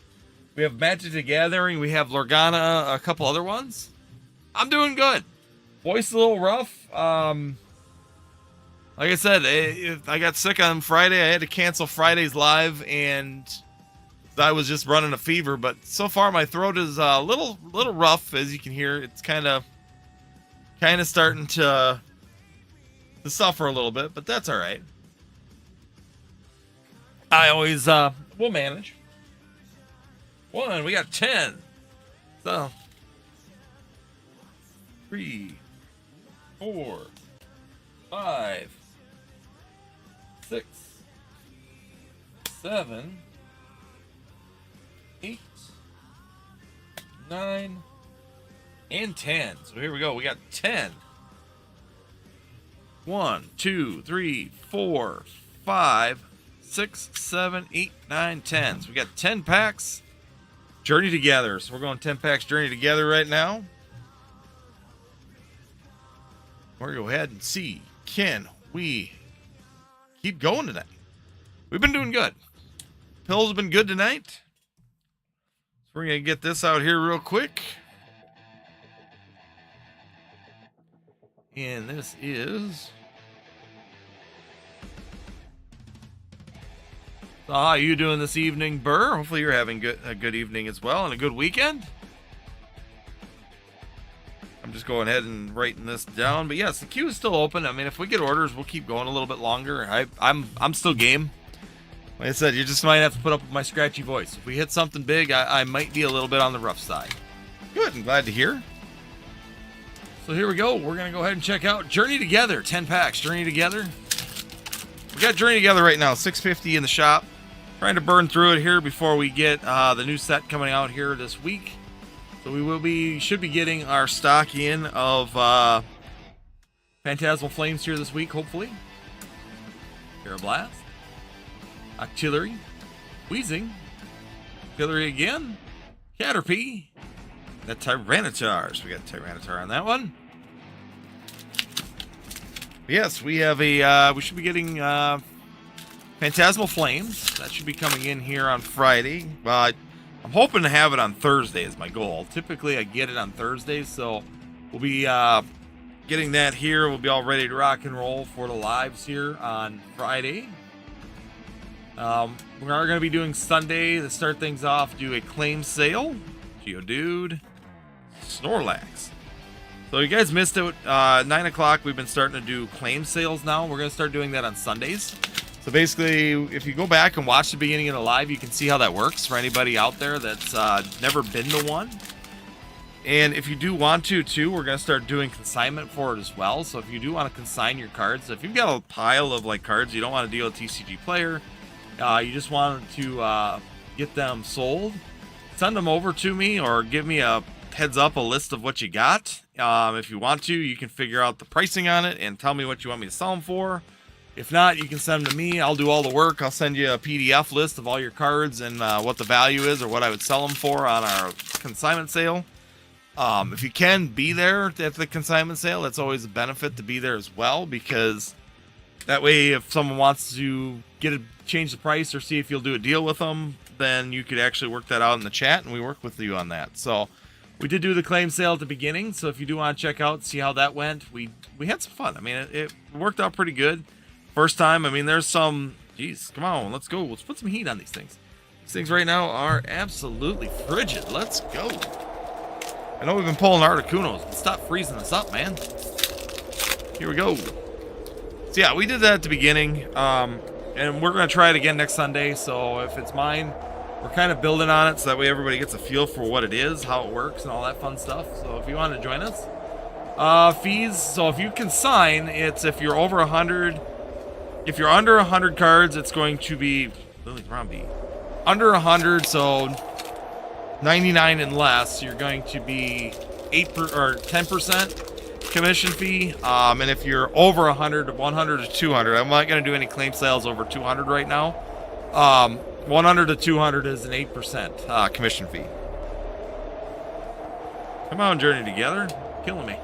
We have Magic the Gathering. We have Lorcana, a couple other ones. I'm doing good. Voice a little rough. Like I said, I got sick on Friday. I had to cancel Friday's live, and I was just running a fever. But so far, my throat is a little rough, as you can hear. It's kind of starting to suffer a little bit, but that's all right. I always will manage. 1, we got 10. So 3, 4, 5, 6, 7, 8, 9, and 10. So here we go. We got 10. 1, 2, 3, 4, 5, 6, 7, 8, 9, 10. So we got 10 packs. Journey together. So we're going 10 packs journey together right now. We're going to go ahead and see, can we keep going tonight? We've been doing good. Pills have been good tonight. So we're going to get this out here real quick. And this is... So how are you doing this evening, Burr? Hopefully you're having a good evening as well and a good weekend. I'm just going ahead and writing this down. But yes, the queue is still open. I mean, if we get orders, we'll keep going a little bit longer. I'm still game. Like I said, you just might have to put up with my scratchy voice. If we hit something big, I might be a little bit on the rough side. Good, I'm glad to hear. So here we go. We're going to go ahead and check out Journey Together. 10 packs, Journey Together. We got Journey Together right now, $6.50 in the shop. Trying to burn through it here before we get the new set coming out here this week. So we should be getting our stock in of Phantasmal Flames here this week, hopefully. Aeroblast. Octillery. Wheezing. Octillery again. Caterpie. The Tyranitar. So we got Tyranitar on that one. Yes, we have we should be getting Phantasmal Flames. That should be coming in here on Friday. Well, I'm hoping to have it on Thursday is my goal. Typically, I get it on Thursdays, so we'll be getting that here. We'll be all ready to rock and roll for the lives here on Friday. We are going to be doing Sunday to start things off, do a claim sale. Geodude, Snorlax. So you guys missed it. 9 o'clock, we've been starting to do claim sales now. We're going to start doing that on Sundays. So basically, if you go back and watch the beginning of the live, you can see how that works for anybody out there that's never been to one. And if you do want to, too, we're going to start doing consignment for it as well. So if you do want to consign your cards, if you've got a pile of like cards you don't want to deal with TCG Player, you just want to get them sold, send them over to me or give me a heads up, a list of what you got. If you want to, you can figure out the pricing on it and tell me what you want me to sell them for. If not, you can send them to me. I'll do all the work. I'll send you a PDF list of all your cards and what the value is or what I would sell them for on our consignment sale. If you can be there at the consignment sale, that's always a benefit to be there as well, because that way if someone wants to change the price or see if you'll do a deal with them, then you could actually work that out in the chat and we work with you on that. So we did do the claim sale at the beginning, so if you do want to check out, see how that went, we had some fun. I mean, it worked out pretty good. First time, I mean, there's some... Jeez, come on, let's go. Let's put some heat on these things. These things right now are absolutely frigid. Let's go. I know we've been pulling Articunos, but stop freezing us up, man. Here we go. So yeah, we did that at the beginning, and we're going to try it again next Sunday. So if it's mine, we're kind of building on it so that way everybody gets a feel for what it is, how it works, and all that fun stuff. So if you want to join us, fees. So if you consign, it's if you're over 100. If you're under 100 cards, it's going to be under 100, so 99 and less. You're going to be 10% commission fee. And if you're over 100 to 200, I'm not going to do any claim sales over 200 right now. 100 to 200 is an 8% commission fee. Come on, Journey Together, killing me.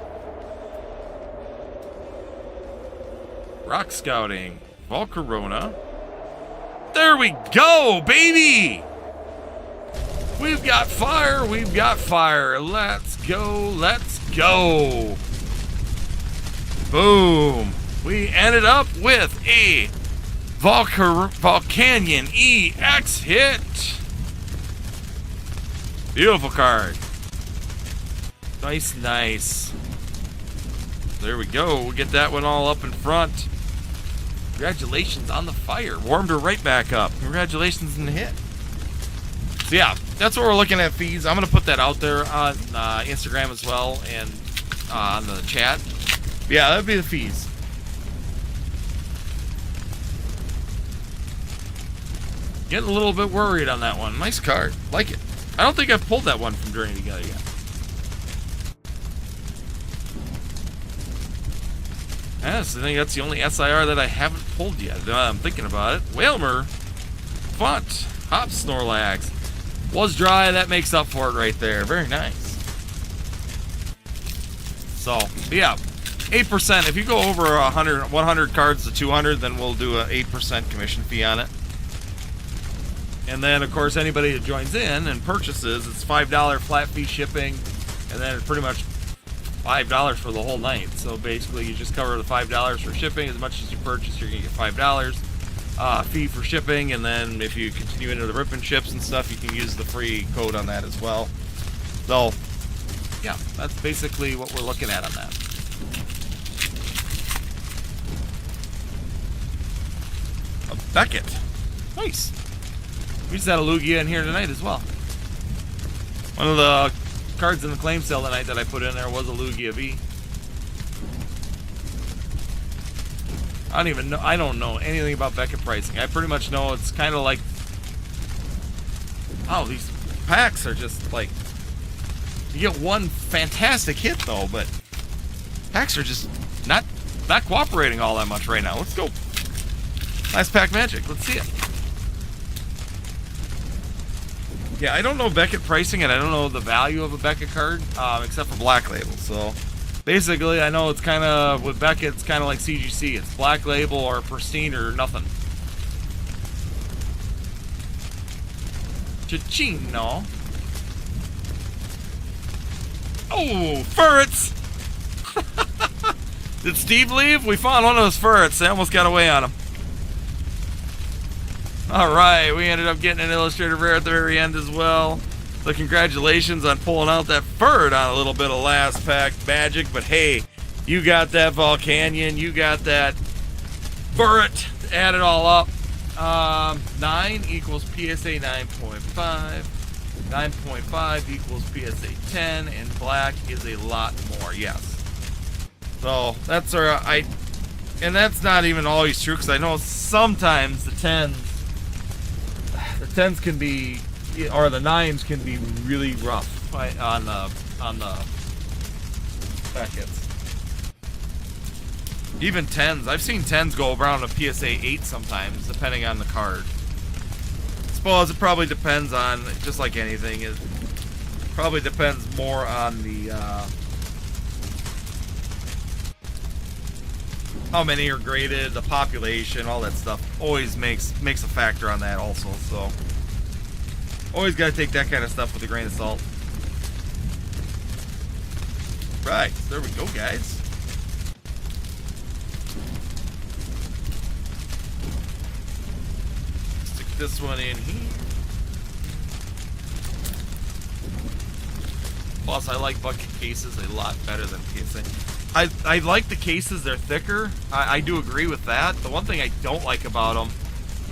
Rock Scouting. Volcarona. There we go, baby! We've got fire, we've got fire. Let's go, let's go. Boom. We ended up with a Volcanion EX hit. Beautiful card. Nice, nice. There we go. We'll get that one all up in front. Congratulations on the fire. Warmed her right back up. Congratulations on the hit. So yeah, that's what we're looking at fees. I'm going to put that out there on Instagram as well and on the chat. But yeah, that would be the fees. Getting a little bit worried on that one. Nice card. Like it. I don't think I've pulled that one from Journey Together yet. Yes, I think that's the only SIR that I haven't pulled yet. I'm thinking about it. Whalmer, Font, Hop Snorlax. Was dry, that makes up for it right there. Very nice. So, yeah, 8%. If you go over 100 cards to 200, then we'll do an 8% commission fee on it. And then, of course, anybody that joins in and purchases, it's $5 flat fee shipping, and then it's pretty much $5 for the whole night. So basically, you just cover the $5 for shipping. As much as you purchase, you're gonna get $5 fee for shipping, and then if you continue into the rip and ships and stuff, you can use the free code on that as well. So, yeah, that's basically what we're looking at on that. A Beckett, nice. We just had a Lugia in here tonight as well. One of the cards in the claim sale tonight that I put in there was a Lugia V. I don't know anything about Beckett pricing. I pretty much know it's kind of like, oh, these packs are just like, you get one fantastic hit though, but packs are just not cooperating all that much right now. Let's go. Last pack magic. Let's see it. Yeah, I don't know Beckett pricing, and I don't know the value of a Beckett card, except for Black Label. So, basically, I know it's kind of, with Beckett, it's kind of like CGC. It's Black Label or Pristine or nothing. Chachino. Oh, ferrets! Did Steve leave? We found one of those ferrets. They almost got away on him. Alright, we ended up getting an illustrated rare at the very end as well. So congratulations on pulling out that Furret on a little bit of last pack magic. But hey, you got that Volcanion, you got that Furret. Add it all up. 9 equals PSA 9.5. 9.5 equals PSA 10. And black is a lot more, yes. So that's our... And that's not even always true, because I know sometimes the 10s can be, or the 9s can be really rough on the packets. Even 10s, I've seen 10s go around a PSA 8 sometimes, depending on the card. I suppose it probably depends on, just like anything, it probably depends more on the how many are graded, the population, all that stuff always makes a factor on that also. So always got to take that kind of stuff with a grain of salt. Right, there we go, guys. Stick this one in here. Plus, I like bucket cases a lot better than PSA. I like the cases, they're thicker. I do agree with that. The one thing I don't like about them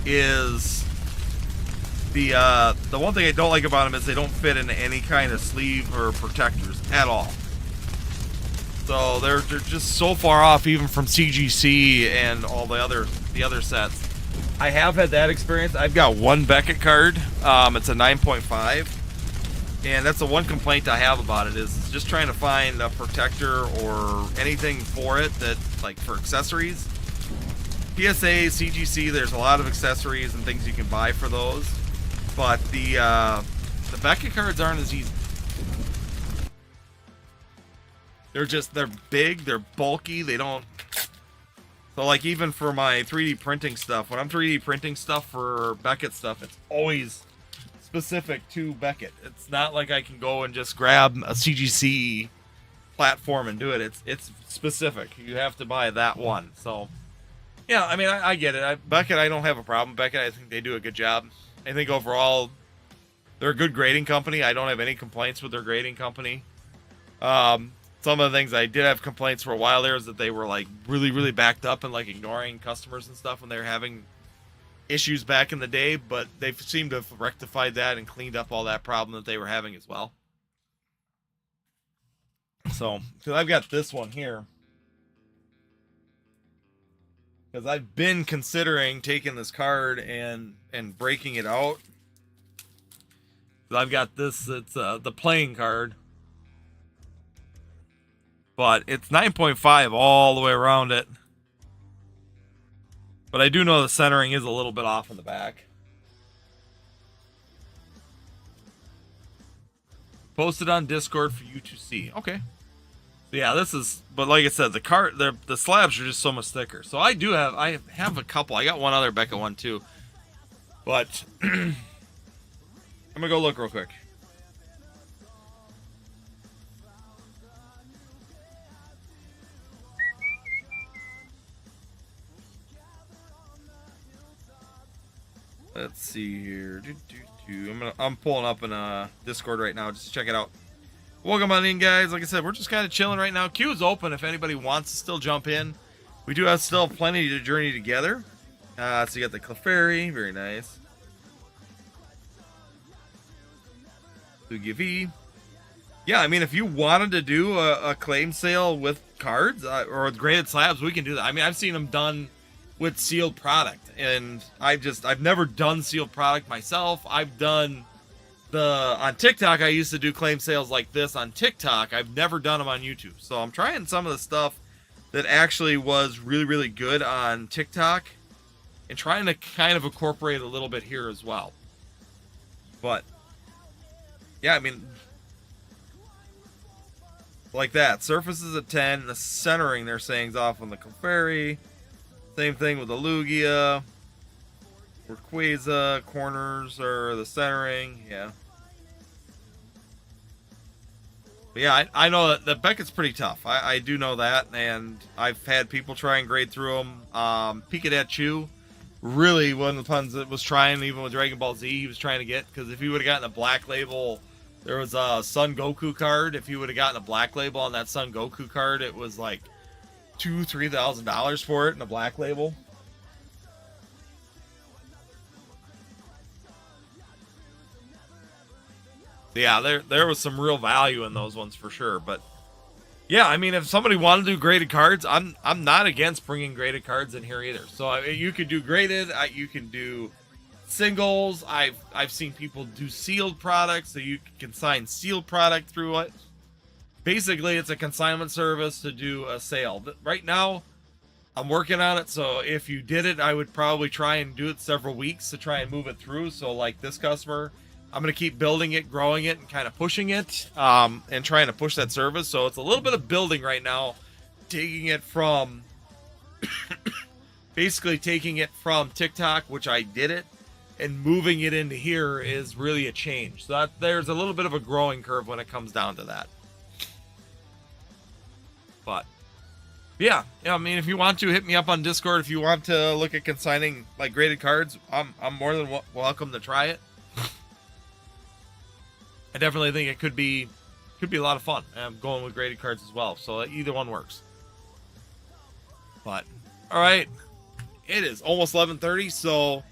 is the one thing I don't like about them is they don't fit into any kind of sleeve or protectors at all. So they're just so far off even from CGC and all the other sets. I have had that experience. I've got one Beckett card. It's a 9.5. And that's the one complaint I have about it, is just trying to find a protector or anything for it that, like, for accessories. PSA, CGC, there's a lot of accessories and things you can buy for those. But the Beckett cards aren't as easy. They're big, they're bulky, they don't... So, like, even for my 3D printing stuff, when I'm 3D printing stuff for Beckett stuff, it's always specific to Beckett. It's not like I can go and just grab a CGC platform and do it. It's specific. You have to buy that one. So, yeah, I mean, I get it. Beckett, I don't have a problem. Beckett, I think they do a good job. I think overall, they're a good grading company. I don't have any complaints with their grading company. some of the things I did have complaints for a while there is that they were like really, really backed up and like ignoring customers and stuff when they were having issues back in the day, but they seem to have rectified that and cleaned up all that problem that they were having as well. So, because I've got this one here, because I've been considering taking this card and breaking it out. I've got this, it's the playing card, but it's 9.5 all the way around it. But I do know the centering is a little bit off in the back. Posted on Discord for you to see. Okay. Yeah, this is, but like I said, the slabs are just so much thicker. So I have a couple. I got one other Becca one too. But I'm gonna go look real quick. Let's see here. I'm pulling up in Discord right now just to check it out. Welcome on in, guys. Like I said, we're just kind of chilling right now. Queue is open if anybody wants to still jump in. We do have still plenty to journey together. So you got the Clefairy, very nice. Lugia. Yeah, I mean, if you wanted to do a claim sale with cards or with graded slabs, we can do that. I mean, I've seen them done with sealed product, and I've never done sealed product myself. I've done on TikTok. I used to do claim sales like this on TikTok. I've never done them on YouTube, so I'm trying some of the stuff that actually was really, really good on TikTok and trying to kind of incorporate a little bit here as well. But yeah, I mean, like that surface is a 10. The centering they're saying is off on the Clefairy. Same thing with the Lugia. Rayquaza, corners or the centering, yeah. But yeah, I know that the Beckett's pretty tough. I do know that, and I've had people try and grade through them. Pikachu, really one of the ones that was trying, even with Dragon Ball Z, he was trying to get, because if he would have gotten a black label, there was a Sun Goku card. If he would have gotten a black label on that Sun Goku card, it was like $2,000-$3,000 for it in a black label. Yeah, there was some real value in those ones for sure. But yeah, I mean, if somebody wanted to do graded cards, I'm not against bringing graded cards in here either. So you could do graded, you can do singles. I've seen people do sealed products, so you can sign sealed product through it. Basically, it's a consignment service to do a sale. Right now, I'm working on it, so if you did it, I would probably try and do it several weeks to try and move it through. So like this customer, I'm going to keep building it, growing it, and kind of pushing it, and trying to push that service. So it's a little bit of building right now, taking it from, basically taking it from TikTok, which I did it, and moving it into here is really a change. So there's a little bit of a growing curve when it comes down to that. But yeah, I mean, if you want to, hit me up on Discord. If you want to look at consigning like graded cards, I'm more than welcome to try it. I definitely think it could be a lot of fun. I'm going with graded cards as well, so either one works. But all right, it is almost 11:30. So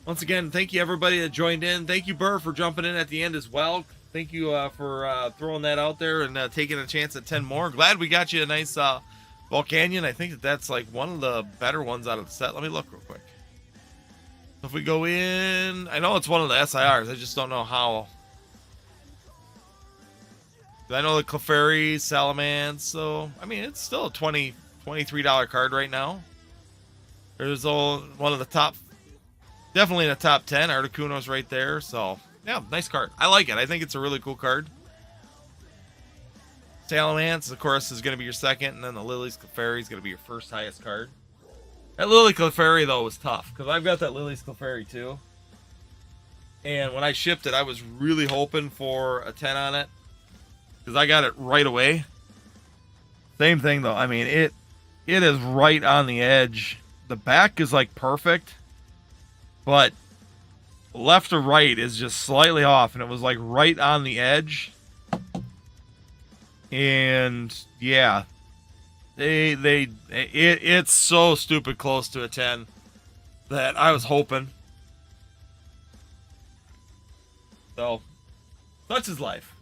once again, thank you everybody that joined in. Thank you, Burr, for jumping in at the end as well. Thank you for throwing that out there and taking a chance at 10 more. Glad we got you a nice Volcanion. I think that's like one of the better ones out of the set. Let me look real quick. If we go in, I know it's one of the SIRs. I just don't know how. I know the Clefairy, Salamence, so I mean it's still a $23 card right now. There's one of the top, definitely in the top 10. Articuno's right there, so yeah, nice card. I like it. I think it's a really cool card. Salamence, of course, is going to be your second, and then the Lily's Clefairy is going to be your first highest card. That Lily Clefairy, though, was tough, because I've got that Lily's Clefairy, too. And when I shipped it, I was really hoping for a 10 on it, because I got it right away. Same thing, though. I mean, it is right on the edge. The back is, like, perfect, but left to right is just slightly off, and it was, like, right on the edge. And yeah, it's so stupid close to a 10 that I was hoping. So, such is life.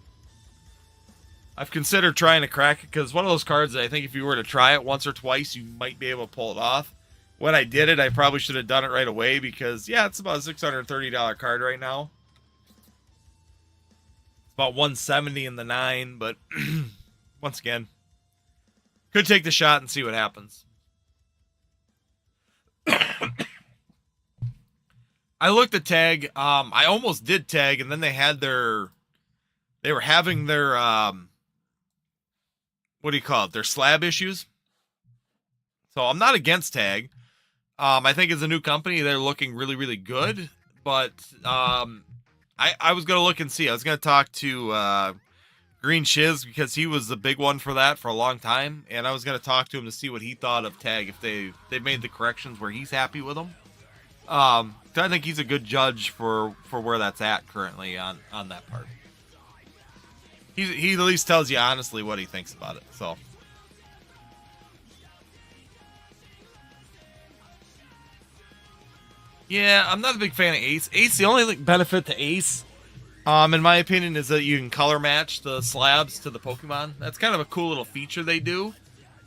I've considered trying to crack it because one of those cards that I think if you were to try it once or twice, you might be able to pull it off. When I did it, I probably should have done it right away because, yeah, it's about a $630 card right now. It's about 170 in the 9, but once again, could take the shot and see what happens. I looked at tag. I almost did tag, and then they were having their what do you call it? Their slab issues. So I'm not against tag. I think as a new company, they're looking really, really good. But I was gonna look and see. I was gonna talk to Green Shiz because he was the big one for that for a long time, and I was gonna talk to him to see what he thought of tag if they made the corrections where he's happy with them. I think he's a good judge for where that's at currently on that part. He at least tells you honestly what he thinks about it. So yeah, I'm not a big fan of Ace. Ace, the only benefit to Ace, in my opinion, is that you can color match the slabs to the Pokemon. That's kind of a cool little feature they do.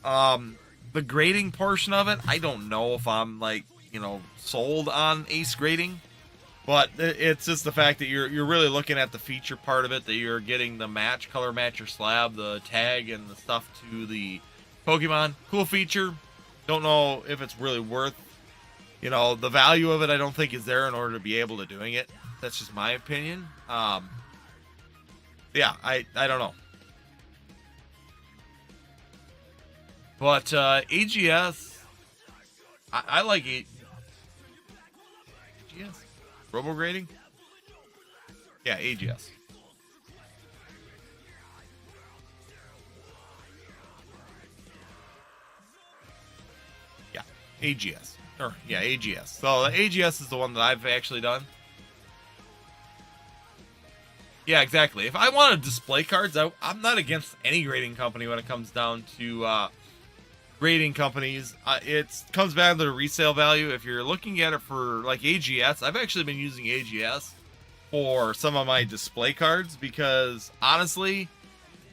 The grading portion of it, I don't know if I'm like, sold on Ace grading. But it's just the fact that you're really looking at the feature part of it, that you're getting the color match your slab, the tag, and the stuff to the Pokemon. Cool feature. Don't know if it's really worth, the value of it. I don't think is there in order to be able to doing it. That's just my opinion. Yeah, I don't know. But AGS, I like AGS. Robo grading? Yeah, AGS. Yeah, AGS. Yeah, AGS. So the AGS is the one that I've actually done. Yeah, exactly. If I want to display cards, I'm not against any grading company when it comes down to grading companies. It comes back to the resale value. If you're looking at it for like AGS, I've actually been using AGS for some of my display cards because honestly,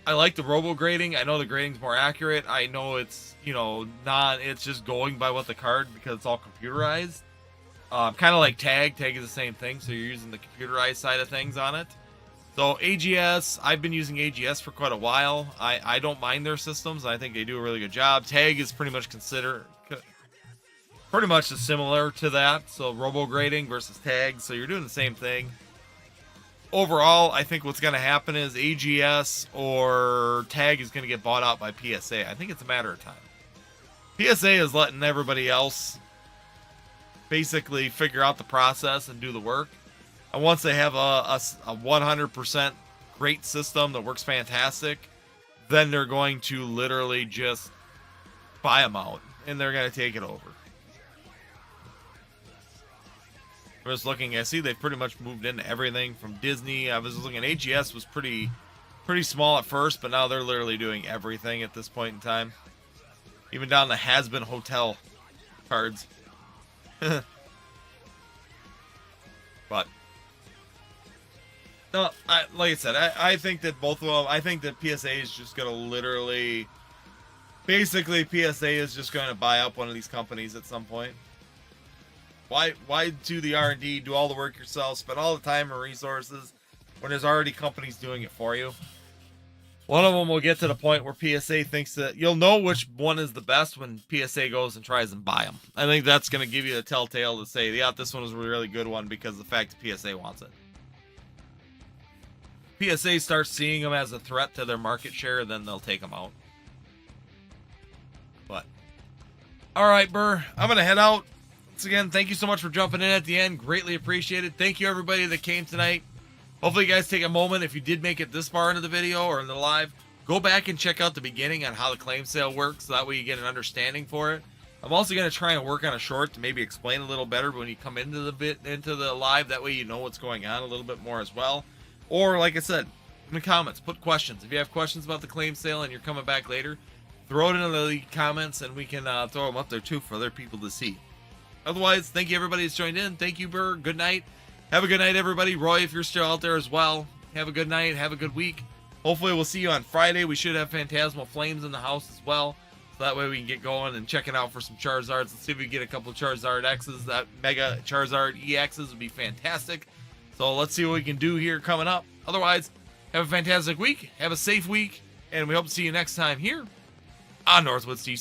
I like the robo grading. I know the grading's more accurate. I know it's, it's just going by what the card because it's all computerized. Kind of like tag. Tag is the same thing. So you're using the computerized side of things on it. So AGS, I've been using AGS for quite a while. I don't mind their systems. I think they do a really good job. Tag is pretty much similar to that. So robo grading versus tag. So you're doing the same thing. Overall, I think what's going to happen is AGS or tag is going to get bought out by PSA. I think it's a matter of time. PSA is letting everybody else basically figure out the process and do the work. And once they have a 100% great system that works fantastic, then they're going to literally just buy them out, and they're going to take it over. I was looking, I see they've pretty much moved into everything from Disney. I was looking, AGS was pretty small at first, but now they're literally doing everything at this point in time. Even down to has-been hotel cards. But no, like I said, I think that both of them, I think that PSA is just going to literally, basically PSA is just going to buy up one of these companies at some point. Why do the R&D, do all the work yourself, spend all the time and resources when there's already companies doing it for you? One of them will get to the point where PSA thinks that you'll know which one is the best when PSA goes and tries and buy them. I think that's going to give you a telltale to say, yeah, this one is a really good one because of the fact that PSA wants it. PSA starts seeing them as a threat to their market share, then they'll take them out. But, all right, Burr, I'm going to head out. Once again, thank you so much for jumping in at the end. Greatly appreciated. Thank you, everybody that came tonight. Hopefully, you guys take a moment. If you did make it this far into the video or in the live, go back and check out the beginning on how the claim sale works. So that way you get an understanding for it. I'm also going to try and work on a short to maybe explain a little better when you come into the live. That way you know what's going on a little bit more as well. Or, like I said, in the comments. Put questions. If you have questions about the claim sale and you're coming back later, throw it in the comments and we can throw them up there too for other people to see. Otherwise, thank you everybody that's joined in. Thank you, Burr. Good night. Have a good night, everybody. Roy, if you're still out there as well, have a good night. Have a good week. Hopefully, we'll see you on Friday. We should have Phantasmal Flames in the house as well. So that way we can get going and checking out for some Charizards. Let's see if we can get a couple of Charizard X's. That Mega Charizard EXs would be fantastic. So let's see what we can do here coming up. Otherwise, have a fantastic week. Have a safe week. And we hope to see you next time here on Northwoods TC.